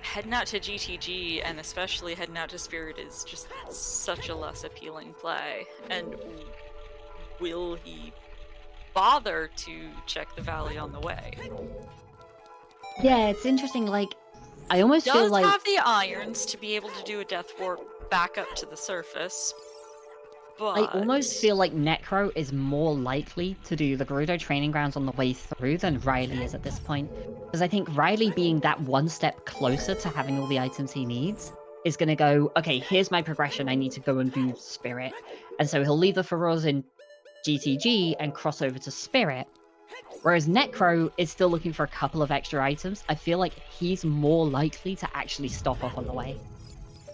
heading out to GTG, and especially heading out to Spirit, is just such a less appealing play. And will he bother to check the Valley on the way? Yeah, it's interesting, like, I almost feel Does like... have the irons to be able to do a Death Warp back up to the surface, but... I almost feel like Necro is more likely to do the Gerudo Training Grounds on the way through than Riley is at this point. Because I think Riley being that one step closer to having all the items he needs is going to go, okay, here's my progression, I need to go and do Spirit. And so he'll leave the Feroz in GTG and cross over to Spirit. Whereas Necro is still looking for a couple of extra items. I feel like he's more likely to actually stop off on the way.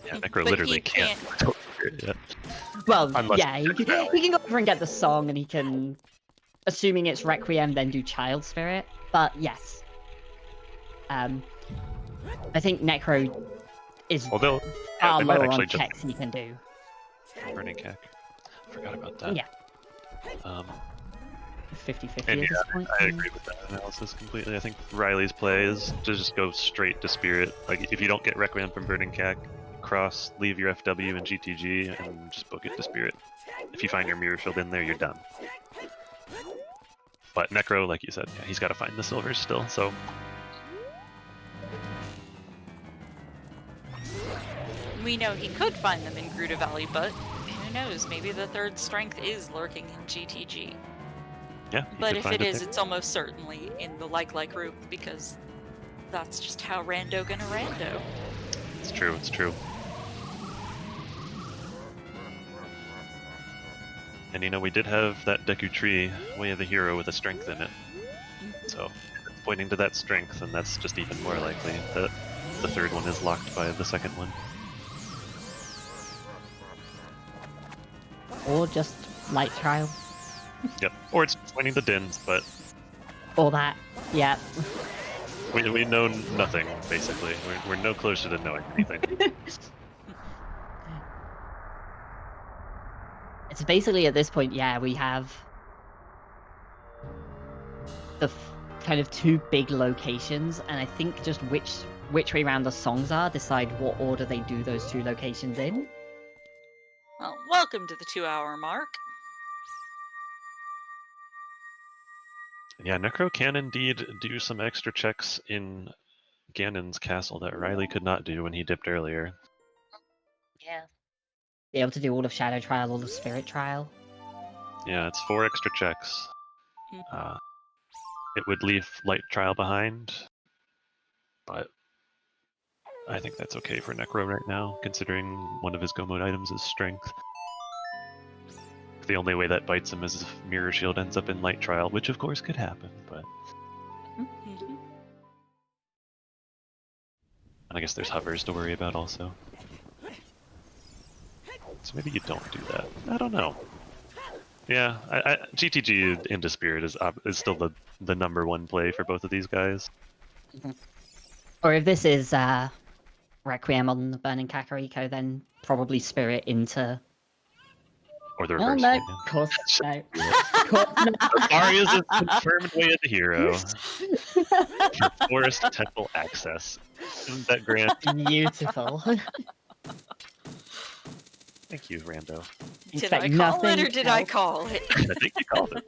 Yeah, Necro But literally he can't. Yeah. Well, Unless yeah, he can go over and get the song, and he can, assuming it's Requiem, then do Child Spirit. But yes, I think Necro is Although far they might lower actually on checks he can do. Burning Cack. Forgot about that. Yeah. 50-50 And at yeah, this point. I agree with that analysis completely. I think Riley's play is to just go straight to Spirit. Like, if you don't get Requiem from Burning Cack, cross, leave your FW and GTG, and just book it to Spirit. If you find your Mirror Shield in there, you're done. But Necro, like you said, yeah, he's got to find the silvers still, so... We know he could find them in Gerudo Valley, but who knows, maybe the third strength is lurking in GTG. Yeah, But if it is, it's almost certainly in the like group, because that's just how Rando gonna Rando. It's true, it's true. And you know, we did have that Deku tree, Way of the Hero, with a strength in it. So, it's pointing to that strength, and that's just even more likely that the third one is locked by the second one. Or just Light Trial. Yep, or it's pointing to Dins, but Or that. Yeah. we know nothing, basically. We're no closer to knowing anything. It's basically at this point, yeah, we have the kind of two big locations, and I think just which way around the songs are decide what order they do those two locations in. Well, welcome to the 2-hour mark. Yeah, Necro can indeed do some extra checks in Ganon's castle that Riley could not do when he dipped earlier. Yeah. Be able to do all of Shadow Trial, all of Spirit Trial. Yeah, it's 4 extra checks. It would leave Light Trial behind, but I think that's okay for Necro right now, considering one of his Go Mode items is Strength. The only way that bites him is if Mirror Shield ends up in Light Trial, which of course could happen, but... Mm-hmm. And I guess there's hovers to worry about also. So maybe you don't do that. I don't know. Yeah, GTG into Spirit is still the #1 play for both of these guys. Or if this is Requiem on the Burning Kakariko, then probably Spirit into... Or the Oh reverse. no, Yeah. of course no. Of course no. Aria's is confirmed Way of the Hero. For Forest Temple access. Isn't that grand? Beautiful. Thank you, Rando. Did Expect I call nothing it, or did I else. call it? I think you called it.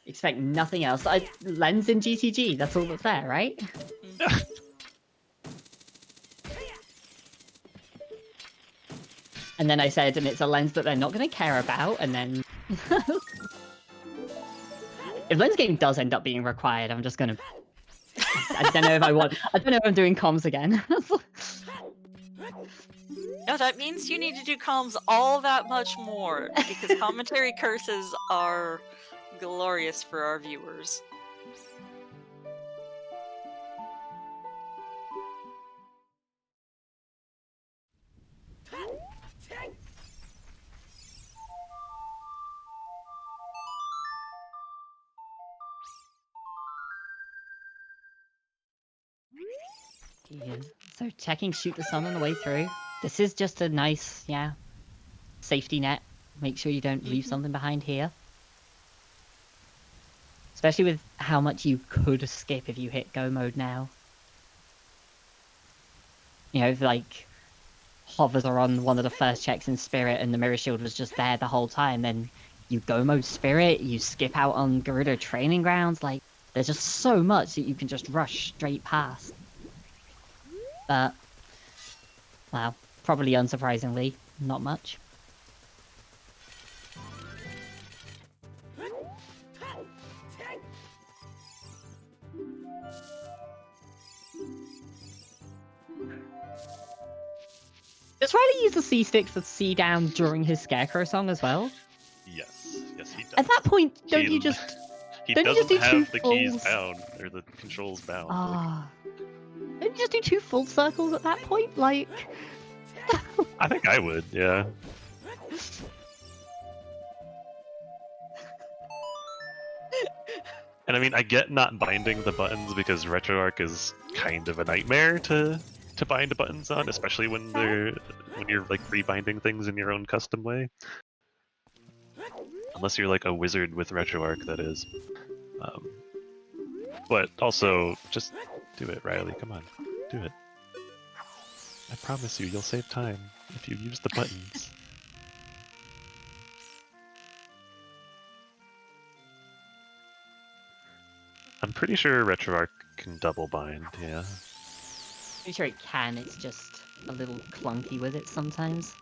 Expect nothing else. Lens in GTG, that's all that's there, right? And then I said, and it's a lens that they're not going to care about, and then... If lens game does end up being required, I'm just going to... I don't know if I want... I don't know if I'm doing comms again. No, that means you need to do comms all that much more, because commentary curses are glorious for our viewers. Yeah. So checking shoot the sun on the way through. This is just a nice, yeah, safety net. Make sure you don't leave something behind here. Especially with how much you could skip if you hit go mode now. You know, if like hovers are on one of the first checks in Spirit and the mirror shield was just there the whole time, then you go mode Spirit, you skip out on Gerudo training grounds, like there's just so much that you can just rush straight past. But, well, probably unsurprisingly, not much. Does Riley use the C-Stick to C down during his Scarecrow song as well? Yes, yes, he does. At that point, don't you just... He don't you doesn't just do have two the keys fulls? bound, or the controls bound. Ah. Don't you just do 2 full circles at that point? Like... I think I would, yeah. And I mean, I get not binding the buttons because RetroArch is kind of a nightmare to bind buttons on, especially when you're like rebinding things in your own custom way. Unless you're like a wizard with RetroArch, that is. But also, just do it, Riley. Come on, do it. I promise you, you'll save time if you use the buttons. I'm pretty sure RetroArch can double bind, yeah. Pretty sure it can, it's just a little clunky with it sometimes.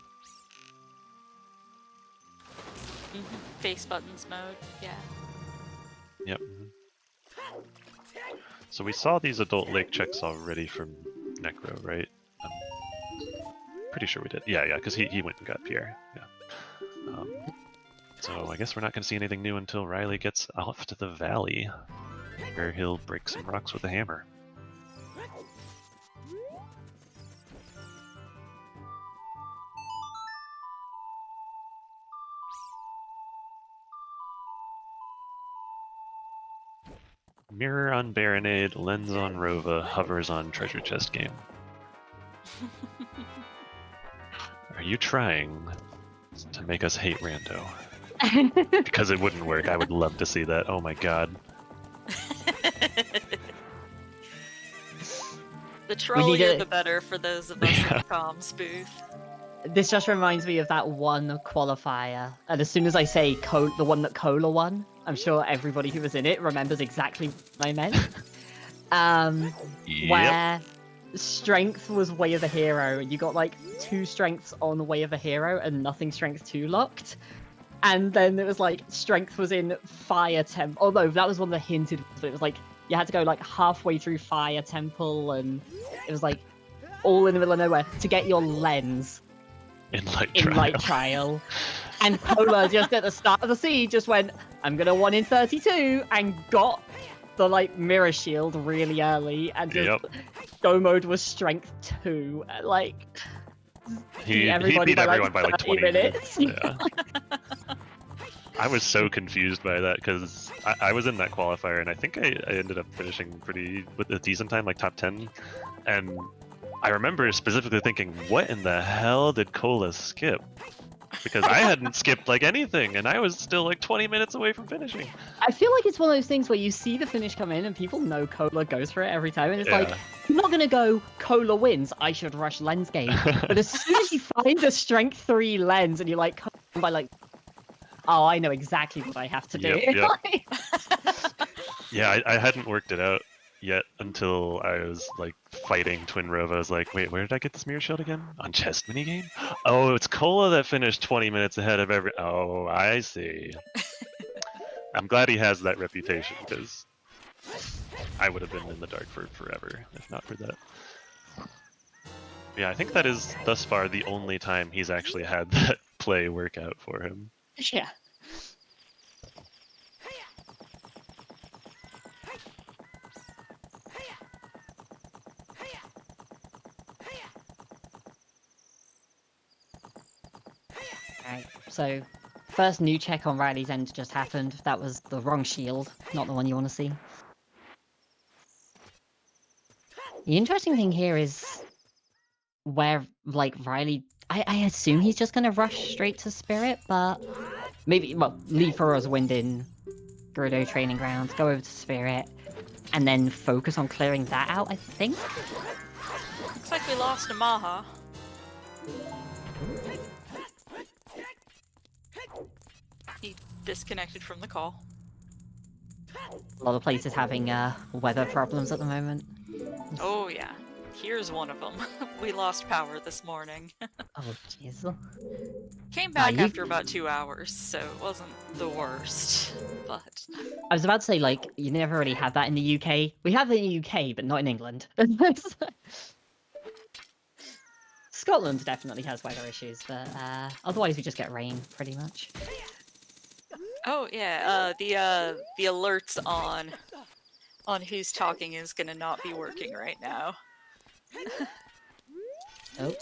Face buttons mode, yeah. Yep. So we saw these adult lake checks already from Necro, right? Pretty sure we did. Yeah, because he went and got Pierre. Yeah. So I guess we're not going to see anything new until Riley gets off to the valley, where he'll break some rocks with a hammer. Mirror on Baronade, lens on Rova, hovers on treasure chest game. Are you trying to make us hate Rando? Because it wouldn't work. I would love to see that. Oh my god. The trollier the better for those of us in the comms booth. This just reminds me of that one qualifier, and as soon as I say the one that Cola won, I'm sure everybody who was in it remembers exactly what I meant. Where strength was Way of the Hero, and you got like 2 strengths on Way of the Hero and nothing strength 2 locked. And then it was like strength was in Fire Temple. Oh no, that was one of the hinted ones, but it was like you had to go like halfway through Fire Temple, and it was like all in the middle of nowhere to get your lens in Light Trial. And Cola just at the start of the siege just went, I'm gonna 1 in 32, and got the like mirror shield really early, and just go mode was strength 2. Like he beat everyone by like 20 minutes. Yeah. I was so confused by that because I was in that qualifier and I think I ended up finishing with a decent time, like top 10, and I remember specifically thinking, what in the hell did Cola skip? Because I hadn't skipped like anything, and I was still like 20 minutes away from finishing. I feel like it's one of those things where you see the finish come in, and people know Cola goes for it every time, and it's like, I'm not gonna go, Cola wins, I should rush lens game. But as soon as you find a strength 3 lens, and you're like, by like, oh, I know exactly what I have to do. Yeah, I hadn't worked it out yet until I was like fighting Twin Rova. I was like, wait, where did I get this mirror shield again? On chest minigame? Oh, it's Cola that finished 20 minutes ahead of every... Oh, I see. I'm glad he has that reputation, because I would have been in the dark for forever if not for that. Yeah, I think that is thus far the only time he's actually had that play work out for him. Yeah. Alright, so first new check on Riley's end just happened. That was the wrong shield, not the one you want to see. The interesting thing here is where, like, Riley... I assume he's just going to rush straight to Spirit, but maybe, well, leave Furrow's Wind in Gerudo Training Grounds, go over to Spirit, and then focus on clearing that out, I think? Looks like we lost a Maha. He disconnected from the call. A lot of places having weather problems at the moment. Oh yeah, here's one of them. We lost power this morning. Oh, jeez. Came back you- after about 2 hours, so it wasn't the worst. But I was about to say, like, you never really had that in the UK. We have it in the UK, but not in England. Scotland definitely has weather issues, but otherwise we just get rain, pretty much. oh yeah, the alerts on who's talking is gonna not be working right now. Oh.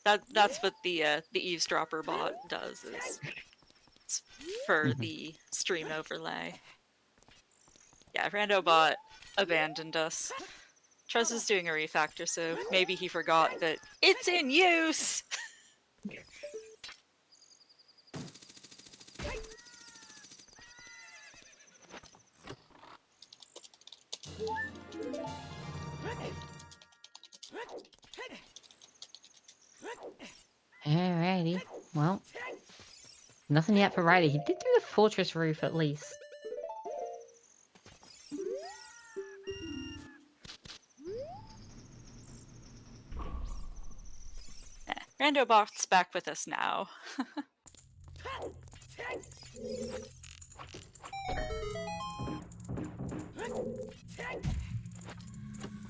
That's what the eavesdropper bot does, is it's for the stream overlay. Yeah, Randobot abandoned us. Trez is doing a refactor, so maybe he forgot that it's in use. Alrighty. Well, nothing yet for Riley. He did do the fortress roof at least. Randobot's back with us now.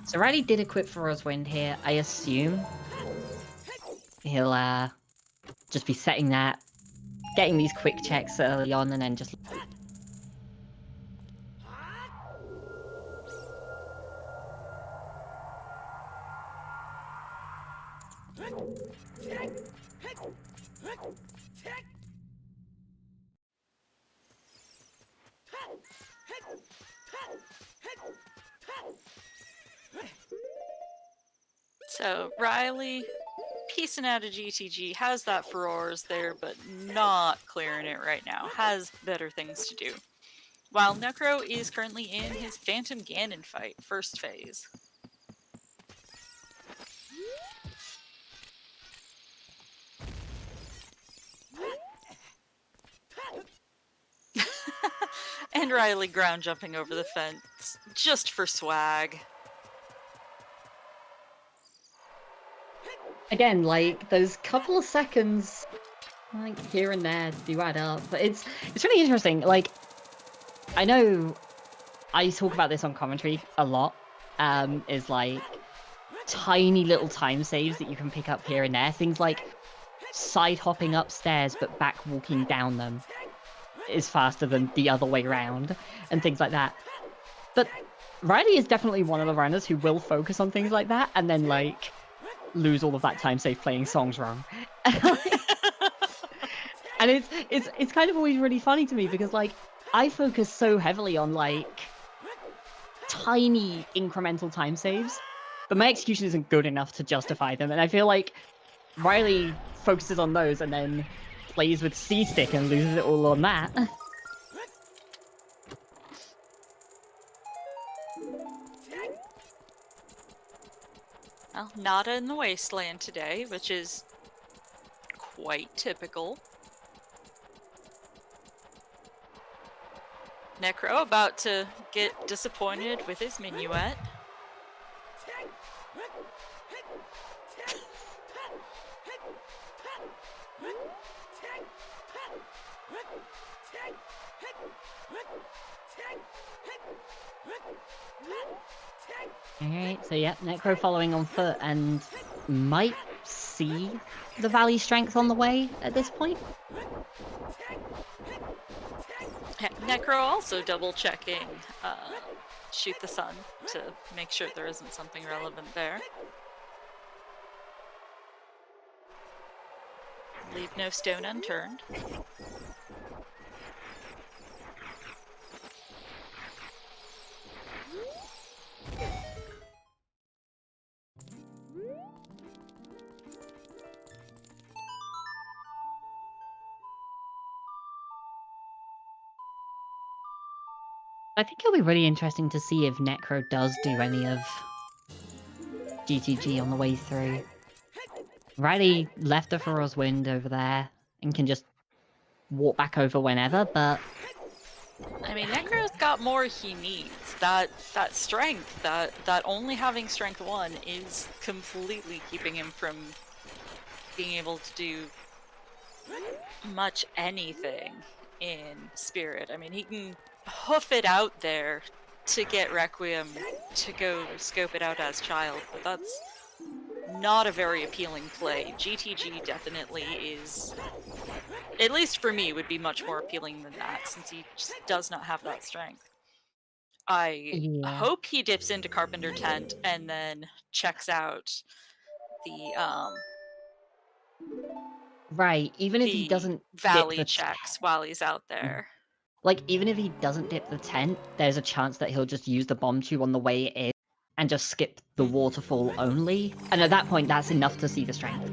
So Riley did equip for Wind here. I assume he'll just be setting that, getting these quick checks early on, and then just... So Riley, piecing out a GTG, has that Furor's there, but not clearing it right now. Has better things to do. While Necro is currently in his Phantom Ganon fight, first phase. And Riley ground jumping over the fence, just for swag. Again, like, those couple of seconds, like, here and there do add up. But it's really interesting. Like, I know I talk about this on commentary a lot, is like tiny little time saves that you can pick up here and there. Things like side hopping upstairs but back walking down them is faster than the other way around, and things like that. But Riley is definitely one of the runners who will focus on things like that and then, like, lose all of that time save playing songs wrong. And it's kind of always really funny to me because, like, I focus so heavily on, like, tiny incremental time saves, but my execution isn't good enough to justify them, and I feel like Riley focuses on those and then plays with C-Stick and loses it all on that. Well, Nada in the Wasteland today, which is quite typical. Necro about to get disappointed with his minuet. Alright, so yeah, Necro following on foot and might see the Valley Strength on the way at this point. Necro also double checking Shoot the Sun to make sure there isn't something relevant there. Leave no stone unturned. I think it'll be really interesting to see if Necro does do any of GTG on the way through. Riley left a Faro's Wind over there and can just walk back over whenever, but... I mean, Necro's got more he needs. That strength, that only having strength 1 is completely keeping him from being able to do much anything in Spirit. I mean, he can hoof it out there to get Requiem to go scope it out as Child, but that's not a very appealing play. GTG definitely is, at least for me, would be much more appealing than that, since he just does not have that strength. I hope he dips into Carpenter Tent and then checks out the Right, even if he doesn't Valley dip the checks while he's out there. Like, even if he doesn't dip the tent, there's a chance that he'll just use the bomb tube on the way in and just skip the waterfall only. And at that point, that's enough to see the strength.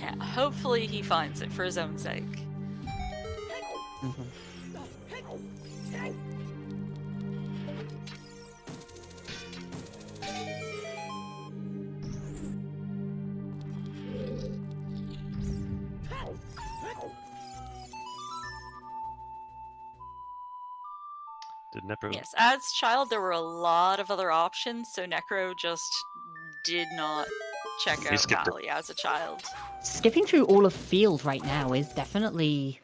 Yeah, hopefully he finds it for his own sake. Did Necro... Yes, as Child, there were a lot of other options, so Necro just did not check out Valley as a Child. Skipping through all of field right now is definitely,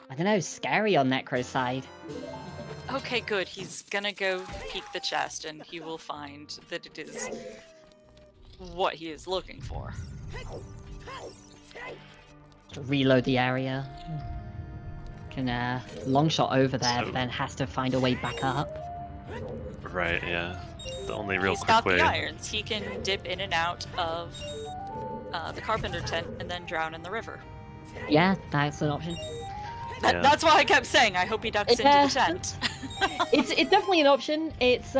I don't know, scary on Necro's side. Okay, good. He's gonna go peek the chest, and he will find that it is what he is looking for. Just reload the area. Can long shot over there, but then has to find a way back up. Right, yeah. The only real He's quick got way... the irons. He can dip in and out of the Carpenter Tent and then drown in the river. Yeah, that's an option. That's why I kept saying I hope he ducks into the tent. it's definitely an option. It's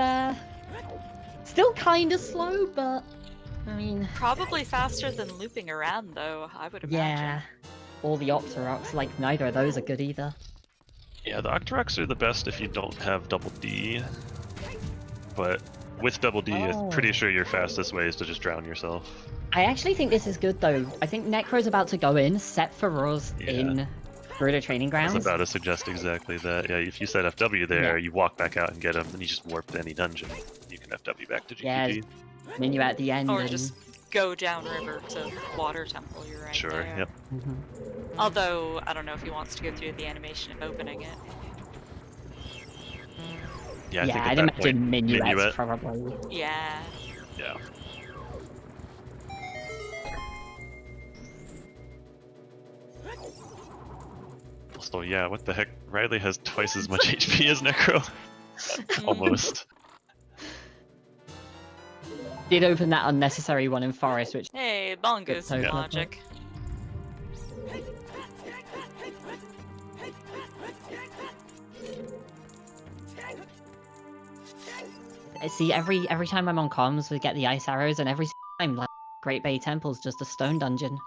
still kind of slow, but I mean... Probably faster than looping around, though, I would imagine. Yeah. Or the Octoroks, like neither of those are good either. Yeah, the Octoroks are the best if you don't have double D. But with double D, I'm pretty sure your fastest way is to just drown yourself. I actually think this is good though. I think Necro's about to go in, set Faro's in Gerudo Training Grounds. I was about to suggest exactly that. Yeah, if you set FW there, you walk back out and get him, then you just warp to any dungeon. You can FW back to GTG. Yeah, then you're at the end. Or just go downriver to Water Temple, you're right there. Yep. Although, I don't know if he wants to go through the animation of opening it. Yeah, I think I'd imagine Minuet probably. Yeah. Yeah. So yeah, what the heck? Riley has twice as much HP as Necro. Almost. Did open that unnecessary one in Forest, which... Hey, bongos logic. See, every time I'm on comms, we get the ice arrows, and every time, like, Great Bay Temple's just a stone dungeon.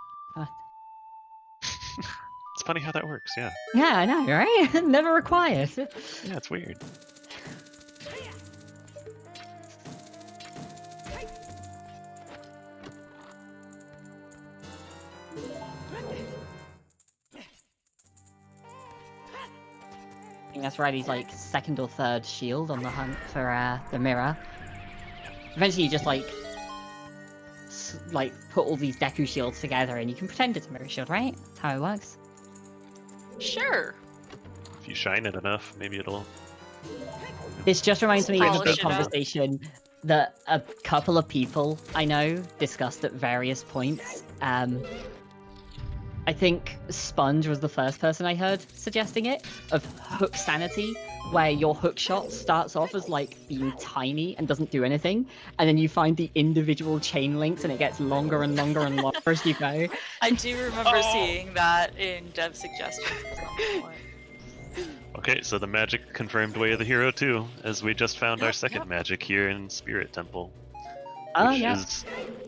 It's funny how that works, yeah. Yeah, I know, right? Never required. Yeah, it's weird. I think that's Riley's, like, second or third shield on the hunt for the mirror. Eventually you just, like, put all these Deku shields together and you can pretend it's a mirror shield, right? That's how it works. Sure. you shine it enough, maybe it'll... This just reminds me of a Polish big it up. conversation that a couple of people I know discussed at various points. I think Sponge was the first person I heard suggesting it, of hook sanity, where your hook shot starts off as like being tiny and doesn't do anything, and then you find the individual chain links and it gets longer and longer and longer as you go. I do remember seeing that in dev suggestions at some point. Okay, so the magic confirmed Way of the Hero too, as we just found our Yep, second yep. magic here in Spirit Temple. Oh Which yeah. is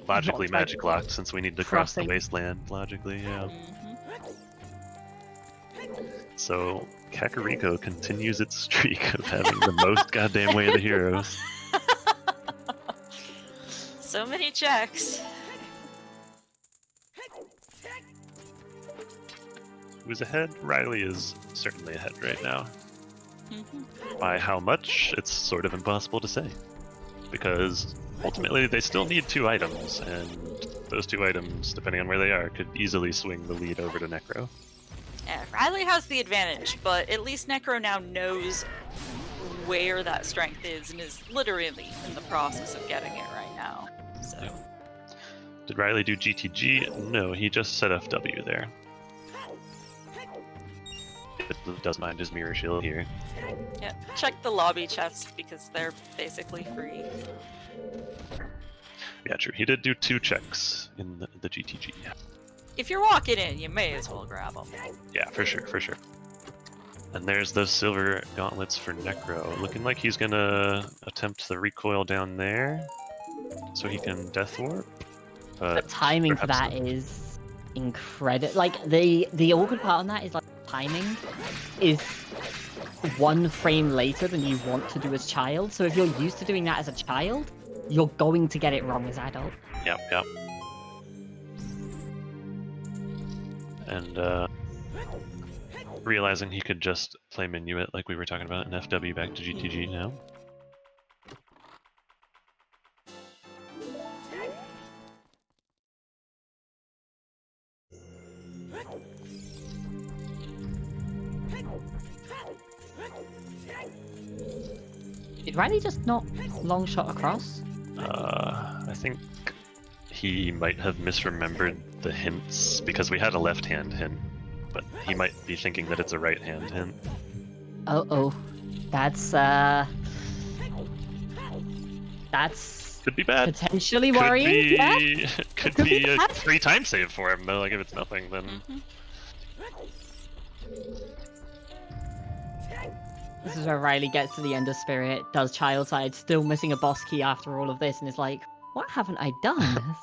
logically Lots like magic locked since we need to cross the crossing. wasteland, logically, yeah. Mhm. So Kakariko continues its streak of having the most goddamn Way of the Heroes. So many checks. Who's ahead? Riley is certainly ahead right now. Mhm. By how much, it's sort of impossible to say. Because ultimately they still need 2 items, and those 2 items, depending on where they are, could easily swing the lead over to Necro. Yeah, Riley has the advantage, but at least Necro now knows where that strength is and is literally in the process of getting it right now. So Yeah. Did Riley do GTG? No, he just set FW there. It does mind his mirror shield here. yeah, check the lobby chests because they're basically free. Yeah, true. He did do 2 checks in the GTG. If you're walking in, you may as well grab them. Yeah, for sure, for sure. And there's those silver gauntlets for Necro. Looking like he's gonna attempt the recoil down there, so he can death warp. The timing for that is incredible. Like the awkward part on that is like timing is 1 frame later than you want to do as child. So if you're used to doing that as a child, you're going to get it wrong as adult. Yep, yep. And realizing he could just play Minuet like we were talking about and FW back to GTG now. Did Riley just not long shot across? I think he might have misremembered the hints because we had a left hand hint, but he might be thinking that it's a right hand hint. Oh, that's Could be bad. potentially worrying. Yeah. Could Could be be a bad. 3-time save for him though. Like if it's nothing, then Mhm. This is where Riley gets to the end of Spirit, does Child Side, still missing a boss key after all of this, and is like, what haven't I done?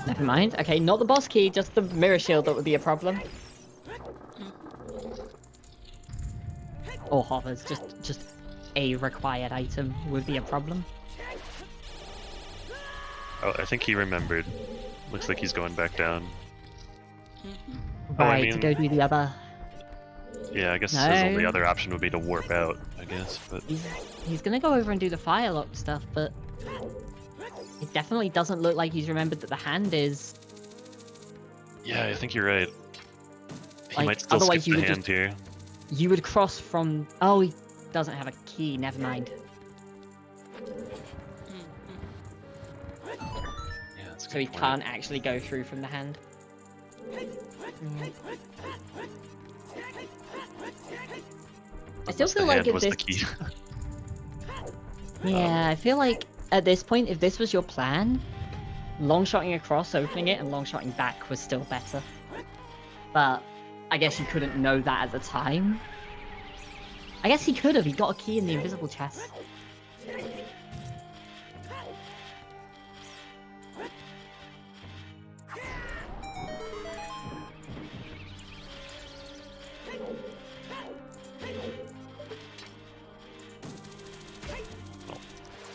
Never mind. Okay, not the boss key, just the mirror shield that would be a problem. Or hovers, just a required item would be a problem. Oh, I think he remembered. Looks like he's going back down. Mhm. Oh, I Right, mean- to go do the other. Yeah, I guess No. his only other option would be to warp out, I guess, but He's gonna go over and do the firelock stuff, but it definitely doesn't look like he's remembered that the hand is. yeah, I think you're right. He Like, might still otherwise skip you the would hand here. You would cross from. Oh, he doesn't have a key. Never mind. Mhm. Yeah, that's a So he good point. can't actually go through from the hand. I still Unless the feel like hand if was this. the key. Yeah, I feel like at this point, if this was your plan, long-shotting across, opening it, and long-shotting back was still better. But I guess you couldn't know that at the time. I guess he could have. He got a key in the invisible chest.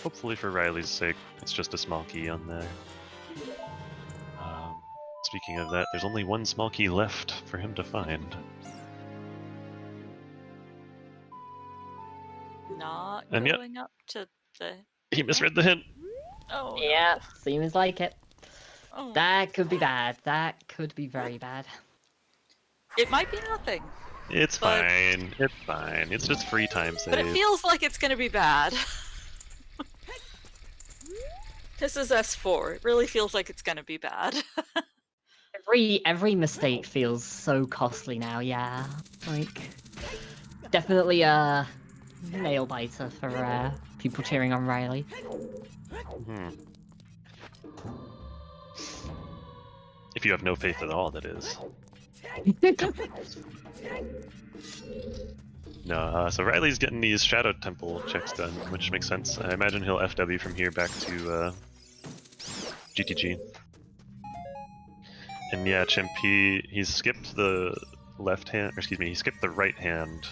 Hopefully for Riley's sake, it's just a small key on there. Speaking of that, there's only 1 small key left for him to find. not And yet- going up to the... He misread the hint. Oh, no. Yeah, seems like it. Oh. That could be bad. That could be very bad. It might be nothing, It's But- fine. It's fine. It's just free time but it save. feels like it's gonna be bad. This is S4. It really feels like it's gonna be bad. Every mistake feels so costly now, yeah. Like, definitely a nail biter for people cheering on Riley. If you have no faith at all, that is. No, so Riley's getting these Shadow Temple checks done, which makes sense. I imagine he'll FW from here back to GTG. And yeah, Chimp, he skipped the left hand, or excuse me, he skipped the right hand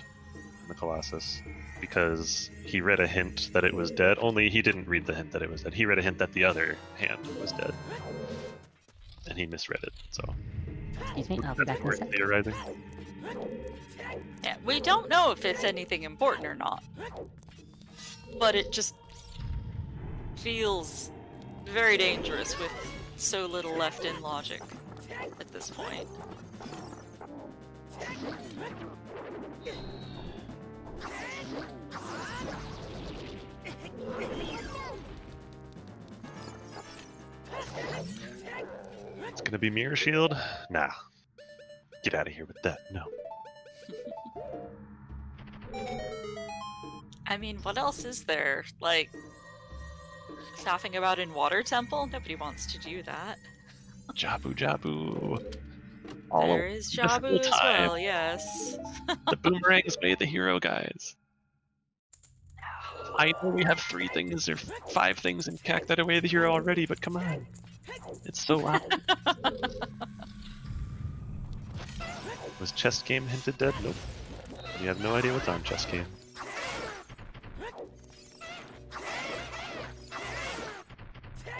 in the Colossus because he read a hint that it was dead, only he didn't read the hint that it was dead. He read a hint that the other hand was dead. And he misread it, so... Excuse me, I'll be back in a worth sec. theorizing. Yeah, we don't know if it's anything important or not. But it just feels very dangerous with so little left in logic at this point. It's gonna be Mirror Shield? Nah. Get out of here with that, no. I mean, what else is there? Like, faffing about in Water Temple? Nobody wants to do that. Jabu Jabu. There is the full Jabu as time. well, yes. The boomerangs made the hero, guys. I know we have 3 things or 5 things in CAC that away the hero already, but come on. It's so loud. Was Chest Game hinted dead? Nope. You have no idea what's on Chest Game.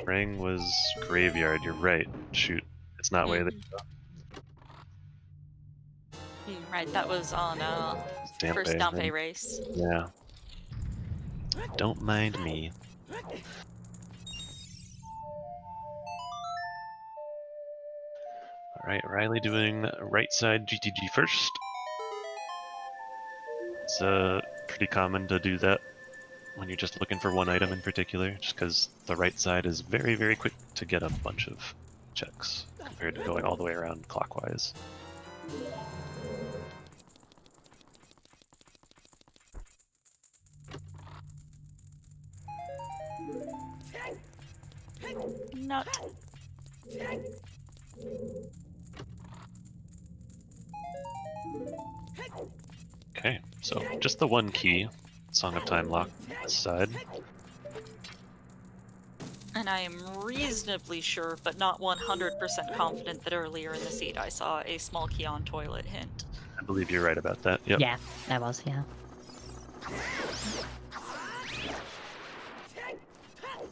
Ring was Graveyard, you're right. Shoot. It's not way the Right, that was on first Dampe race. Yeah. Don't mind me. Alright, Riley doing right side GTG first. It's pretty common to do that when you're just looking for one item in particular, just because the right side is very, very quick to get a bunch of checks compared to going all the way around clockwise. Nut. Okay, so just the one key, Song of Time lock this side. And I am reasonably sure, but not 100% confident that earlier in the seed I saw a small key on toilet hint. I believe you're right about that. Yep. Yeah, that was, yeah.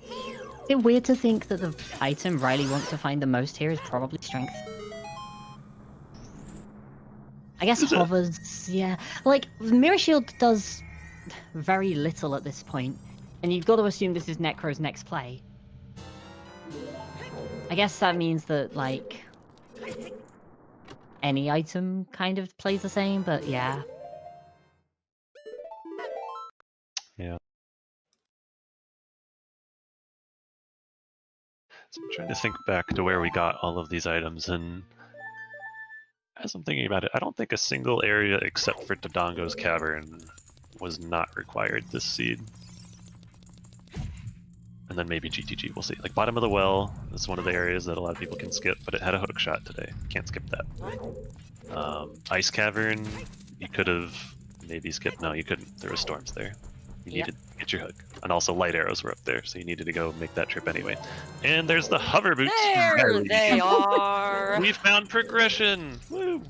Is it weird to think that the item Riley wants to find the most here is probably strength? I guess hovers, yeah. Like, Mirror Shield does very little at this point, and you've got to assume this is Necro's next play. I guess that means that, like, any item kind of plays the same, but yeah. Yeah. So I'm trying to think back to where we got all of these items, and as I'm thinking about it, I don't think a single area except for Dodongo's Cavern was not required this seed. And then maybe GTG, we'll see. Like, Bottom of the Well is one of the areas that a lot of people can skip, but it had a hook shot today. Can't skip that. Ice Cavern, you could have maybe skipped. No, you couldn't. There were storms there. You needed to get your hook. And also light arrows were up there, so you needed to go make that trip anyway. And there's the hover boots. There they are! We found progression! Woo!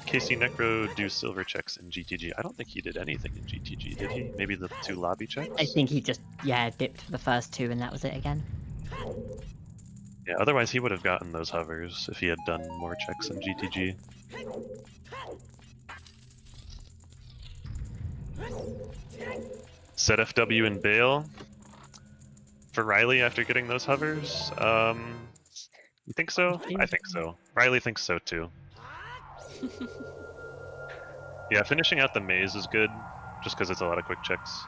KCNecro do silver checks in GTG. I don't think he did anything in GTG, did he? Maybe the 2 lobby checks? I think he just, yeah, dipped for the first 2 and that was it again. Yeah, otherwise he would have gotten those hovers if he had done more checks in GTG. Set FW and bail for Riley after getting those hovers. You think so? I think so. Riley thinks so too. Yeah, finishing out the maze is good, just because it's a lot of quick checks.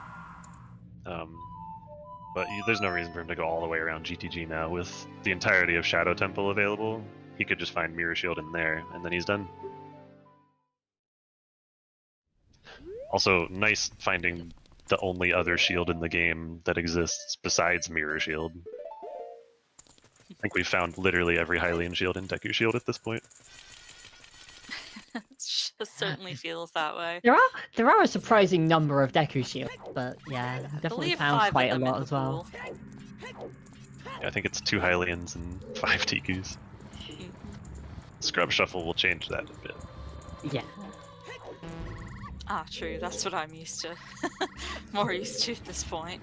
But there's no reason for him to go all the way around GTG now with the entirety of Shadow Temple available. He could just find Mirror Shield in there, and then he's done. Also, nice finding the only other shield in the game that exists besides Mirror Shield. I think we've found literally every Hylian shield and Deku shield at this point. It certainly feels that way. There are a surprising number of Deku shields, but yeah, definitely believe found 5 quite a of them in lot the as well. pool. Yeah, I think it's 2 Hylians and 5 Tikus. Mhm. Scrub Shuffle will change that a bit. Yeah. Ah, true. That's what I'm used to. More used to at this point.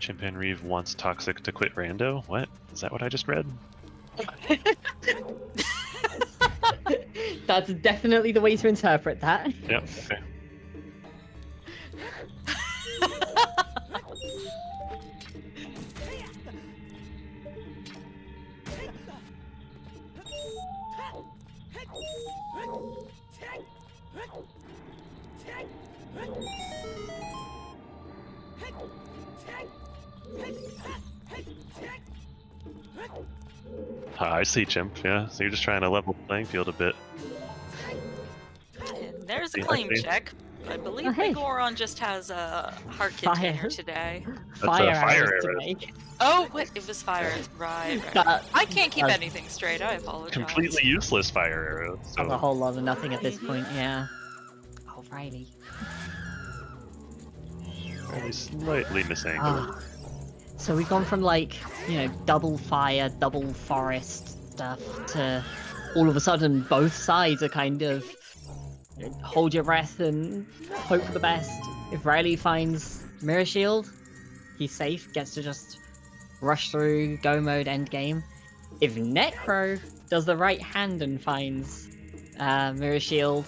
Chimpan Reeve wants Toxic to quit Rando? What? Is that what I just read? That's definitely the way to interpret that. Yep, okay. I see, Chimp, yeah. So you're just trying to level the playing field a bit. And there's a Yeah, claim okay. check. I believe Oh, hey. Goron just has a heart Fire. container today. That's Fire a fire arrows to arrow. make. Oh, wait, it was fire. Right. That- I can't keep that's anything straight. I apologize. Completely useless fire arrow. a So whole lot of nothing at this point, yeah. Alrighty. only slightly misangled. Ah. So we've gone from like, you know, double fire, double forest stuff to all of a sudden both sides are kind of hold your breath and hope for the best. If Riley finds Mirror Shield, he's safe, gets to just rush through, go mode, end game. If Necro does the right hand and finds Mirror Shield,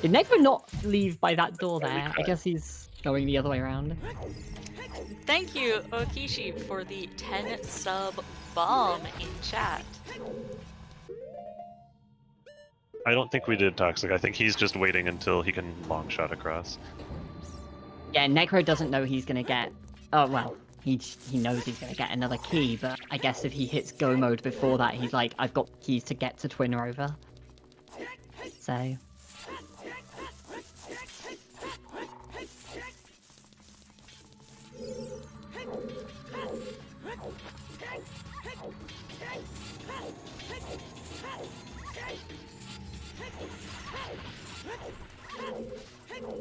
did Necro not leave by that door there? I guess he's going the other way around. Thank you, Okishi, for the 10 sub bomb in chat. I don't think we did Toxic. I think he's just waiting until he can long shot across. Yeah, Necro doesn't know he's gonna get. Oh well, he knows he's gonna get another key, but I guess if he hits go mode before that, he's like, I've got keys to get to Twin Rover. So.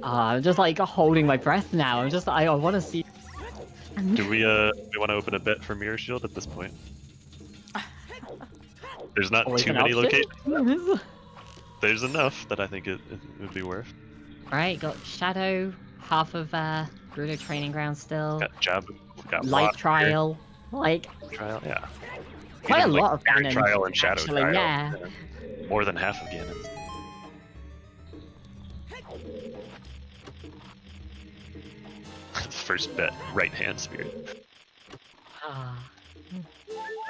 I'm just like holding my breath now. I'm just I want to see. Do we want to open a bet for Mirror Shield at this point? There's not Always too an many option. locations. There's enough that I think it would be worth. Right, got Shadow, half of Bruno Training Ground still. Got Jabu, got Light Lost Trial, like here. Trial, yeah. quite a Even, lot of Spirit Ganon. Trial and Shadow Actually, Trial. yeah. More than half of Ganon. First bet, right hand spirit. Ah.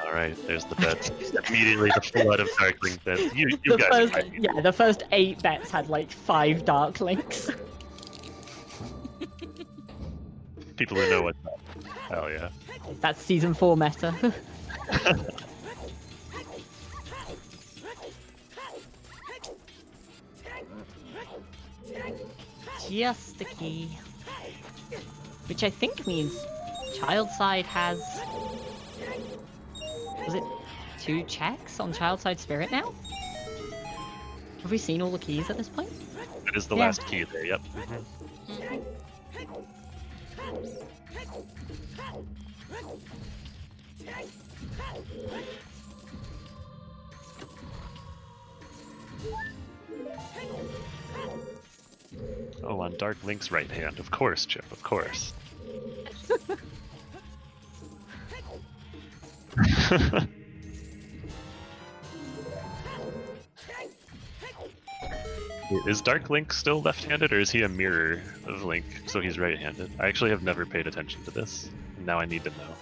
Alright, there's the bets. Immediately the flood of Darkling bets. You The guys first, might be- yeah, the first 8 bets had like 5 Dark Links. People who know what's up. Hell yeah. That's season 4 meta. Just the key. Which I think means child side has. Was it 2 checks on child side spirit now? Have we seen all the keys at this point? That is the Yeah. last key there, yep. Dark Link's right hand. Of course, Chip, of course. Is Dark Link still left-handed, or is he a mirror of Link, so he's right-handed? I actually have never paid attention to this, and now I need to know.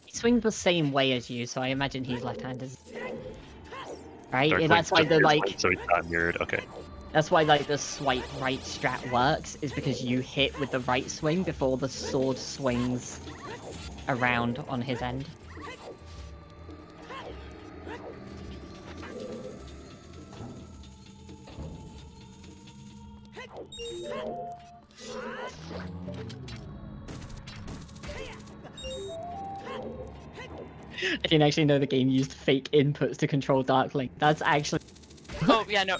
He swings the same way as you, so I imagine he's left-handed. Right? Dark Yeah, Link's that's why just the his like. way, so he's not mirrored. Okay. That's why like the swipe right strat works, is because you hit with the right swing before the sword swings around on his end. I didn't actually know the game used fake inputs to control Dark Link. That's actually... Oh yeah, no,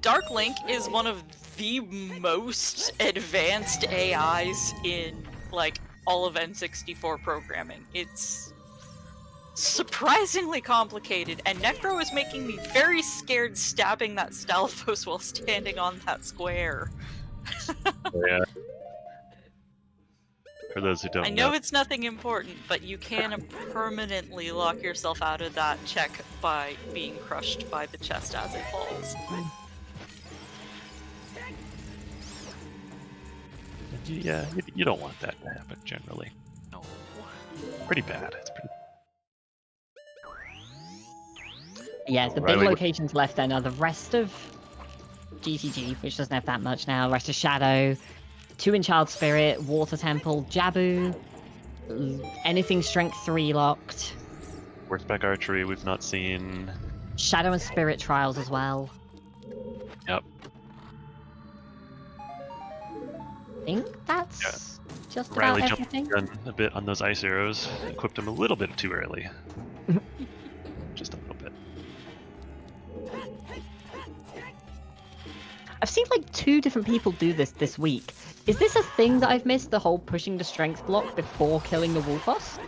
Dark Link is one of the most advanced AIs in like all of N64 programming. It's surprisingly complicated, and Necro is making me very scared stabbing that Stalfos while standing on that square. Yeah. For those who don't I know it's nothing important, but you can permanently lock yourself out of that check by being crushed by the chest as it falls. Yeah, you don't want that to happen generally. No. Pretty bad. It's pretty. Yeah, the big Riley, locations left then are the rest of GTG, which doesn't have that much now, rest of Shadow, 2 in Child Spirit, Water Temple, Jabu, anything Strength 3 locked. Horseback archery we've not seen. Shadow and Spirit Trials as well. Yep. I think that's just about Riley everything. jumped the gun a bit on those ice arrows. Equipped him a little bit too early. Just a little bit. I've seen like 2 different people do this week. Is this a thing that I've missed, the whole pushing the strength block before killing the wolf boss?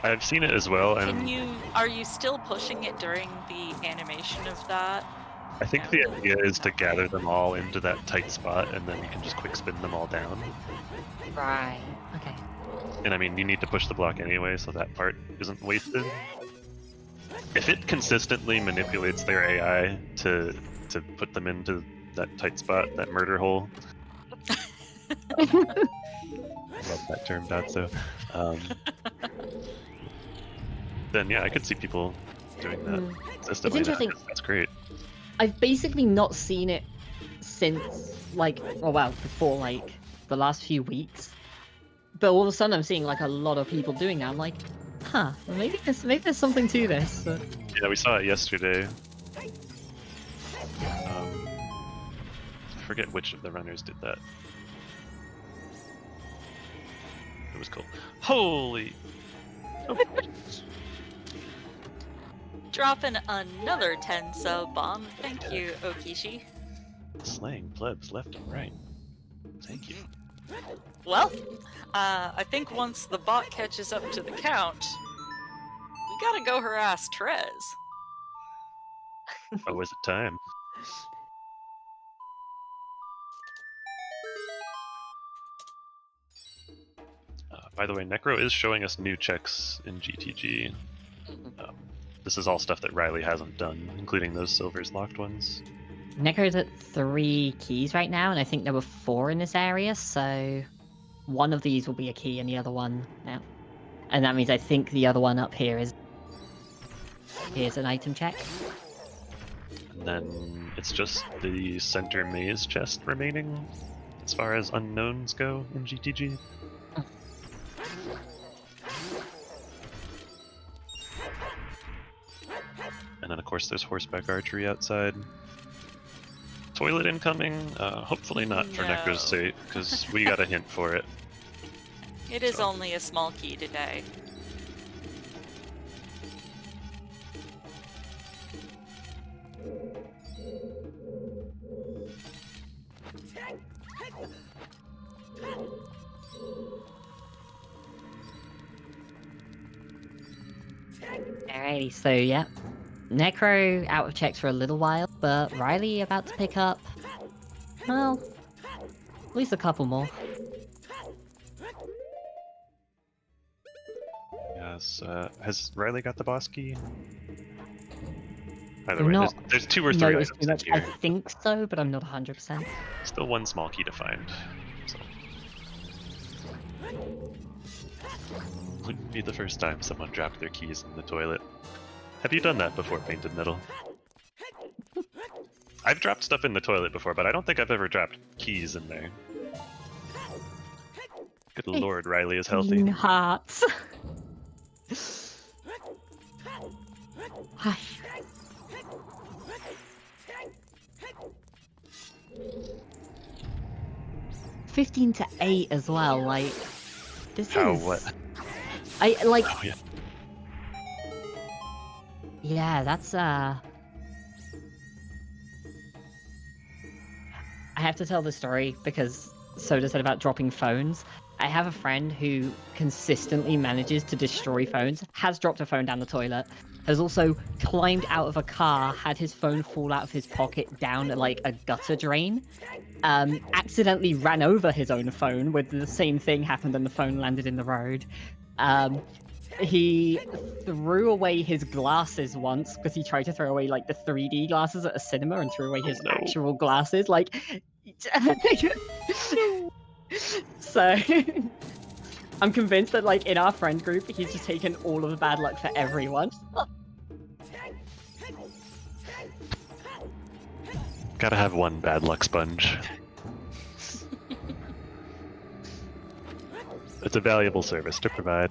I've seen it as well, and Are you still pushing it during the animation of that? I think the idea is to gather them all into that tight spot, and then you can just quick spin them all down. Right. Okay. And I mean, you need to push the block anyway, so that part isn't wasted. If it consistently manipulates their AI to put them into that tight spot, that murder hole. I love that term, Datso. Then yeah, I could see people doing that consistently. It's interesting. That's great. I've basically not seen it since, like, before, like, the last few weeks. But all of a sudden I'm seeing, like, a lot of people doing that. I'm like, huh, maybe there's something to this. But... Yeah, we saw it yesterday. I forget which of the runners did that. It was cool. Holy! Oh. Dropping another 10 sub bomb. Thank you, Okishi. Slaying plebs left and right. Thank you. Well, I think once the bot catches up to the count, we gotta go harass Trez. Oh, is it time? By the way, Necro is showing us new checks in GTG. This is all stuff that Riley hasn't done, including those silvers locked ones. Necro's at 3 keys right now, and I think there were 4 in this area, so one of these will be a key and the other one now. And that means I think the other one up here is... Here's an item check. And then it's just the center maze chest remaining, as far as unknowns go in GTG. And then of course there's horseback archery outside. Toilet incoming? Hopefully not for Necro's sake, because we got a hint for it. It is only a small key today. Alrighty, so yeah. Necro out of checks for a little while, but Riley about to pick up Well, at least a couple more. Yes. Has Riley got the boss key? By the I've way, not there's 2 or 3 noticed items too much. in I here. think so, but I'm not 100%. Still 1 small key to find. So. Wouldn't be the first time someone dropped their keys in the toilet. Have you done that before, Painted Metal? I've dropped stuff in the toilet before, but I don't think I've ever dropped keys in there. Good lord, Riley is healthy. Hearts. Hush. $15 to $8 as well. Like this How, is. what? I like. Oh, yeah. Yeah, that's I have to tell the story because Soda said about dropping phones. I have a friend who consistently manages to destroy phones, has dropped a phone down the toilet, has also climbed out of a car, had his phone fall out of his pocket down like a gutter drain, accidentally ran over his own phone where the same thing happened and the phone landed in the road. He threw away his glasses once because he tried to throw away like the 3D glasses at a cinema and threw away his actual glasses. Like, so I'm convinced that like in our friend group, he's just taken all of the bad luck for everyone. Gotta have one bad luck sponge. It's a valuable service to provide.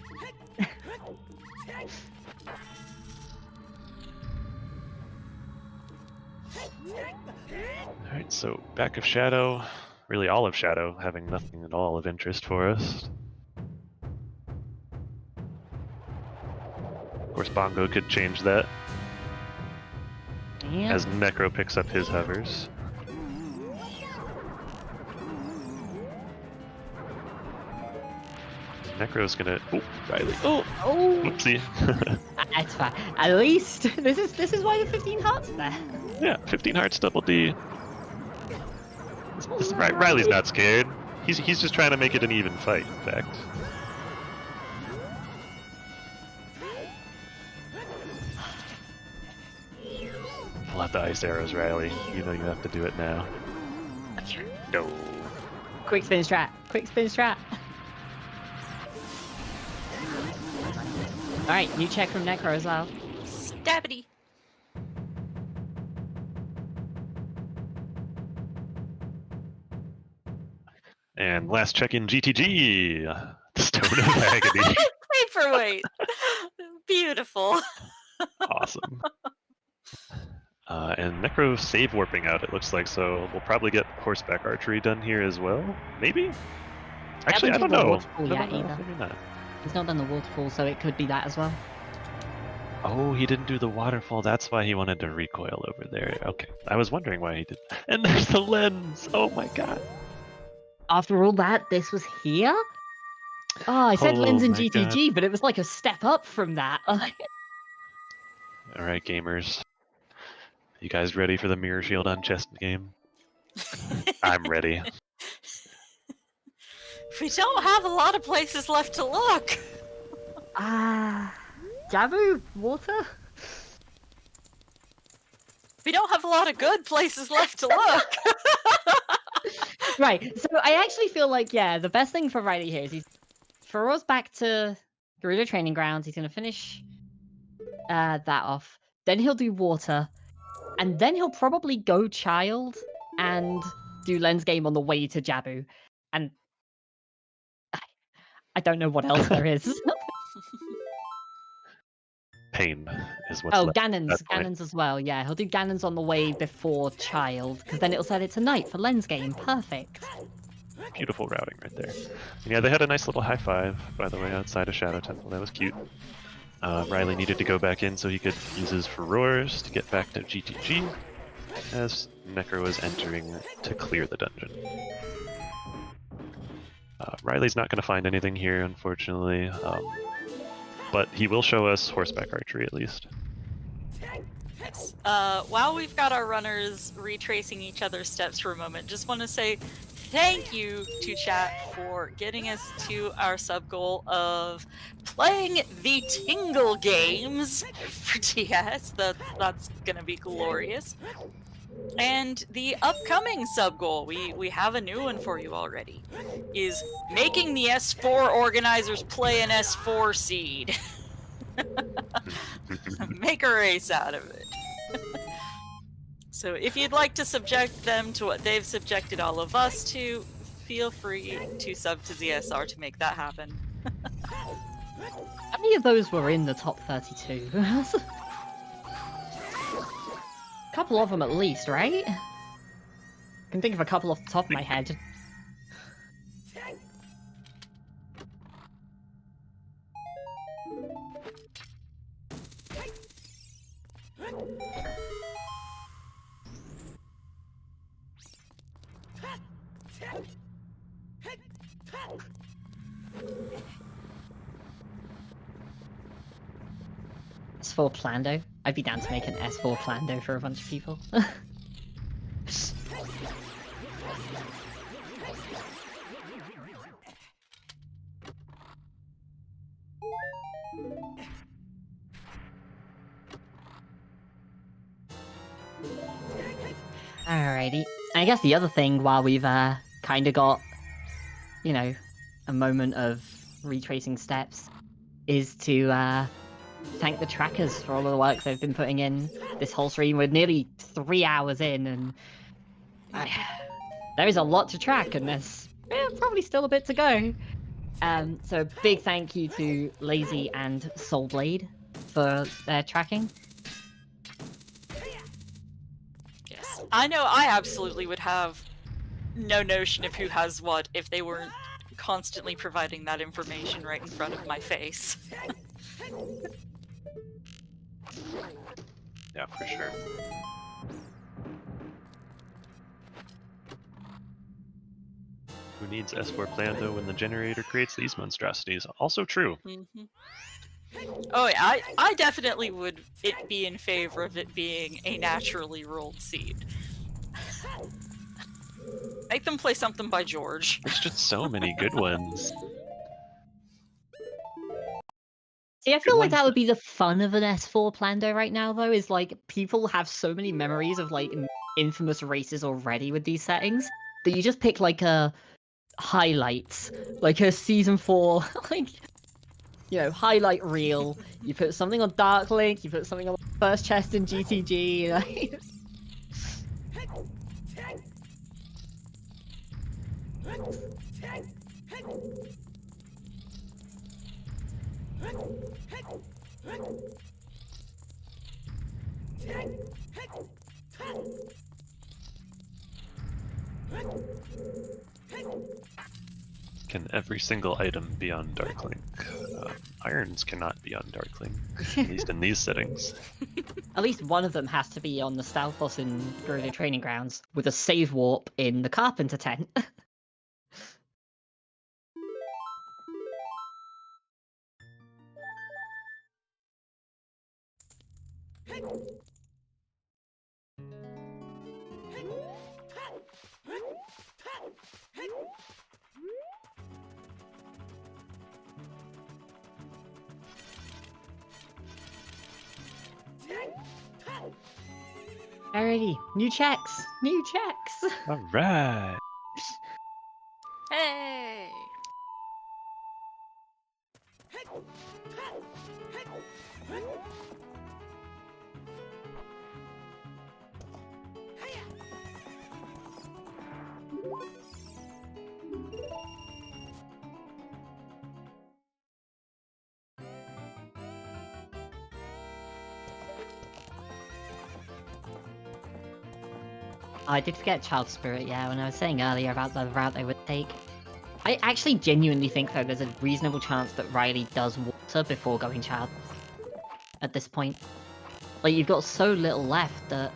Alright, so back of Shadow, really all of Shadow, having nothing at all of interest for us. Of course, Bongo could change that Yeah. as Necro picks up his hovers. Necro's gonna. Oh, Riley. Oh, whoopsie. That's fine. At least this is why the 15 hearts are there. Yeah, 15 hearts, double D. Riley's not scared. He's just trying to make it an even fight, in fact. Pull out the ice arrows, Riley. You know you have to do it now. No. Quick spin strat. Quick spin strat. Alright, new check from Necro as well. Stabbity. And last check in GTG. The Stone of Agony. Paperweight. Beautiful. Awesome. And Necro save warping out, it looks like, so we'll probably get horseback archery done here as well. Maybe? Actually, I don't know. Maybe not. He's not done the waterfall, so it could be that as well. Oh, he didn't do the waterfall. That's why he wanted to recoil over there. Okay. I was wondering why he did. And there's the lens. Oh my god. After all that, this was here? Oh, I said Oh lens in my GTG, but it was like a step up from that. Alright, gamers. You guys ready for the mirror shield on chest game? I'm ready. We don't have a lot of places left to look. Jabu? Water? We don't have a lot of good places left to look. Right, so I actually feel like, yeah, the best thing for Riley here is he's throws back to Gerudo Training Grounds. He's going to finish that off. Then he'll do water. And then he'll probably go child and do lens game on the way to Jabu. And I don't know what else there is. Pain is what's left. Ganon's as well. Yeah, he'll do Ganon's on the way before child, because then it'll set it to night for lens game. Perfect. Beautiful routing right there. And yeah, they had a nice little high five, by the way, outside of Shadow Temple. That was cute. Riley needed to go back in so he could use his furores to get back to GTG, as Necro is entering to clear the dungeon. Riley's not going to find anything here, unfortunately, but he will show us horseback archery at least. Yes. While we've got our runners retracing each other's steps for a moment, just want to say thank you to chat for getting us to our sub goal of playing the Tingle games for DS. That's gonna be glorious. And the upcoming sub goal, we have a new one for you already, is making the S4 organizers play an S4 seed. Make a race out of it. So if you'd like to subject them to what they've subjected all of us to, feel free to sub to ZSR to make that happen. How many of those were in the top 32? A couple of them at least, right? I can think of a couple off the top of my head. S4 Plando. I'd be down to make an S4 Plando for a bunch of people. Alrighty. I guess the other thing, while we've kind of got, you know, a moment of retracing steps, is to thank the trackers for all of the work they've been putting in this whole stream. We're nearly 3 hours in, and there is a lot to track, and there's probably still a bit to go. So big thank you to Lazy and Soulblade for their tracking. Yes. I know I absolutely would have no notion of who has what if they weren't constantly providing that information right in front of my face. Yeah, for sure. Who needs S4 Plando when the generator creates these monstrosities? Also true. Mm-hmm. Oh yeah, I definitely would be in favor of it being a naturally rolled seed. Make them play something by George. There's just so many good ones. See, I feel like ones that would be the fun of an S4 Plando right now, though, is like people have so many memories of like infamous races already with these settings that you just pick like a highlights, like a season 4, like, you know, highlight reel. You put something on Dark Link, you put something on first chest in GTG, like... Can every single item be on Darklink? Irons cannot be on Darklink, at least in these settings. At least one of them has to be on the Stealth Boss in Guerrilla Training Grounds, with a save warp in the Carpenter tent. Alrighty, new checks! New checks! Alright! Hey! I did forget Child Spirit, yeah, when I was saying earlier about the route they would take. I actually genuinely think, though, there's a reasonable chance that Riley does water before going Child. At this point. Like, you've got so little left that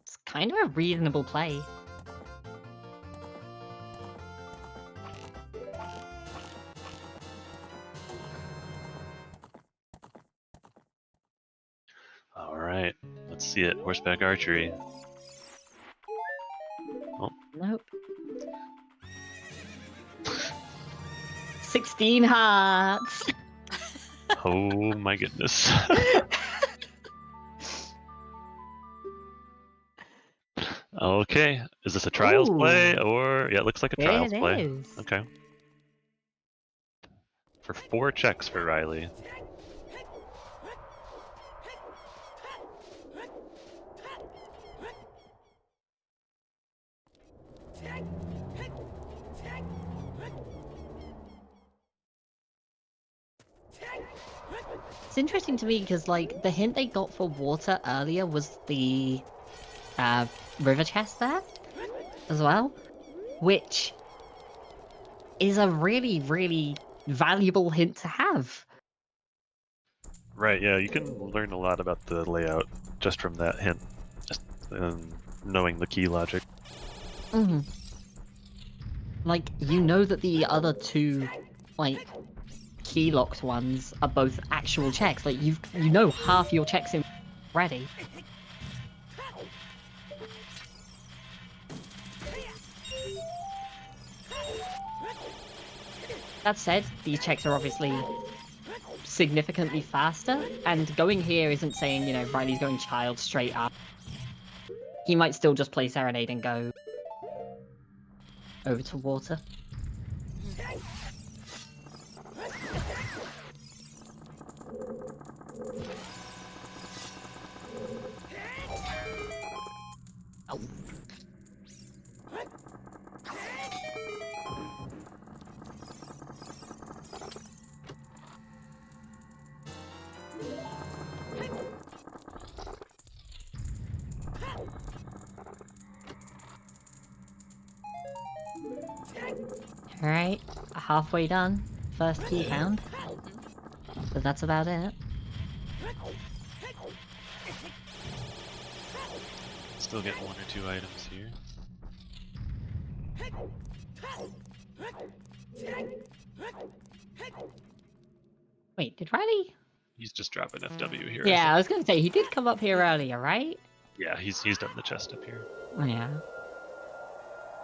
it's kind of a reasonable play. Alright, see it. Horseback archery. Nope. 16 hearts. Oh my goodness. Okay, is this a trials play Ooh. or yeah? It looks like a trials It play. is. Okay. For 4 checks for Riley. It's interesting to me because, like, the hint they got for water earlier was the river chest there as well, which is a really, really valuable hint to have. Right, yeah, you can learn a lot about the layout just from that hint, just knowing the key logic. Mm-hmm. Like, you know that the other 2, like, key locked ones are both actual checks. Like, you know half your checks in already. That said, these checks are obviously significantly faster, and going here isn't saying, you know, Riley's going child straight up. He might still just play Serenade and go over to water. Oh. Alright, halfway done. First key found. But that's about it. Still get 1 or 2 items here. Wait, did Riley? He's just dropping FW here. Yeah, I was gonna say, he did come up here earlier, right? Yeah, he's done the chest up here. Yeah.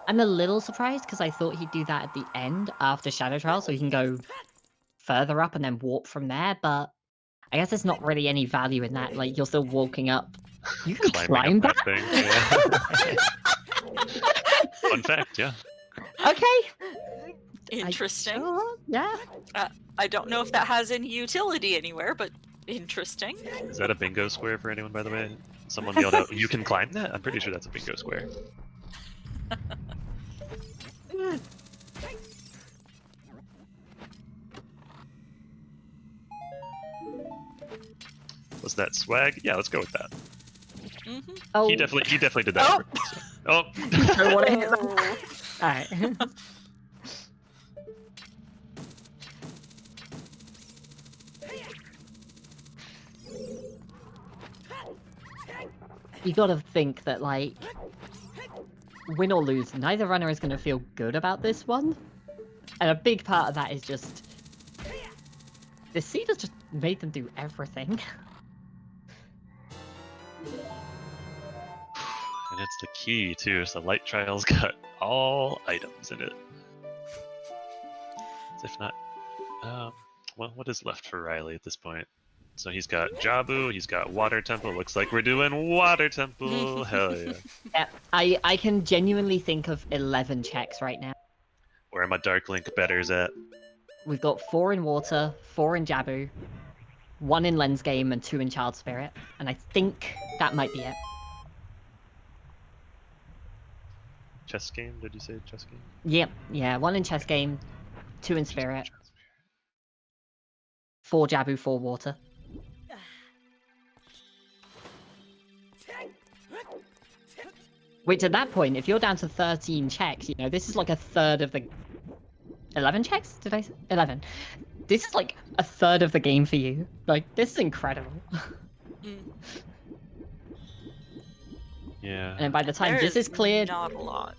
I'm a little surprised because I thought he'd do that at the end after Shadow Trial so he can go further up and then warp from there, but I guess there's not really any value in that. Like, you're still walking up. You can climb up that? thing. Yeah. Fun fact, yeah. Okay. Interesting. Sure, yeah. I don't know if that has any utility anywhere, but interesting. Is that a bingo square for anyone, by the way? Someone yelled out, "You can climb that?" I'm pretty sure that's a bingo square. Was that swag? Yeah, let's go with that. Mm-hmm. Oh, He definitely did that. Oh. On purpose. Oh. I want to hit that. Alright. You gotta think that, like, win or lose, neither runner is gonna feel good about this one. And a big part of that is just... the seed has just made them do everything. And it's the key, too, so Light Trial's got all items in it. As if not... well, what is left for Riley at this point? So he's got Jabu, he's got Water Temple. Looks like we're doing Water Temple. Hell yeah. Yeah, I can genuinely think of 11 checks right now. Where are my Dark Link betters at? We've got 4 in Water, 4 in Jabu, 1 in Lens Game, and 2 in Child Spirit. And I think that might be it. Chess game? Did you say chess game? Yep, yeah, 1 in Chess Game, 2 in Spirit, 4 Jabu, 4 Water. Which at that point, if you're down to 13 checks, you know, this is like a third of the... 11 checks? Did I say? 11. This is like a third of the game for you. Like, this is incredible. Yeah. And by the time this is cleared... not a lot.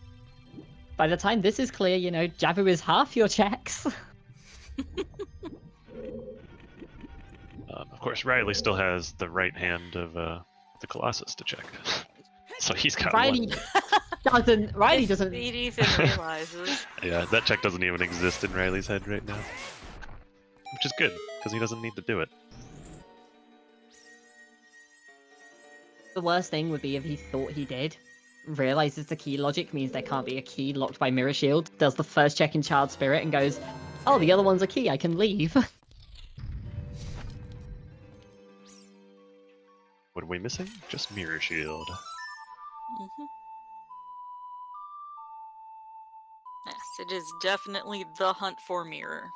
By the time this is clear, you know, Jabu is half your checks. Of course, Riley still has the right hand of the Colossus to check. So he's got Riley one. Riley If doesn't. Speed even realizes. Yeah, that check doesn't even exist in Riley's head right now. Which is good, because he doesn't need to do it. The worst thing would be if he thought he did. Realizes the key logic means there can't be a key locked by Mirror Shield. Does the first check in Child Spirit and goes, "Oh, the other one's a key. I can leave." What are we missing? Just Mirror Shield. Mhm. Yes, it is definitely the hunt for mirror.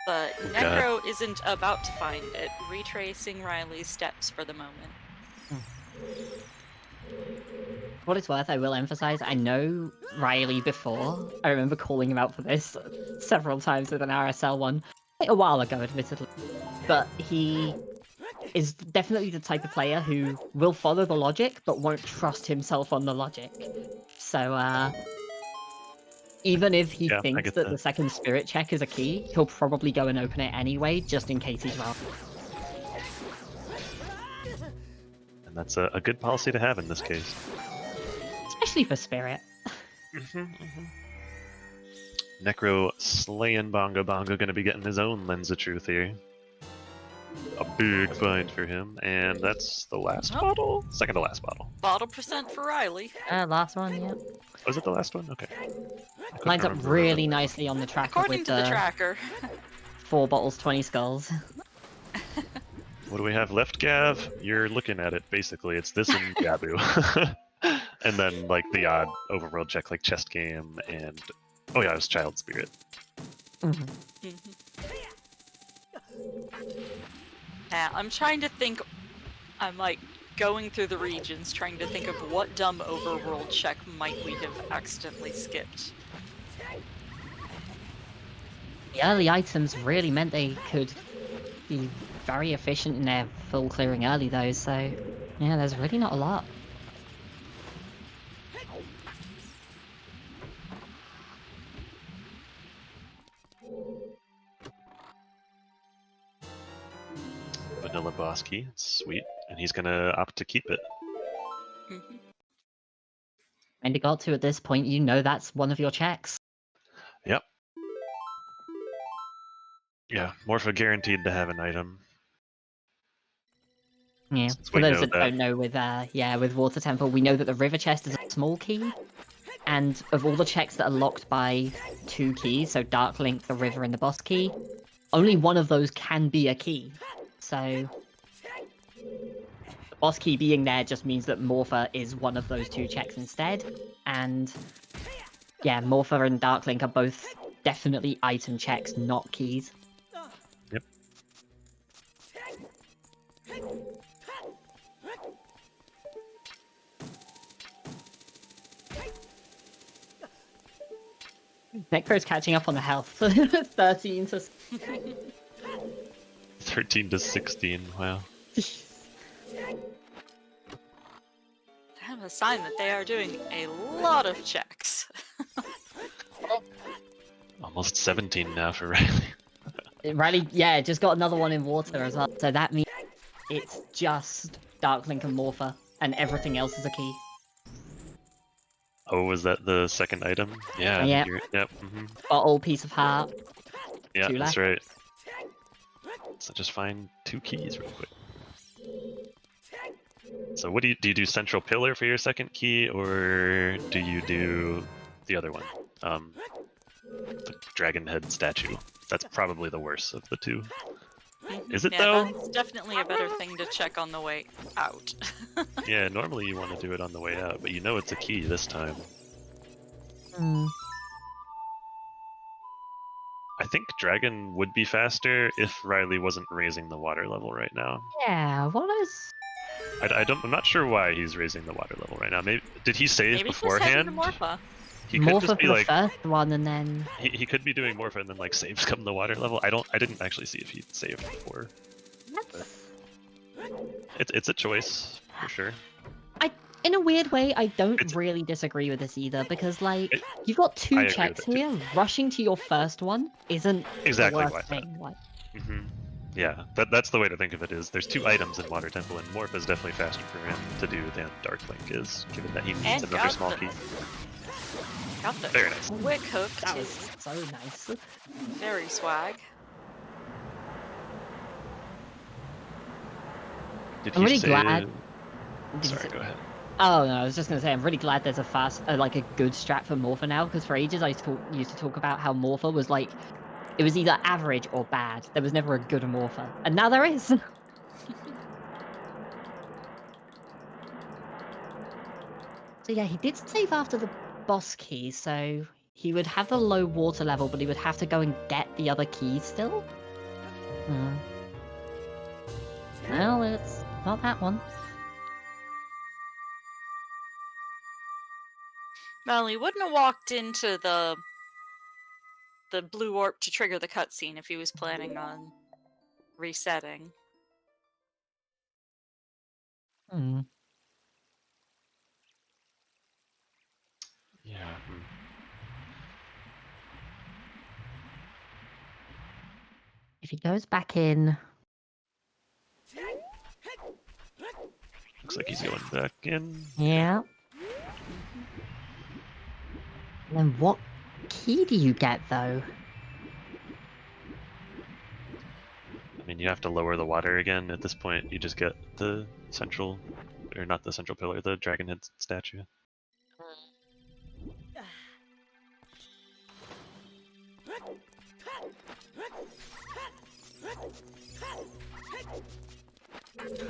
But Oh, Necro isn't about to find it, retracing Riley's steps for the moment. What it's worth, I will emphasize, I know Riley before. I remember calling him out for this several times with an RSL one. Quite a while ago, admittedly. But he is definitely the type of player who will follow the logic, but won't trust himself on the logic. So, even if he Yeah, I thinks get that that. the second spirit check is a key, he'll probably go and open it anyway, just in case he's wrong. And that's a good policy to have in this case. Especially for spirit. Necro slaying Bongo Bongo, gonna be getting his own Lens of Truth here. A big find for him, and that's the last Oh. bottle? Second to last bottle. Bottle percent for Riley. Last one, yeah. Was it the last one? Okay. I couldn't Lines up remember really that. nicely on the tracker According with to the tracker. 4 bottles, 20 skulls. What do we have left, Gav? You're looking at it, basically. It's this and Gabu. And then, like, the odd overworld check, like Chest Game and... Oh yeah, it was Child Spirit. Mhm. Yeah, I'm trying to think. I'm like going through the regions, trying to think of what dumb overworld check might we have accidentally skipped. The early items really meant they could be very efficient in their full clearing early though, so yeah, there's really not a lot. Vanilla Boss Key, sweet. And he's gonna opt to keep it. Mhm. And it got to at this point, you know that's one of your checks. Yep. Yeah, Morpha guaranteed to have an item. Yeah, Since for we those know that that. don't know, with Water Temple, we know that the River Chest is a small key, and of all the checks that are locked by 2 keys, so Dark Link, the River, and the Boss Key, only one of those can be a key. So the Boss Key being there just means that Morpha is one of those 2 checks instead, and yeah, Morpha and Dark Link are both definitely item checks, not keys. Yep. Necro's catching up on the health. 13 to... 13 to 16, wow. I have a sign that they are doing a lot of checks. Almost 17 now for Riley. Riley, yeah, just got another one in water as well, so that means it's just Dark Link and Morpha, and everything else is a key. Oh, was that the second item? Yeah. Yep. Yep. Bottle, Piece of Heart. Yeah, 2 that's left. right. So just find 2 keys real quick. So what do you do Central Pillar for your second key, or do you do the other one? The Dragon Head statue. That's probably the worst of the 2. Is it Yeah, though? that's definitely a better thing to check on the way out. Yeah, normally you want to do it on the way out, but you know it's a key this time. Hmm. I think Dragon would be faster if Riley wasn't raising the water level right now. Yeah, what is... I'm not sure why he's raising the water level right now. Maybe did he save Maybe beforehand? just heading to Morpha. He could Morpha just be for the like first one, and then... he could be doing Morpha and then like saves come the water level. I didn't actually see if he saved before. It's a choice for sure. In a weird way, I don't It's- really disagree with this either, because, like, you've got 2 I agree checks with it too. here. Rushing to your first one isn't Exactly the why worst thing. Like, hmm Yeah, that's the way to think of it. Is there's 2 items in Water Temple, and Morph is definitely faster for him to do than Dark Link is, given that he needs And another got small the- key. Got the Very nice. quick hook That too. was so nice. Very swag. Did I'm he really say? glad- Sorry, go ahead. Oh no, I was just gonna say I'm really glad there's a like a good strat for Morpher now, because for ages I used to talk about how Morpher was like, it was either average or bad. There was never a good Morpher, and now there is. So yeah, he did save after the boss key, so he would have the low water level, but he would have to go and get the other keys still. Hmm. Well, it's not that one. Well, he wouldn't have walked into the blue orb to trigger the cutscene if he was planning on resetting. Hmm. Yeah. If he goes back in, Looks like he's going back in. yeah. And then what key do you get though? I mean, you have to lower the water again. At this point, you just get the central, or not the central pillar, the dragon head statue.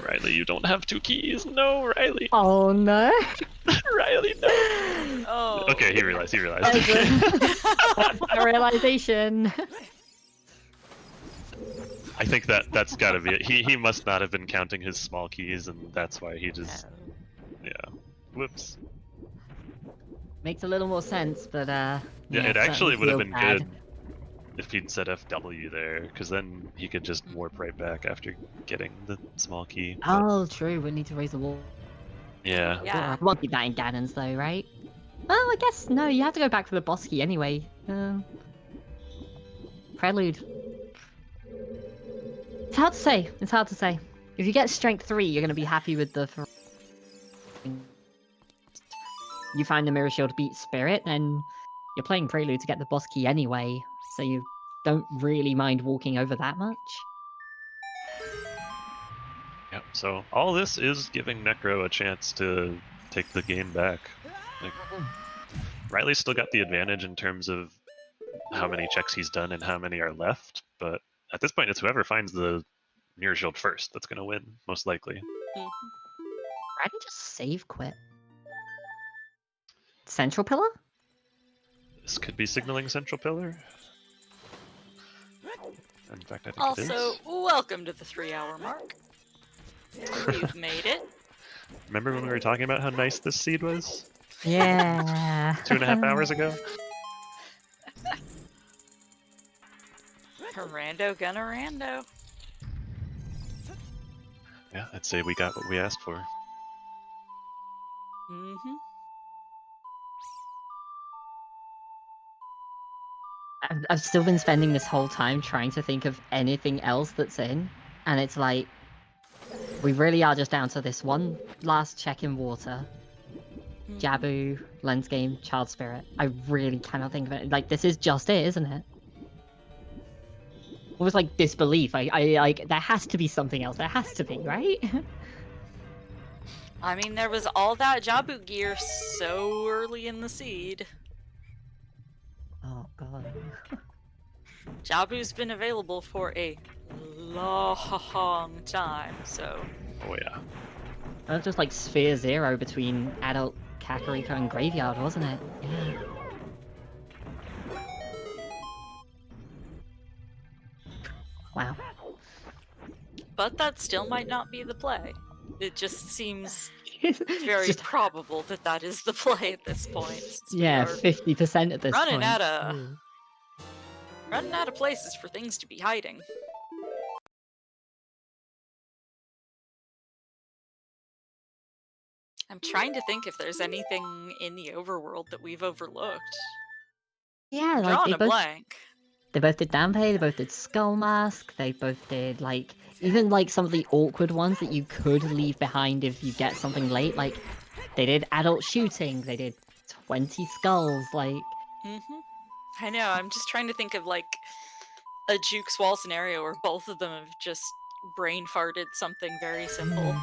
Riley, you don't have 2 keys. No, Riley. Oh no! Riley, no. Oh. Okay, he realized. A realization. I think that's gotta be it. He must not have been counting his small keys, and that's why he just, yeah. Whoops. Makes a little more sense, but Yeah, it certainly actually would have feels been bad. good if he'd said FW there, because then he could just warp right back after getting the small key. But, Oh, true. We need to raise the wall. yeah. Yeah. Won't be that in Ganon's though, right? Well, I guess no. You have to go back for the boss key anyway. Prelude. It's hard to say. It's hard to say. If you get strength 3, you're gonna be happy with the. You find the mirror shield beat spirit, and you're playing Prelude to get the boss key anyway, so you don't really mind walking over that much. Yep. So all this is giving Necro a chance to take the game back. Like, Riley's still got the advantage in terms of how many checks he's done and how many are left, but at this point, it's whoever finds the mirror shield first that's going to win, most likely. Why did you just save quit? Central pillar? This could be signaling central pillar. In fact, I think it Also, is. welcome to the 3-hour mark. You've made it. Remember when we were talking about how nice this seed was? Yeah. 2.5 hours ago? Rando gonna rando. Yeah, I'd say we got what we asked for. Mm-hmm. I've still been spending this whole time trying to think of anything else that's in, and it's like, we really are just down to this one last check in water. Jabu, Lens Game, Child Spirit. I really cannot think of it. Like, this is just it, isn't it? Almost like disbelief. I like, there has to be something else. There has to be, right? I mean, there was all that Jabu gear so early in the seed. Oh god. Jabu's been available for a long time, so... Oh yeah. That was just like Sphere Zero between Adult Kakariko and Graveyard, wasn't it? Yeah. Wow. But that still might not be the play. It just seems very Just- probable that that is the play at this point. since we yeah, are 50% at this running point. out of Ooh. running out of places for things to be hiding. I'm trying to think if there's anything in the overworld that we've overlooked. Yeah, I'm like drawing they a both blank. They both did Dampe, they both did Skull Mask, they both did, like, even, like, some of the awkward ones that you could leave behind if you get something late, like, they did Adult Shooting, they did 20 Skulls, like... I know, I'm just trying to think of, like, a Jukes Wall scenario where both of them have just brain farted something very simple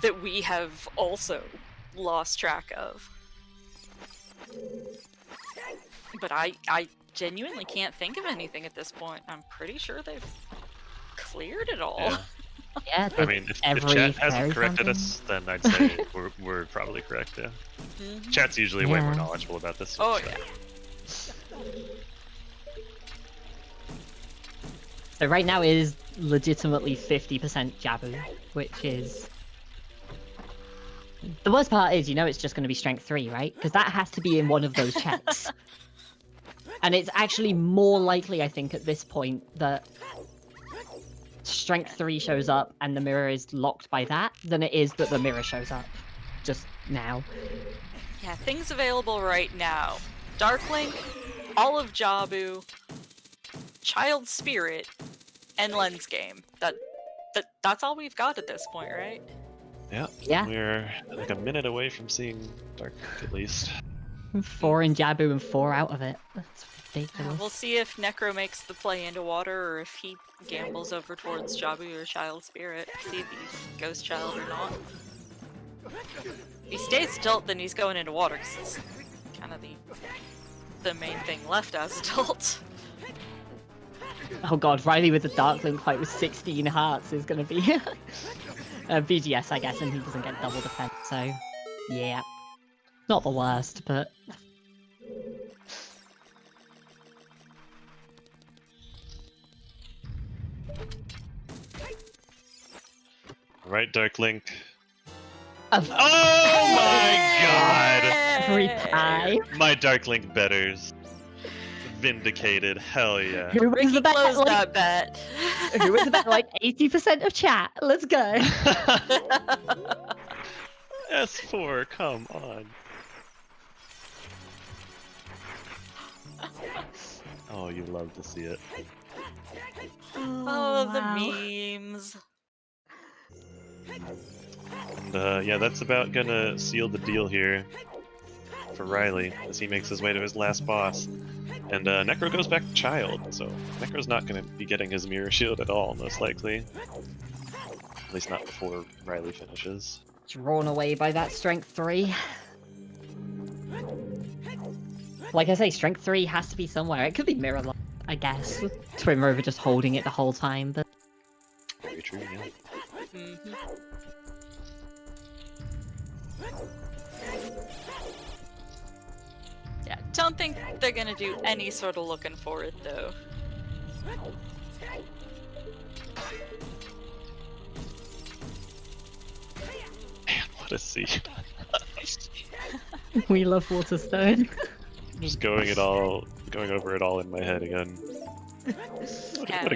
that we have also lost track of. But I genuinely can't think of anything at this point. I'm pretty sure they've cleared it all. Yeah. Yeah, I mean, if chat hasn't corrected us, then I'd say we're probably correct, yeah. Chat's usually way more knowledgeable about this. Oh, yeah. So right now it is legitimately 50% Jabu, which is... The worst part is, you know, it's just going to be Strength 3, right? Because that has to be in one of those checks. And it's actually more likely, I think, at this point, that Strength 3 shows up and the mirror is locked by that, than it is that the mirror shows up just now. Yeah, things available right now. Dark Link, all of Jabu, Child Spirit, and Lens Game. That's all we've got at this point, right? Yeah. We're like a minute away from seeing Dark Link at least. 4 in Jabu and 4 out of it. That's ridiculous. We'll see if Necro makes the play into water or if he gambles over towards Jabu or Child Spirit. See if he goes Child or not. If he stays adult, then he's going into water because it's kind of the main thing left as adult. Oh god, Riley with the Dark Link fight with 16 hearts is gonna be BGS, I guess, and he doesn't get double defense, so yeah. Not the worst, but... Right, Dark Link. Oh my god! Every time. My Dark Link betters. Vindicated, hell yeah. Who was the bet? Closed that bet. Who was the bet? Like 80% of chat. Let's go. S4, come on. Oh, you love to see it. Oh, the memes. And yeah, that's about gonna seal the deal here for Riley as he makes his way to his last boss. And Necro goes back to Child, so Necro's not gonna be getting his mirror shield at all, most likely. At least not before Riley finishes. Drawn away by that Strength 3. Like I say, Strength 3 has to be somewhere. It could be Mirror Lock, I guess. Twin Rover just holding it the whole time, but... Very true, yeah. Yeah, don't think they're gonna do any sort of looking for it, though. Man, what a scene. We love Waterstone. Just going over it all in my head again. We've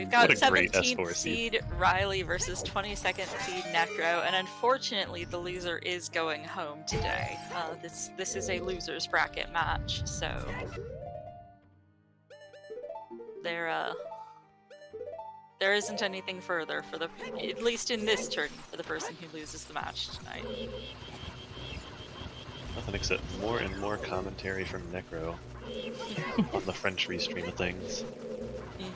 got what a great 17th S4 seed Riley versus 22nd seed Necro, and unfortunately the loser is going home today. This is a loser's bracket match, so there isn't anything further for at least in this turn, for the person who loses the match tonight. Nothing except more and more commentary from Necro on the French restream of things.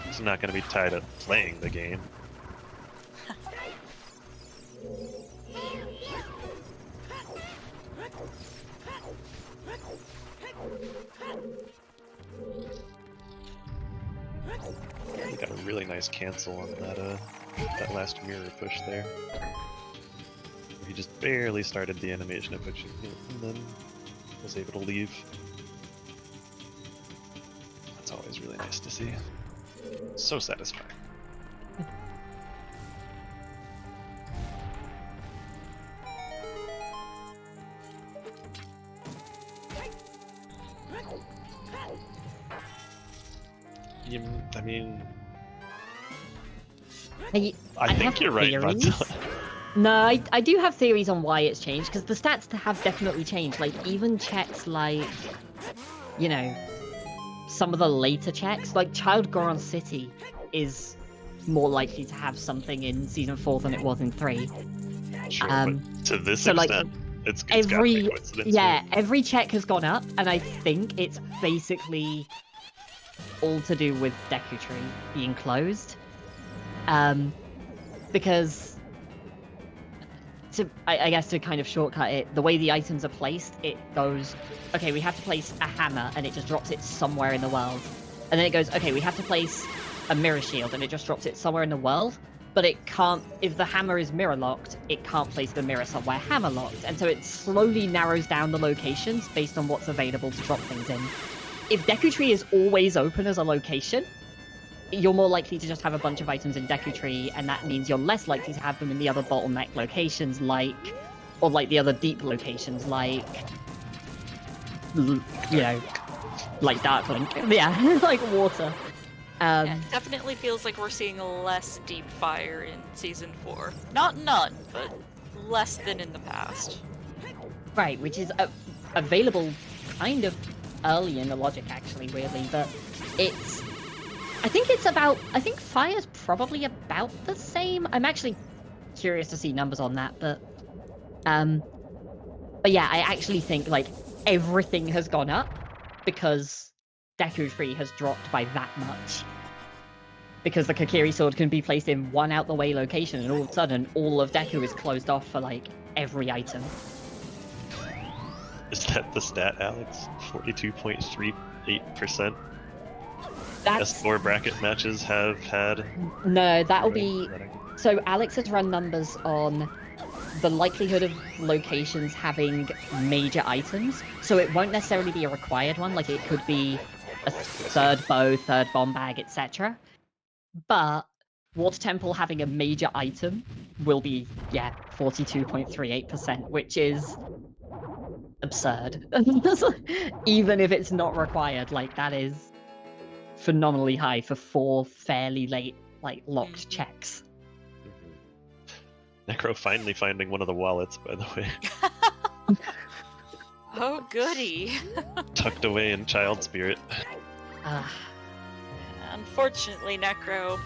He's not going to be tied up playing the game. He got a really nice cancel on that last mirror push there. He just barely started the animation of pushing it and then was able to leave. That's always really nice to see. So satisfying. I mean, I think you're right, but no, I do have theories on why it's changed, because the stats have definitely changed. Like, even checks like, you know, some of the later checks, like Child Goron City is more likely to have something in Season 4 than it was in 3. Sure, but to this so, like, extent, it's got to be coincidence. Yeah, every check has gone up, and I think it's basically all to do with Deku Tree being closed. Because I guess to kind of shortcut it, the way the items are placed, it goes, okay, we have to place a hammer, and it just drops it somewhere in the world. And then it goes, okay, we have to place a mirror shield, and it just drops it somewhere in the world. But it can't, if the hammer is mirror locked, it can't place the mirror somewhere hammer locked. And so it slowly narrows down the locations based on what's available to drop things in. If Deku Tree is always open as a location, you're more likely to just have a bunch of items in Deku Tree, and that means you're less likely to have them in the other bottleneck locations, like the other deep locations, like, you know, like Dark Link. Yeah, like water. Yeah, it definitely feels like we're seeing less deep fire in Season 4. Not none, but less than in the past. Right, which is available kind of early in the logic, actually, weirdly, but it's... I think fire's probably about the same. I'm actually curious to see numbers on that, but yeah, I actually think, like, everything has gone up because Deku Tree has dropped by that much. Because the Kokiri sword can be placed in one out-the-way location, and all of a sudden, all of Deku is closed off for, like, every item. Is that the stat, Alex? 42.38%? That's... S4 bracket matches have had... No, that'll be... So Alex has run numbers on the likelihood of locations having major items, so it won't necessarily be a required one, like it could be a third bow, third bomb bag, etc. But Water Temple having a major item will be, yeah, 42.38%, which is absurd. Even if it's not required, like, that is phenomenally high for 4 fairly late, like, locked checks. Necro finally finding one of the wallets, by the way. Oh, goody. Tucked away in child spirit. Unfortunately, Necro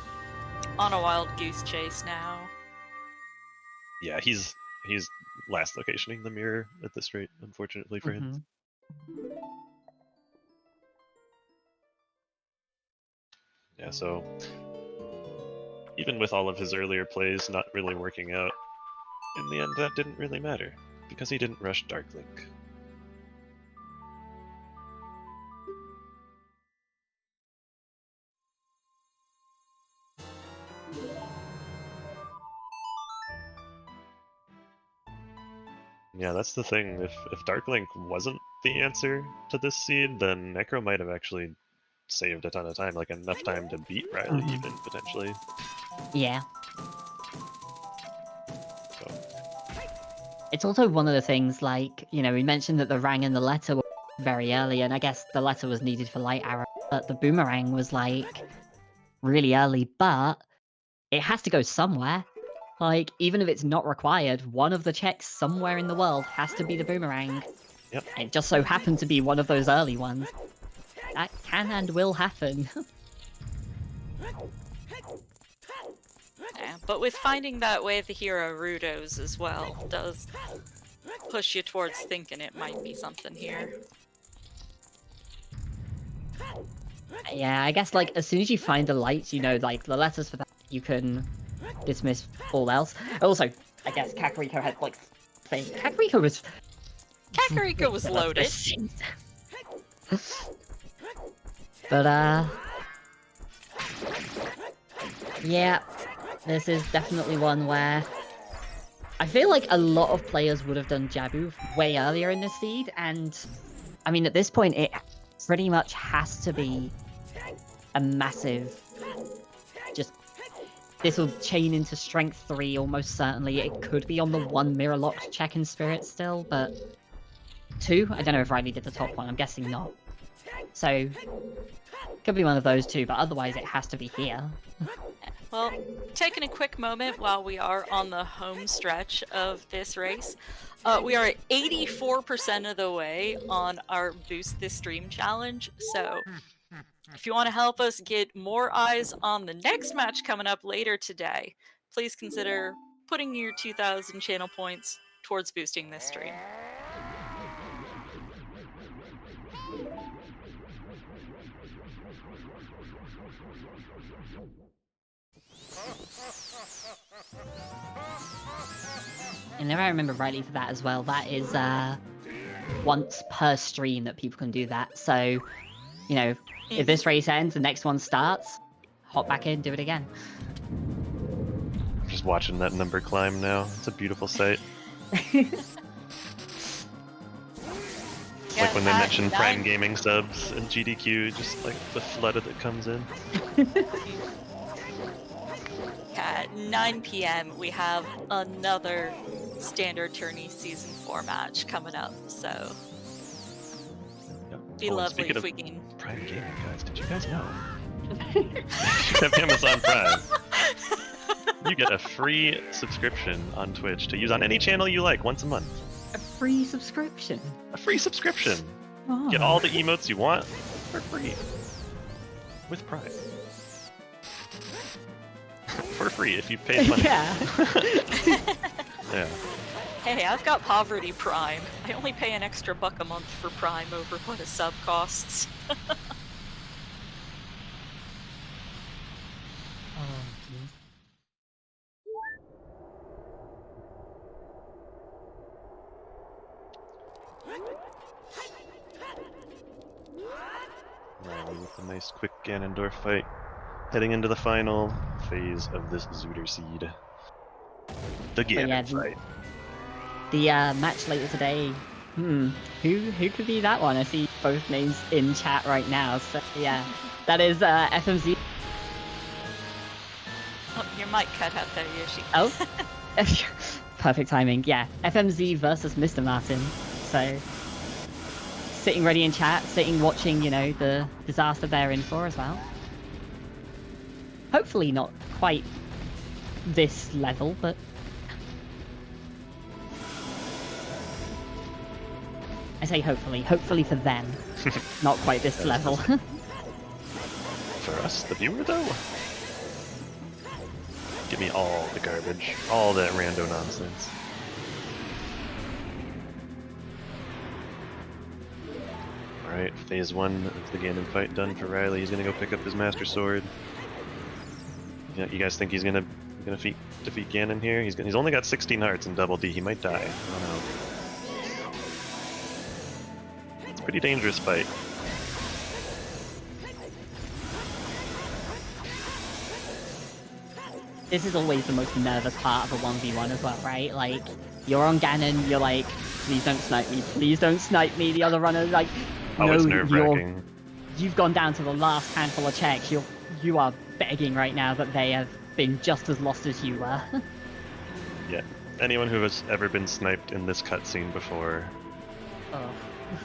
on a wild goose chase now. Yeah, he's last locationing the mirror at this rate, unfortunately for him. Yeah, so even with all of his earlier plays not really working out, in the end that didn't really matter, because he didn't rush Darklink. Yeah, that's the thing. If Darklink wasn't the answer to this seed, then Necro might have actually saved a ton of time, like enough time to beat Riley even, potentially. Yeah. So. It's also one of the things, like, you know, we mentioned that the Rang and the letter were very early, and I guess the letter was needed for Light Arrow, but the Boomerang was, like, really early, but it has to go somewhere. Like, even if it's not required, one of the checks somewhere in the world has to be the Boomerang. Yep. It just so happened to be one of those early ones. That can and will happen. Yeah, but with finding that way the hero Rudos as well does push you towards thinking it might be something here. Yeah, I guess, like, as soon as you find the lights, you know, like, the letters for that, you can dismiss all else. Also, I guess Kakariko had, like, thing. Kakariko was loaded. But, yeah, this is definitely one where I feel like a lot of players would have done Jabu way earlier in the seed, and, I mean, at this point, it pretty much has to be a massive, just, this will chain into Strength 3 almost certainly. It could be on the 1 Mirror Locked check in Spirit still, but 2? I don't know if Riley did the top one, I'm guessing not. So, could be one of those two, but otherwise it has to be here. Well, taking a quick moment while we are on the home stretch of this race, we are at 84% of the way on our Boost This Stream challenge, so If you want to help us get more eyes on the next match coming up later today, please consider putting your 2,000 channel points towards boosting this stream. And if I remember rightly for that as well, that is once per stream that people can do that. So, you know, if this race ends, the next one starts, hop back in, do it again. Just watching that number climb now. It's a beautiful sight. Like when they mention Prime Gaming subs and GDQ, just like the flood that comes in. At 9 p.m. we have another Standard Tourney Season 4 match coming up, so be lovely if we can... Prime Gaming, guys, did you guys know? If you have Amazon Prime, you get a free subscription on Twitch to use on any channel you like once a month. A free subscription? A free subscription! Oh. Get all the emotes you want for free. With Prime. For free if you pay money. Yeah. Yeah. Hey, I've got Poverty Prime. I only pay an extra $1 a month for Prime over what a sub costs. Riley with a nice quick Ganondorf fight. Heading into the final phase of this Zooter Seed. The Ganon fight. The match later today. Who could be that one? I see both names in chat right now. So yeah, that is FMZ. Oh, your mic cut out there, Yoshi. Oh, perfect timing. Yeah, FMZ versus Mr. Martin. So sitting ready in chat, sitting watching, you know, the disaster they're in for as well. Hopefully not quite this level, but I say hopefully for them, not quite this level. For us, the viewer, though? Give me all the garbage, all that rando nonsense. Alright, phase 1 of the Ganon fight done for Riley. He's gonna go pick up his Master Sword. Yeah, you guys think he's gonna defeat Ganon here? He's only got 16 hearts in Double D. He might die. I don't know. It's a pretty dangerous fight. This is always the most nervous part of a 1v1 as well, right? Like, you're on Ganon, you're like, please don't snipe me, please don't snipe me. The other runner like, no, it's nerve-wracking. You've gone down to the last handful of checks. You are begging right now that they have been just as lost as you were. Yeah, anyone who has ever been sniped in this cutscene before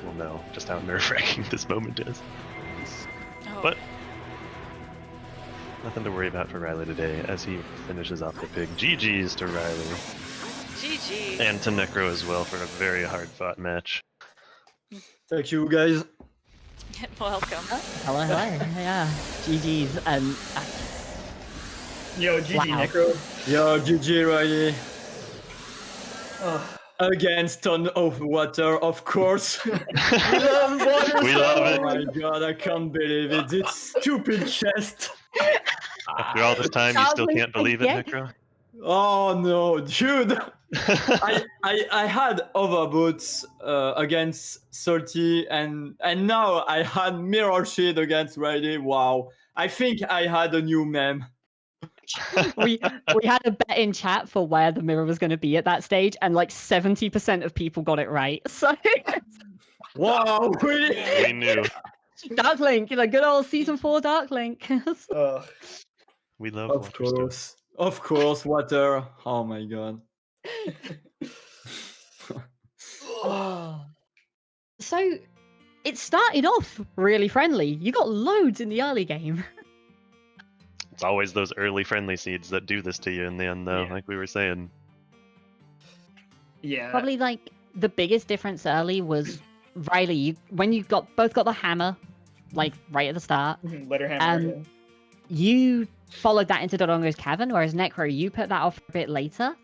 will know just how nerve-wracking this moment is. Oh. But nothing to worry about for Riley today as he finishes off the pig. GG's to Riley. GG. And to Necro as well for a very hard-fought match. Thank you, guys. Welcome. Hello. Yeah, GG's. Yo, GG, Wow. Necro. Yo, GG, Riley. Against ton of water, of course. We love water. We love it. Oh my god, I can't believe it. This stupid chest. After all this time, you still can't believe it, Necro? Oh no, dude. I had overboots against 30 and now I had mirror shade against Riley. Wow. I think I had a new meme. we had a bet in chat for where the mirror was going to be at that stage, and like 70% of people got it right. So Wow, really? We knew. Dark Link, you know, good old season 4 Dark Link. We love Of water stuff. course. Of course, water. Oh my god. So it started off really friendly. You got loads in the early game. It's always those early friendly seeds that do this to you in the end, though, like we were saying. Yeah. Probably like the biggest difference early was Riley. When you both got the hammer, like right at the start. Letter hammer. And you followed that into Dodongo's cavern, whereas Necro, you put that off a bit later.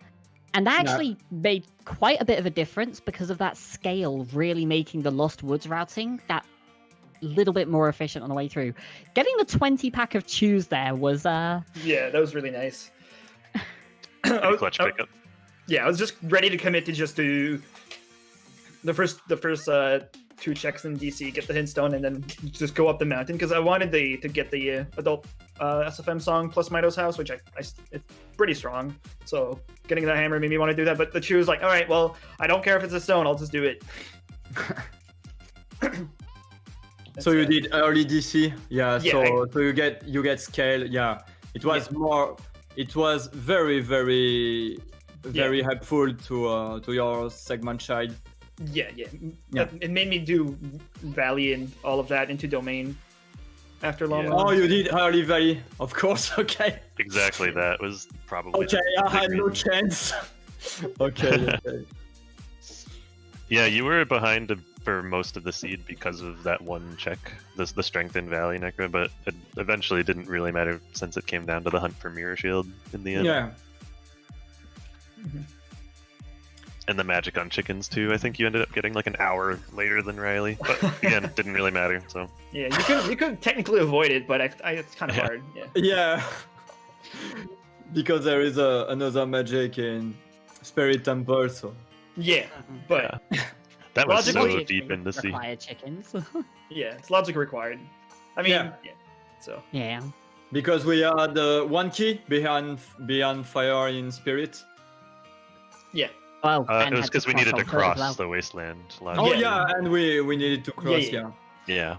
And that actually made quite a bit of a difference because of that scale really making the Lost Woods routing that little bit more efficient on the way through. Getting the 20 pack of chews there was Yeah, that was really nice. Clutch pickup. Yeah, I was just ready to commit to just do the first 2 checks in DC, get the hintstone, and then just go up the mountain because I wanted to get the adult SFM song plus Mido's house, which it's pretty strong. So getting that hammer made me want to do that. But the chew was like, all right, well, I don't care if it's a stone, I'll just do it. So you did early DC, yeah. So you get scale, yeah. It was more. It was very helpful to your segment child. Yeah. It made me do Valley and all of that into domain after long. Yeah. Oh, you did early Valley, of course. Okay. Exactly, that was probably. Okay, I had no chance. Okay. Yeah, you were behind for most of the seed because of that one check, the strength in Valley Necro, but it eventually didn't really matter since it came down to the hunt for Mirror Shield in the end. Yeah. And the magic on chickens too. I think you ended up getting like an hour later than Riley, but again, it didn't really matter. So yeah, you could technically avoid it, but it's kind of hard. Yeah. Yeah. Because there is another magic in Spirit Temple, so. Yeah, but that was so logically, deep in the sea. required chickens. Yeah, it's logic required. I mean, yeah. So Yeah. Because we had one key beyond fire in Spirit. yeah. Well, It was because we needed to cross the wasteland. Oh yeah, and we needed to cross. Yeah.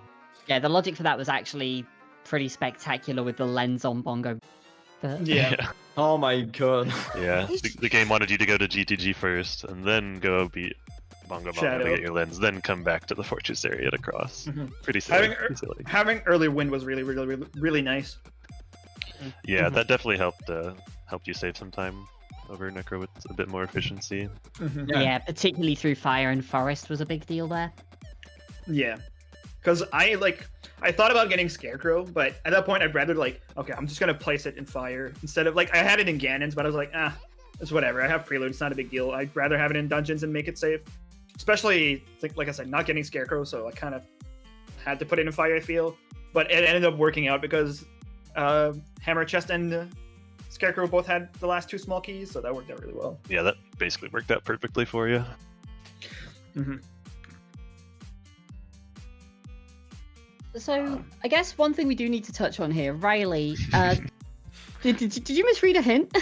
Yeah, the logic for that was actually pretty spectacular with the lens on Bongo. But... Yeah. Oh my god. Yeah. The game wanted you to go to GTG first, and then go beat Bongo to get your lens, then come back to the fortress area to cross. Pretty silly. Having early win was really, really, really, really nice. Yeah, that definitely helped you save some time over Necro with a bit more efficiency. Yeah, particularly through fire and forest was a big deal there. Yeah, because I thought about getting Scarecrow, but at that point I'd rather okay, I'm just gonna place it in fire instead of I had it in Ganon's, but I was like, it's whatever. I have Prelude, it's not a big deal. I'd rather have it in dungeons and make it safe. Especially like I said, not getting Scarecrow, so I kind of had to put it in fire. I feel, but it ended up working out because Hammer Chest and Scarecrow both had the last 2 small keys, so that worked out really well. Yeah, that basically worked out perfectly for you. So, I guess one thing we do need to touch on here, Riley, did you misread a hint?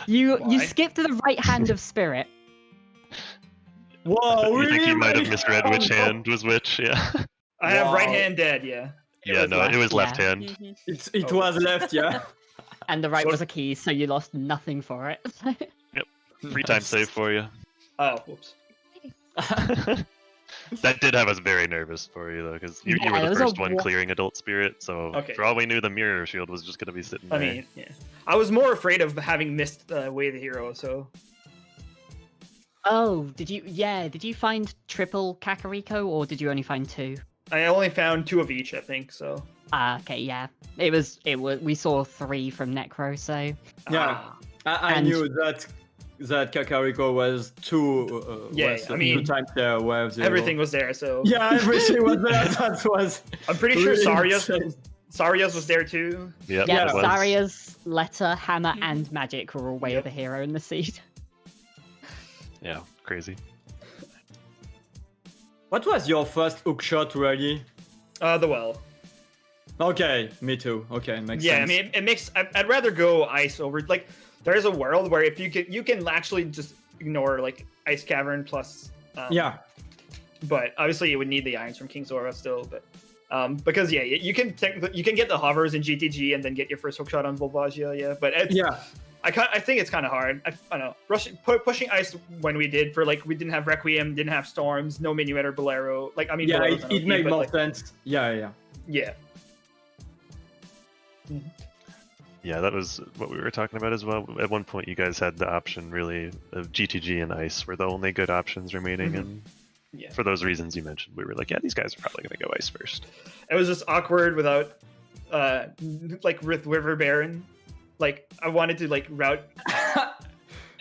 You skipped to the right hand of Spirit. Whoa, You think you might have misread which hand was which? Yeah. I have right hand dead. Yeah. It was left hand. It was left, yeah. And the right was a key, so you lost nothing for it. Yep. Free time save for you. Oh, whoops. That did have us very nervous for you though, because you were the first one clearing Adult Spirit, so for all we knew, the Mirror Shield was just gonna be sitting there. I mean, yeah. I was more afraid of having missed Way of the Hero, so. Oh, did you find triple Kakariko, or did you only find 2? I only found 2 of each, I think, so. Okay, yeah. It was. We saw 3 from Necro, so. Yeah, I knew that Kakariko was 2. I mean, 2 times there. Everything was there, so. Yeah, everything was there. That was. I'm pretty sure Saria's was there too. Yeah, Saria's, Letter, Hammer, and Magic were all Way of the Hero in the seed. Yeah, crazy. What was your first hook shot, really? The well. Okay, me too. Okay, makes sense. Yeah, I mean, it makes. I'd rather go ice over. There's a world where if you can actually just ignore Ice Cavern plus. Yeah. But obviously, you would need the irons from King Zora still. But because you can get the hovers in GTG and then get your first hook shot on Volvagia. Yeah, but I think it's kind of hard. I don't know. Pushing ice when we did we didn't have Requiem, didn't have Storms, no Minuet or Bolero. It made more sense. Yeah. Yeah, that was what we were talking about as well. At one point, you guys had the option really of GTG and Ice were the only good options remaining, and Yeah. For those reasons you mentioned, we were like, yeah, these guys are probably going to go ice first. It was just awkward without, like with River Baron. Like I wanted to like route,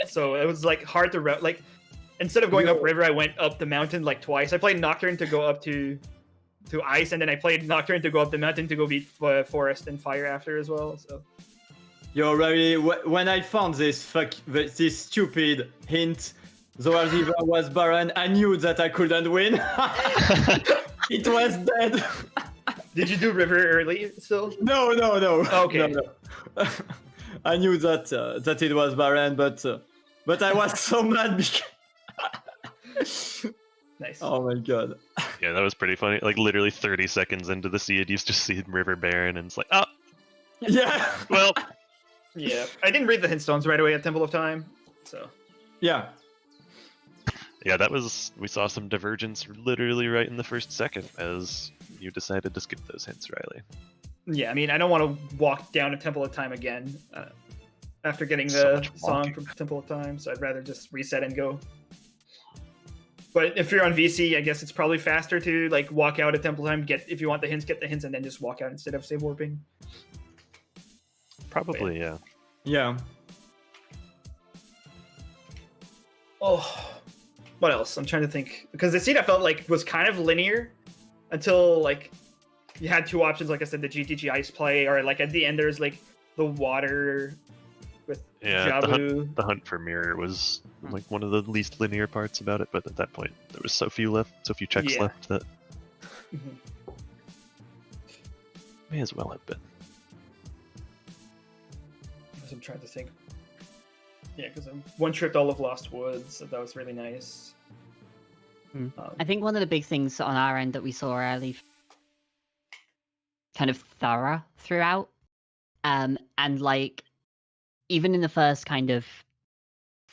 so it was like hard to route. Like instead of going up river, I went up the mountain like twice. I played Nocturne to go up to ice, and then I played Nocturne to go up the mountain to go beat forest and fire after as well. So. Yo, really, when I found this stupid hint, ZeldaSpeedRuns was Baron, I knew that I couldn't win. It was dead. Did you do river early still? No. Okay. No. I knew that it was Baron, but I was so mad because... Nice. Oh my god. Yeah, that was pretty funny. Like literally 30 seconds into the seed, you just see River Baron, and it's like, oh, Yeah. well. Yeah, I didn't read the hint stones right away at Temple of Time, so. Yeah. Yeah, we saw some divergence literally right in the first second as you decided to skip those hints, Riley. Yeah, I mean, I don't want to walk down a Temple of Time again after getting So the much song walking. from Temple of Time, so I'd rather just reset and go. But if you're on VC, I guess it's probably faster to like walk out at Temple of Time, if you want the hints, get the hints, and then just walk out instead of save warping. Probably, yeah. Yeah. Oh, what else? I'm trying to think, because the seed I felt like was kind of linear until like you had two options, like I said, the GTG ice play, or like at the end there's like the water with Yeah, Jabu. the hunt for mirror was like one of the least linear parts about it, but at that point there was so few checks Yeah. left that Mhm. may as well have been. I'm trying to think. Yeah, because I one-tripped all of Lost Woods, so that was really nice. I think one of the big things on our end that we saw early, kind of thorough throughout, and like even in the first kind of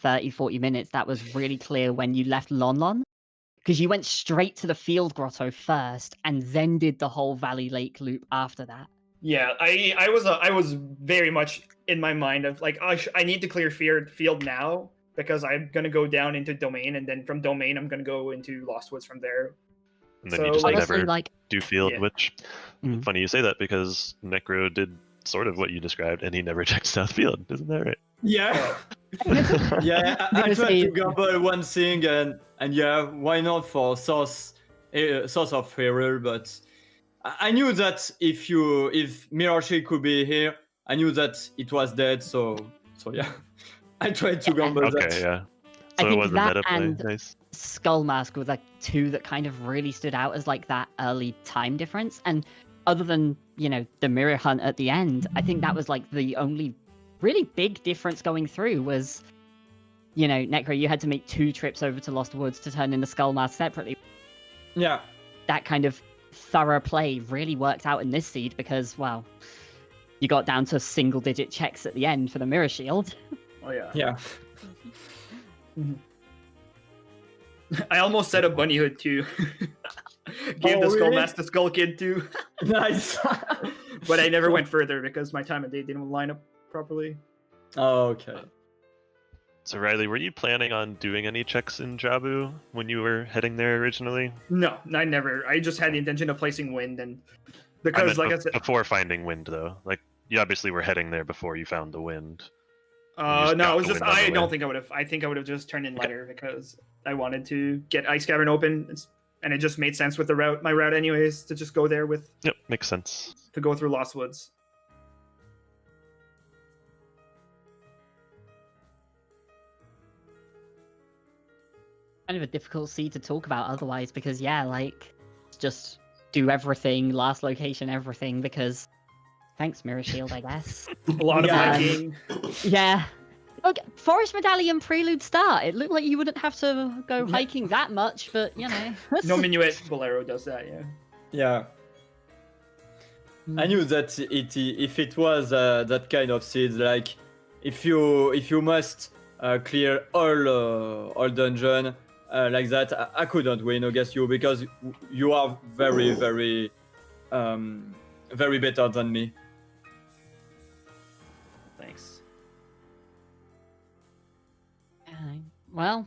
30-40 minutes, that was really clear when you left Lon Lon, because you went straight to the field grotto first and then did the whole Valley Lake loop after that. Yeah, I was very much in my mind of like I need to clear field now because I'm gonna go down into Domain, and then from Domain I'm gonna go into Lost Woods from there. And then So, you just like- Honestly, never like do field, Yeah. which Mhm. funny you say that because Necro did sort of what you described, and he never checked South Field, isn't that right? Yeah. Yeah, I Because tried they- to gamble one thing, and yeah, why not for source of error? But I knew that if Mirror Shield could be here, I knew that it was dead. So yeah, I tried to gamble that. Okay, yeah. I So it think was a that meta play. and- Nice. Skull Mask were like two that kind of really stood out as like that early time difference. And other than, the mirror hunt at the end, I think that was like the only really big difference going through was, Necro, you had to make 2 trips over to Lost Woods to turn in the Skull Mask separately. Yeah, That kind of thorough play really worked out in this seed because, well, you got down to single digit checks at the end for the mirror shield. Oh yeah. yeah. I almost set up Bunny Hood too. Gave the Skull really? Mask to Skull Kid too, Nice. but I never went further because my time and day didn't line up properly. Okay. So Riley, were you planning on doing any checks in Jabu when you were heading there originally? No, I never. I just had the intention of placing Wind, and I because meant like I said, before finding wind, though. Like you obviously were heading there before you found the wind. just no, got it was the just wind on the I don't way. think I would have. I think I would have just turned in lighter because I wanted to get Ice Cavern open, and it just made sense with my route anyways to just go there Yep, makes sense. to go through Lost Woods. Kind of a difficult seed to talk about otherwise because, just do everything, last location, everything because thanks, Mirror Shield, I guess. A lot of Yeah. hiking. Yeah. Okay, Forest Medallion Prelude start. It looked like you wouldn't have to go hiking that much, but No Minuet Bolero does that, yeah. Yeah. I knew that if it was that kind of seed, like if you must clear all dungeon like that, I couldn't win against you because you are very very very better than me. Thanks. Well,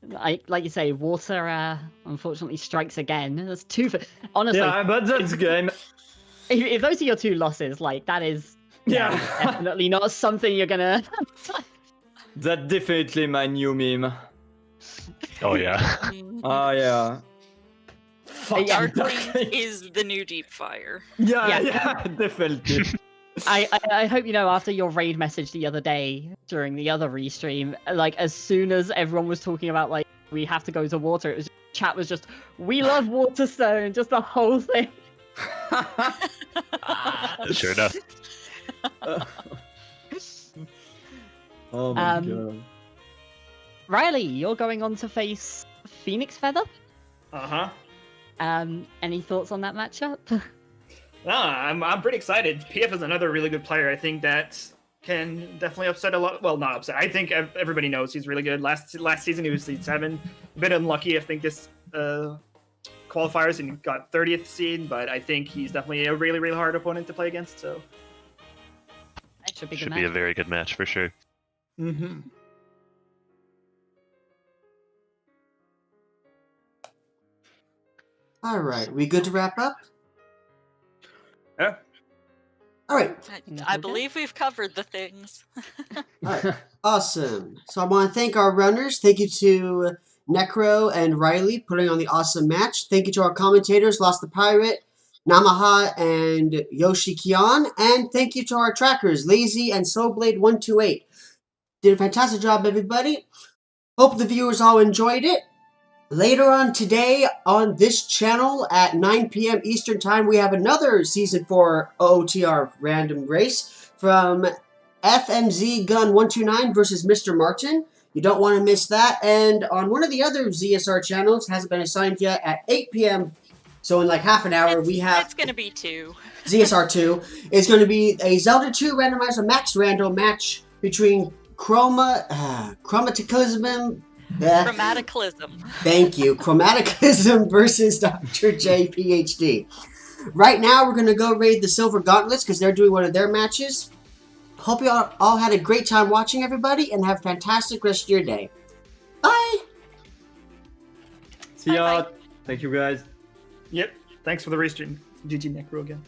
like you say, water unfortunately strikes again. There's two. Honestly, Yeah, but that's game. if those are your two losses, like that is definitely not something you're gonna. That's definitely my new meme. Oh yeah. Oh yeah. Fuck, Darkling is the new deep fire. Yeah, definitely. I hope you know, after your raid message the other day during the other restream, like as soon as everyone was talking about like we have to go to water, it was chat was just we love Waterstone, just the whole thing. Sure enough. Oh my god. Riley, you're going on to face Phoenix Feather. Uh-huh. Any thoughts on that matchup? No, I'm pretty excited. PF is another really good player. I think that can definitely upset a lot. Well, not upset. I think everybody knows he's really good. Last season he was seed 7. A bit unlucky, I think, this qualifiers and got 30th seed. But I think he's definitely a really, really hard opponent to play against. So That should be, Should be a very good match for sure. Mm-hmm. All right, we good to wrap up? yeah. All right, I believe we've covered the things. all right, awesome. So I want to thank our runners. Thank you to Necro and Riley putting on the awesome match. Thank you to our commentators, Lost the Pirate, Namaha, and Yoshi Kion. And thank you to our trackers, Lazy and Soulblade128. Did a fantastic job, everybody. Hope the viewers all enjoyed it. Later on today on this channel at 9 p.m. Eastern Time, we have another Season 4 OOTR random race from FMZ Gun 129 versus Mr. Martin. You don't want to miss that. And on one of the other ZSR channels, hasn't been assigned yet, at 8 p.m., so in like half an hour, we have... It's going to be 2. ZSR 2. It's going to be a Zelda 2 randomizer max random match between Chromaticalism... Chromaticalism. Thank you. Chromaticalism versus Dr. J, PhD. Right now, we're going to go raid the Silver Gauntlets because they're doing one of their matches. Hope you all had a great time watching, everybody, and have a fantastic rest of your day. Bye! See ya. Bye-bye. Thank you guys. Yep. Thanks for the restream, GG Necro again.